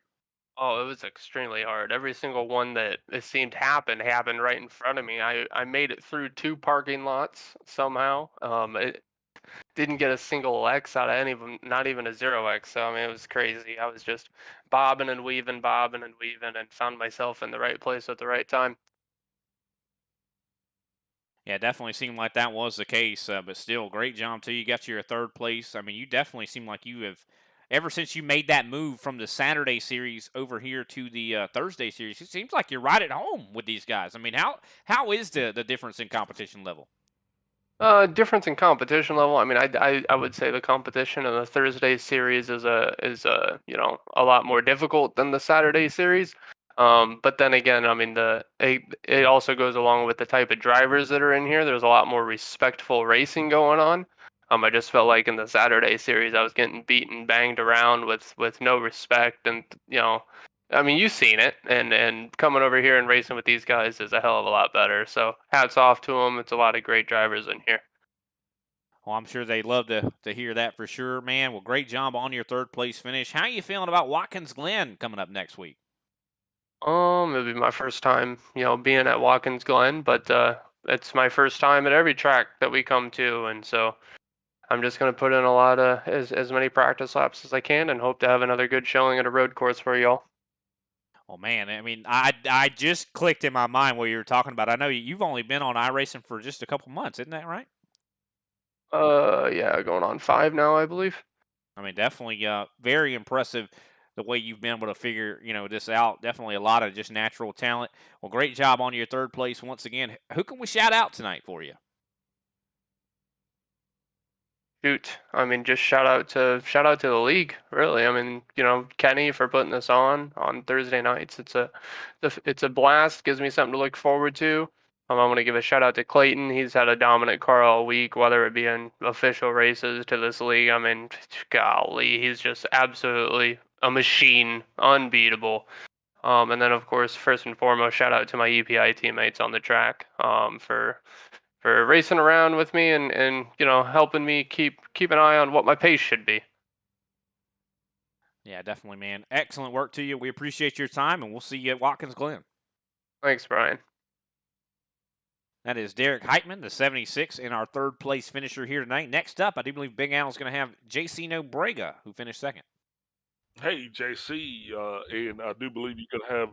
Oh, it was extremely hard. Every single one that it seemed happened right in front of me. I made it through 2 parking lots somehow. It didn't get a single X out of any of them, not even a 0X. So I mean, it was crazy. I was just bobbing and weaving, and found myself in the right place at the right time. Yeah, it definitely seemed like that was the case. But still, great job too. You got your 3rd place. I mean, you definitely seem like you have, ever since you made that move from the Saturday series over here to the Thursday series. It seems like you're right at home with these guys. I mean, how is the difference in competition level? Difference in competition level. I mean, I would say the competition in the Thursday series is a lot more difficult than the Saturday series. But then again, I mean, it also goes along with the type of drivers that are in here. There's a lot more respectful racing going on. I just felt like in the Saturday series, I was getting beaten, banged around with no respect, and I mean, you've seen it, and coming over here and racing with these guys is a hell of a lot better. So hats off to them. It's a lot of great drivers in here. Well, I'm sure they'd love to hear that for sure, man. Well, great job on your 3rd place finish. How are you feeling about Watkins Glen coming up next week? It'll be my first time, being at Watkins Glen, but it's my first time at every track that we come to, and so I'm just gonna put in a lot of as many practice laps as I can, and hope to have another good showing at a road course for y'all. Oh man, I mean, I just clicked in my mind what you were talking about. I know you've only been on iRacing for just a couple months, isn't that right? Yeah, going on 5 now, I believe. I mean, definitely very impressive the way you've been able to figure, this out. Definitely a lot of just natural talent. Well, great job on your 3rd place once again. Who can we shout out tonight for you? Shoot, I mean, just shout out to the league, really. I mean, Kenny for putting this on Thursday nights. It's a blast. Gives me something to look forward to. I'm going to give a shout out to Clayton. He's had a dominant car all week, whether it be in official races to this league. I mean, golly, he's just absolutely a machine, unbeatable. And then of course, first and foremost, shout out to my EPI teammates on the track for racing around with me and helping me keep an eye on what my pace should be. Yeah, definitely, man. Excellent work to you. We appreciate your time, and we'll see you at Watkins Glen. Thanks, Brian. That is Derek Heitman, the 76, and our 3rd place finisher here tonight. Next up, I do believe Big Al's going to have JC Nobrega, who finished 2nd. Hey, JC, and I do believe you're going to have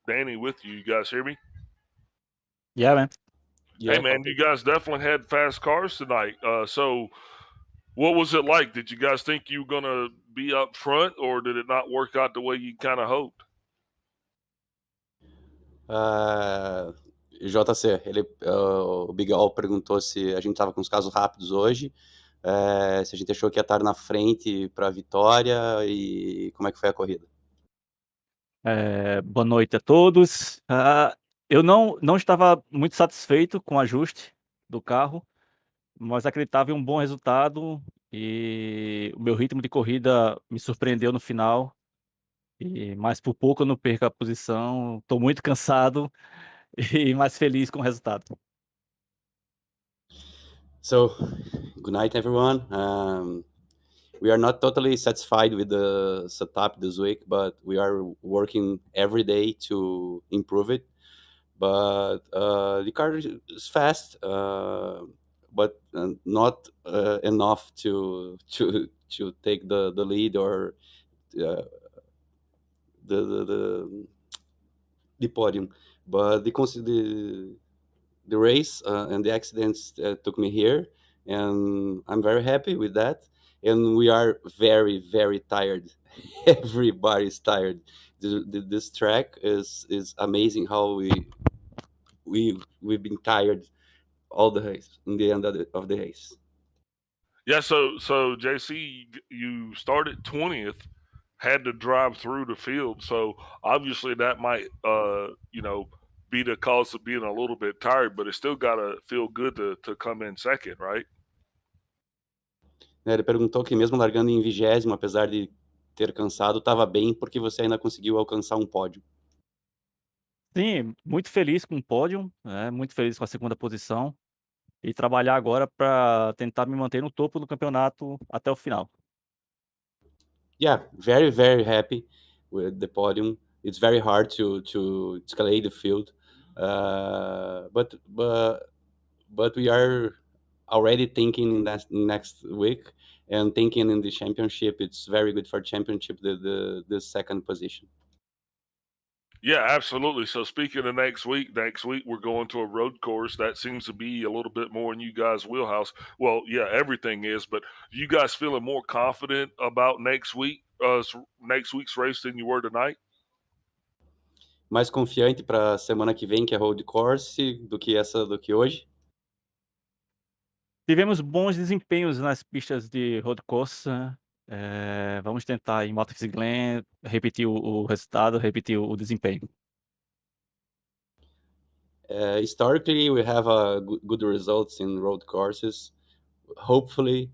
Danny with you. You guys hear me? Yeah, man. Hey, man, you guys definitely had fast cars tonight. So what was it like? Did you guys think you were going to be up front, or did it not work out the way you kind of hoped? JC, o Big Al perguntou se a gente estava com os carros rápidos hoje, se a gente achou que ia estar na frente para a vitória e como é que foi a corrida. Boa noite a todos. Eu não estava muito satisfeito com o ajuste do carro, mas acreditava em um bom resultado e o meu ritmo de corrida me surpreendeu no final. Mas por pouco eu não perco a posição. Estou muito cansado e mais feliz com o resultado. So, good night, everyone. We are not totally satisfied with the setup this week, but we are working every day to improve it. But the car is fast, but not enough to take the lead or the podium. But the race and the accidents took me here, and I'm very happy with that. and we are very, very tired. Everybody's tired. This track is amazing how we've been tired all the race in the end of the race. Yeah, so JC, you started 20th, had to drive through the field, so obviously that might be the cause of being a little bit tired, but it still gotta feel good to come in second, right? Ele perguntou que mesmo largando em 20º, apesar de ter cansado, estava bem porque você ainda conseguiu alcançar um pódio. Sim, muito feliz com o pódio, muito feliz com a segunda posição e trabalhar agora para tentar me manter no topo do campeonato até o final. Yeah, very, very happy with the podium. It's very hard to escalate the field, but we are already thinking in that next week and thinking in the championship. It's very good for championship the second position. Yeah, absolutely. So speaking of next week we're going to a road course that seems to be a little bit more in you guys' wheelhouse. Well, yeah, everything is, but you guys feeling more confident about next week's race than you were tonight? Mais confiante para a semana que vem, que é road course, do que hoje? Tivemos bons desempenhos nas pistas de road course, vamos tentar em Watkins Glen repetir o resultado, repetir o desempenho. Historically, we have good results in road courses. Hopefully,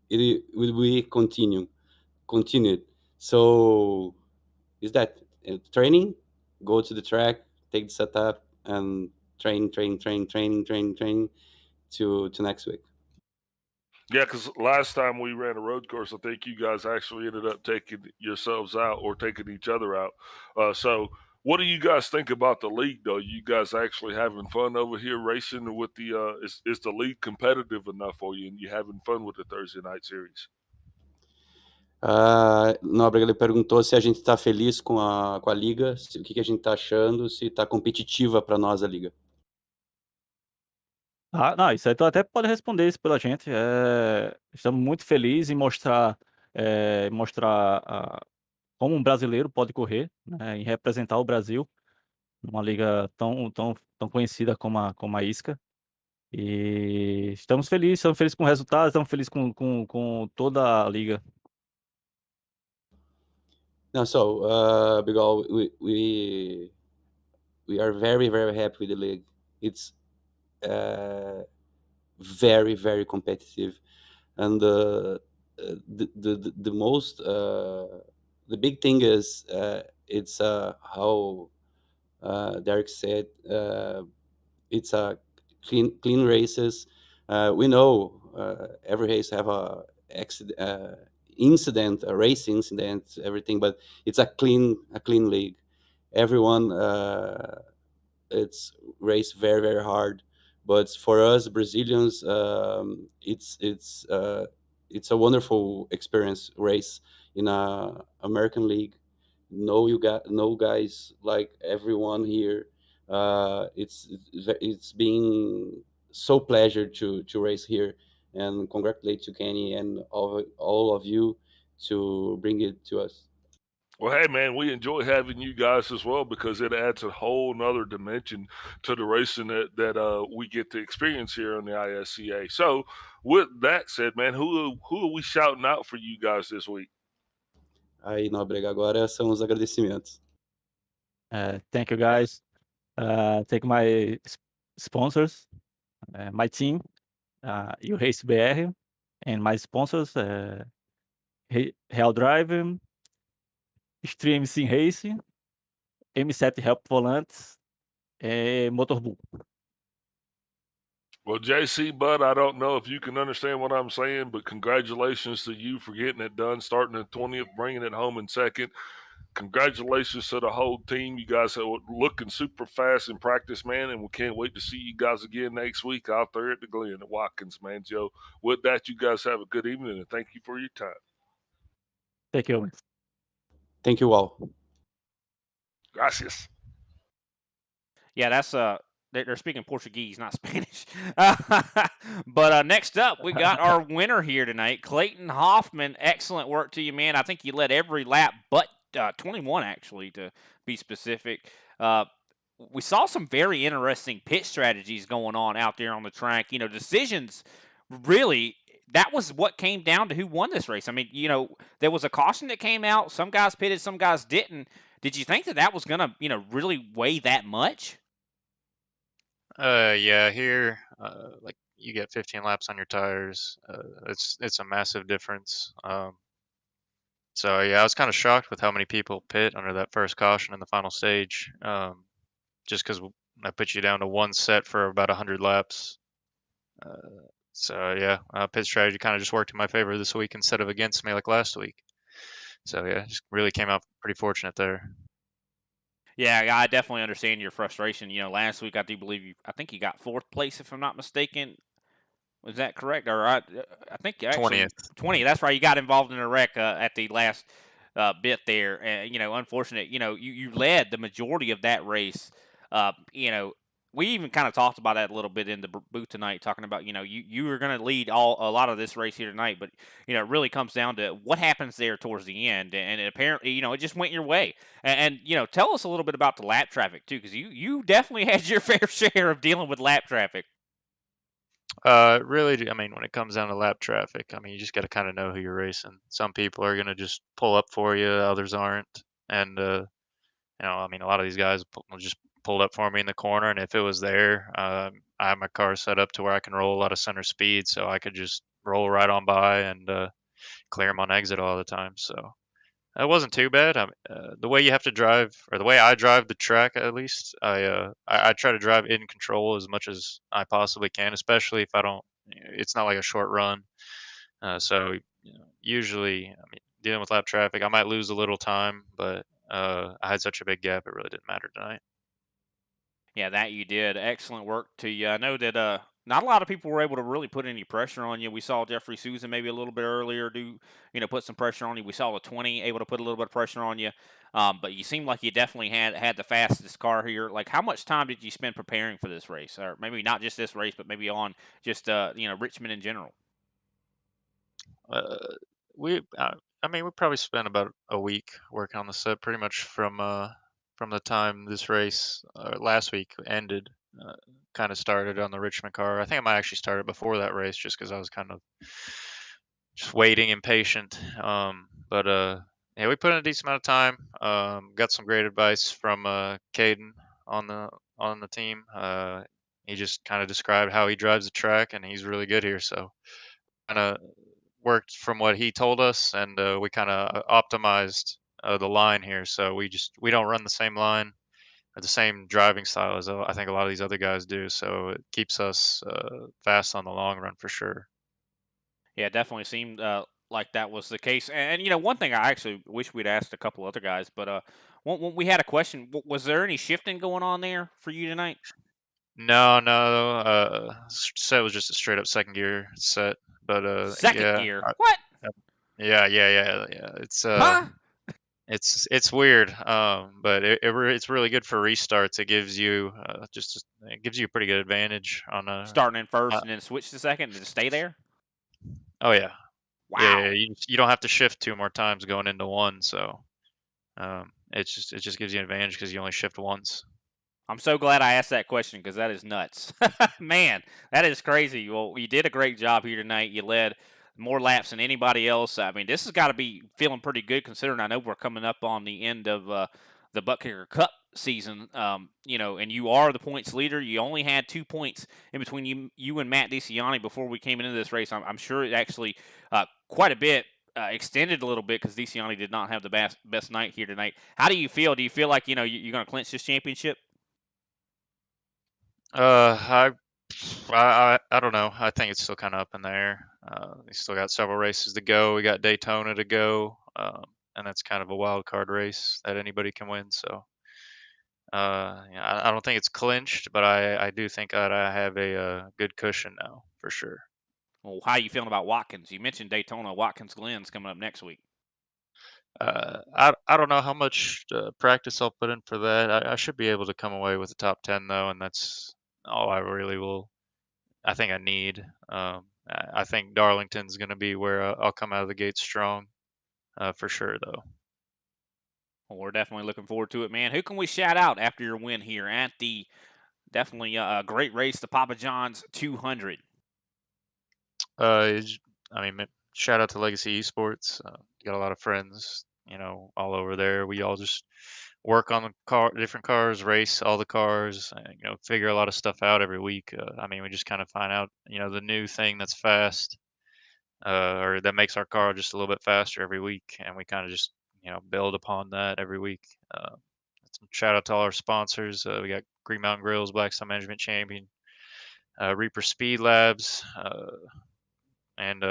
it will be continued. So, is that training? Go to the track, take the setup, and train to next week. Yeah, because last time we ran a road course, I think you guys actually ended up taking yourselves out or taking each other out. So, what do you guys think about the league, though? You guys actually having fun over here racing with the? Is the league competitive enough for you, and you having fun with the Thursday night series? Nóbrega, ele perguntou se a gente está feliz com a liga, o que a gente está achando, se está competitiva para nós a liga. Ah, não, isso aí tu até pode responder isso pela gente. Estamos muito felizes em mostrar como um brasileiro pode correr, né, em representar o Brasil numa liga tão conhecida como a ISCA. E estamos felizes com o resultado, estamos felizes com toda a liga. No, so because we are very, very happy with the league. It's very, very competitive, and the most the big thing is it's how Derek said, it's a clean races. We know every race have a incident, a race incident, everything, but it's a clean league. Everyone it's race very, very hard, but for us Brazilians, it's a wonderful experience race in a American league. You got no guys like everyone here. It's been so pleasure to race here, and congratulate to Kenny and all of you to bring it to us. Well, hey, man, we enjoy having you guys as well because it adds a whole nother dimension to the racing that we get to experience here on the ISCA. So, with that said, man, who are we shouting out for you guys this week? Aí, Nóbrega, agora são os agradecimentos. Thank you guys. Thank my sponsors, my team, you Race BR, and my sponsors, Real Drive, Stream Sim Race, M7 Help Volantes, Motorbull. Well, JC, Bud, I don't know if you can understand what I'm saying, but congratulations to you for getting it done, starting in 20th, bringing it home in second. Congratulations to the whole team. You guys are looking super fast in practice, man, and we can't wait to see you guys again next week out there at the Glen at Watkins, man. Joe, with that, you guys have a good evening, and thank you for your time. Thank you. Thank you all. Gracias. Yeah, that's they're speaking Portuguese, not Spanish. But next up, we got our winner here tonight, Clayton Hoffman. Excellent work to you, man. I think you led every lap but 21, actually, to be specific. We saw some very interesting pit strategies going on out there on the track. Decisions really. That was what came down to who won this race. I mean, there was a caution that came out. Some guys pitted, some guys didn't. Did you think that was going to, really weigh that much? Yeah, here, like you get 15 laps on your tires. It's a massive difference. So yeah, I was kind of shocked with how many people pit under that first caution in the final stage. Just because I put you down to one set for about 100 laps. So yeah, pit strategy kind of just worked in my favor this week instead of against me like last week. So yeah, just really came out pretty fortunate there. Yeah, I definitely understand your frustration. Last week I think you got fourth place if I'm not mistaken. Was that correct? Or I think actually 20th. 20. That's right. You got involved in a wreck at the last bit there, and unfortunate. You led the majority of that race. We even kind of talked about that a little bit in the booth tonight, talking about you were going to lead a lot of this race here tonight, but it really comes down to what happens there towards the end, and apparently it just went your way. And tell us a little bit about the lap traffic too, because you definitely had your fair share of dealing with lap traffic. Really, I mean, when it comes down to lap traffic, I mean, you just got to kind of know who you're racing. Some people are gonna just pull up for you, others aren't, and I mean, a lot of these guys just pulled up for me in the corner, and if it was there, I have my car set up to where I can roll a lot of center speed, so I could just roll right on by and clear them on exit all the time. So it wasn't too bad. The way you have to drive, or the way I drive the track, at least, I try to drive in control as much as I possibly can, especially if I don't. It's not like a short run, so usually, I mean, dealing with lap traffic, I might lose a little time, but I had such a big gap, it really didn't matter tonight. Yeah, that you did. Excellent work to you. I know that not a lot of people were able to really put any pressure on you. We saw Jeffrey Susan maybe a little bit earlier put some pressure on you. We saw the 20 able to put a little bit of pressure on you. But you seemed like you definitely had the fastest car here. Like, how much time did you spend preparing for this race? Or maybe not just this race, but maybe on just, Richmond in general? Uh, I mean, we probably spent about a week working on the set, pretty much from the time this race last week ended. Kind of started on the Richmond car. I think I might actually started before that race, just because I was kind of just waiting, impatient. But yeah, we put in a decent amount of time. Got some great advice from Caden on the team. He just kind of described how he drives the track, and he's really good here. So kind of worked from what he told us, and we kind of optimized the line here. So we don't run the same line or the same driving style as I think a lot of these other guys do. So it keeps us fast on the long run for sure. Yeah, it definitely seemed like that was the case. And one thing I actually wish we'd asked a couple other guys, but when we had a question, was there any shifting going on there for you tonight? No. Set was just a straight up second gear set, but Second yeah, gear? What? yeah. It's Huh? it's weird, but it's really good for restarts. It gives you it gives you a pretty good advantage on Starting in first and then switch to second and just stay there? Oh yeah. Wow. Yeah, you don't have to shift two more times going into one, so it just gives you an advantage because you only shift once. I'm so glad I asked that question because that is nuts. Man, that is crazy. Well, you did a great job here tonight. You led more laps than anybody else. I mean, this has got to be feeling pretty good considering I know we're coming up on the end of the ButtKicker Cup season. And you are the points leader. You only had 2 points in between you and Matt DeCiani before we came into this race. I'm sure it actually quite a bit extended a little bit because DeCiani did not have the best night here tonight. How do you feel? Do you feel like you're going to clinch this championship? I don't know. I think it's still kind of up in the air. We still got several races to go. We got Daytona to go, and that's kind of a wild card race that anybody can win. So, I don't think it's clinched, but I do think that I have a good cushion now for sure. Well, how are you feeling about Watkins? You mentioned Daytona. Watkins Glen's coming up next week. I don't know how much practice I'll put in for that. I should be able to come away with the top 10 though, and that's all I really will. I think I need. I think Darlington's going to be where I'll come out of the gate strong, for sure, though. Well, we're definitely looking forward to it, man. Who can we shout out after your win here at the definitely a great race, the Papa John's 200? I mean, shout out to Legacy Esports. Got a lot of friends, all over there. We all just work on the different cars, race all the cars, figure a lot of stuff out every week. I mean, we just kind of find out, the new thing that's fast, or that makes our car just a little bit faster every week, and we kind of just, build upon that every week. Shout out to all our sponsors. We got Green Mountain Grills, Blackstone Management Champion, Reaper Speed Labs, and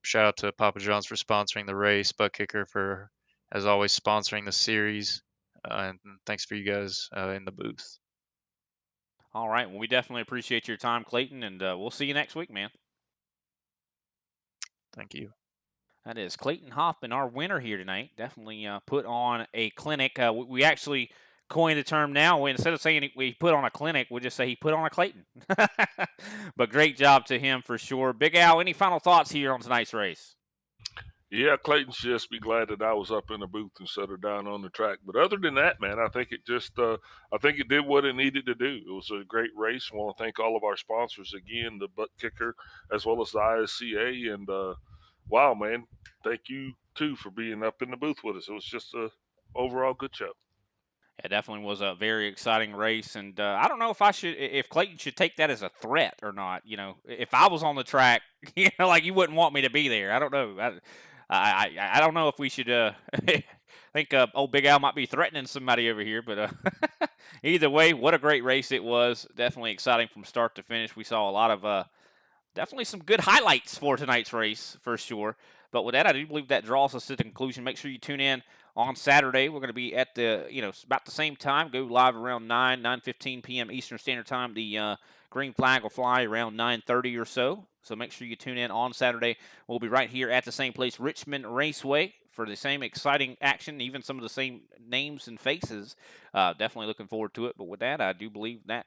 shout out to Papa John's for sponsoring the race, ButtKicker for, as always, sponsoring the series. And thanks for you guys in the booth. All right. Well, we definitely appreciate your time, Clayton, and we'll see you next week, man. Thank you. That is Clayton Hoffman, our winner here tonight. Definitely put on a clinic. We actually coined the term now. Instead of saying we put on a clinic, we'll just say he put on a Clayton. But great job to him for sure. Big Al, any final thoughts here on tonight's race? Yeah, Clayton should just be glad that I was up in the booth instead of down on the track. But other than that, man, I think it just, I think it did what it needed to do. It was a great race. I want to thank all of our sponsors again, the ButtKicker as well as the ISCA. And wow, man, thank you too for being up in the booth with us. It was just a overall good show. It definitely was a very exciting race, and I don't know if Clayton should take that as a threat or not. If I was on the track, like you wouldn't want me to be there. I don't know. I don't know if we should. I think old Big Al might be threatening somebody over here, but either way, what a great race it was. Definitely exciting from start to finish. We saw a lot of definitely some good highlights for tonight's race for sure. But with that, I do believe that draws us to the conclusion. Make sure you tune in on Saturday. We're going to be at the, about the same time. Go live around 9:15 p.m. Eastern Standard Time. The green flag will fly around 9:30 or so. So make sure you tune in on Saturday. We'll be right here at the same place, Richmond Raceway, for the same exciting action, even some of the same names and faces. Definitely looking forward to it. But with that, I do believe that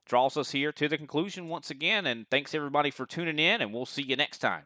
draws us here to the conclusion once again. And thanks everybody for tuning in, and we'll see you next time.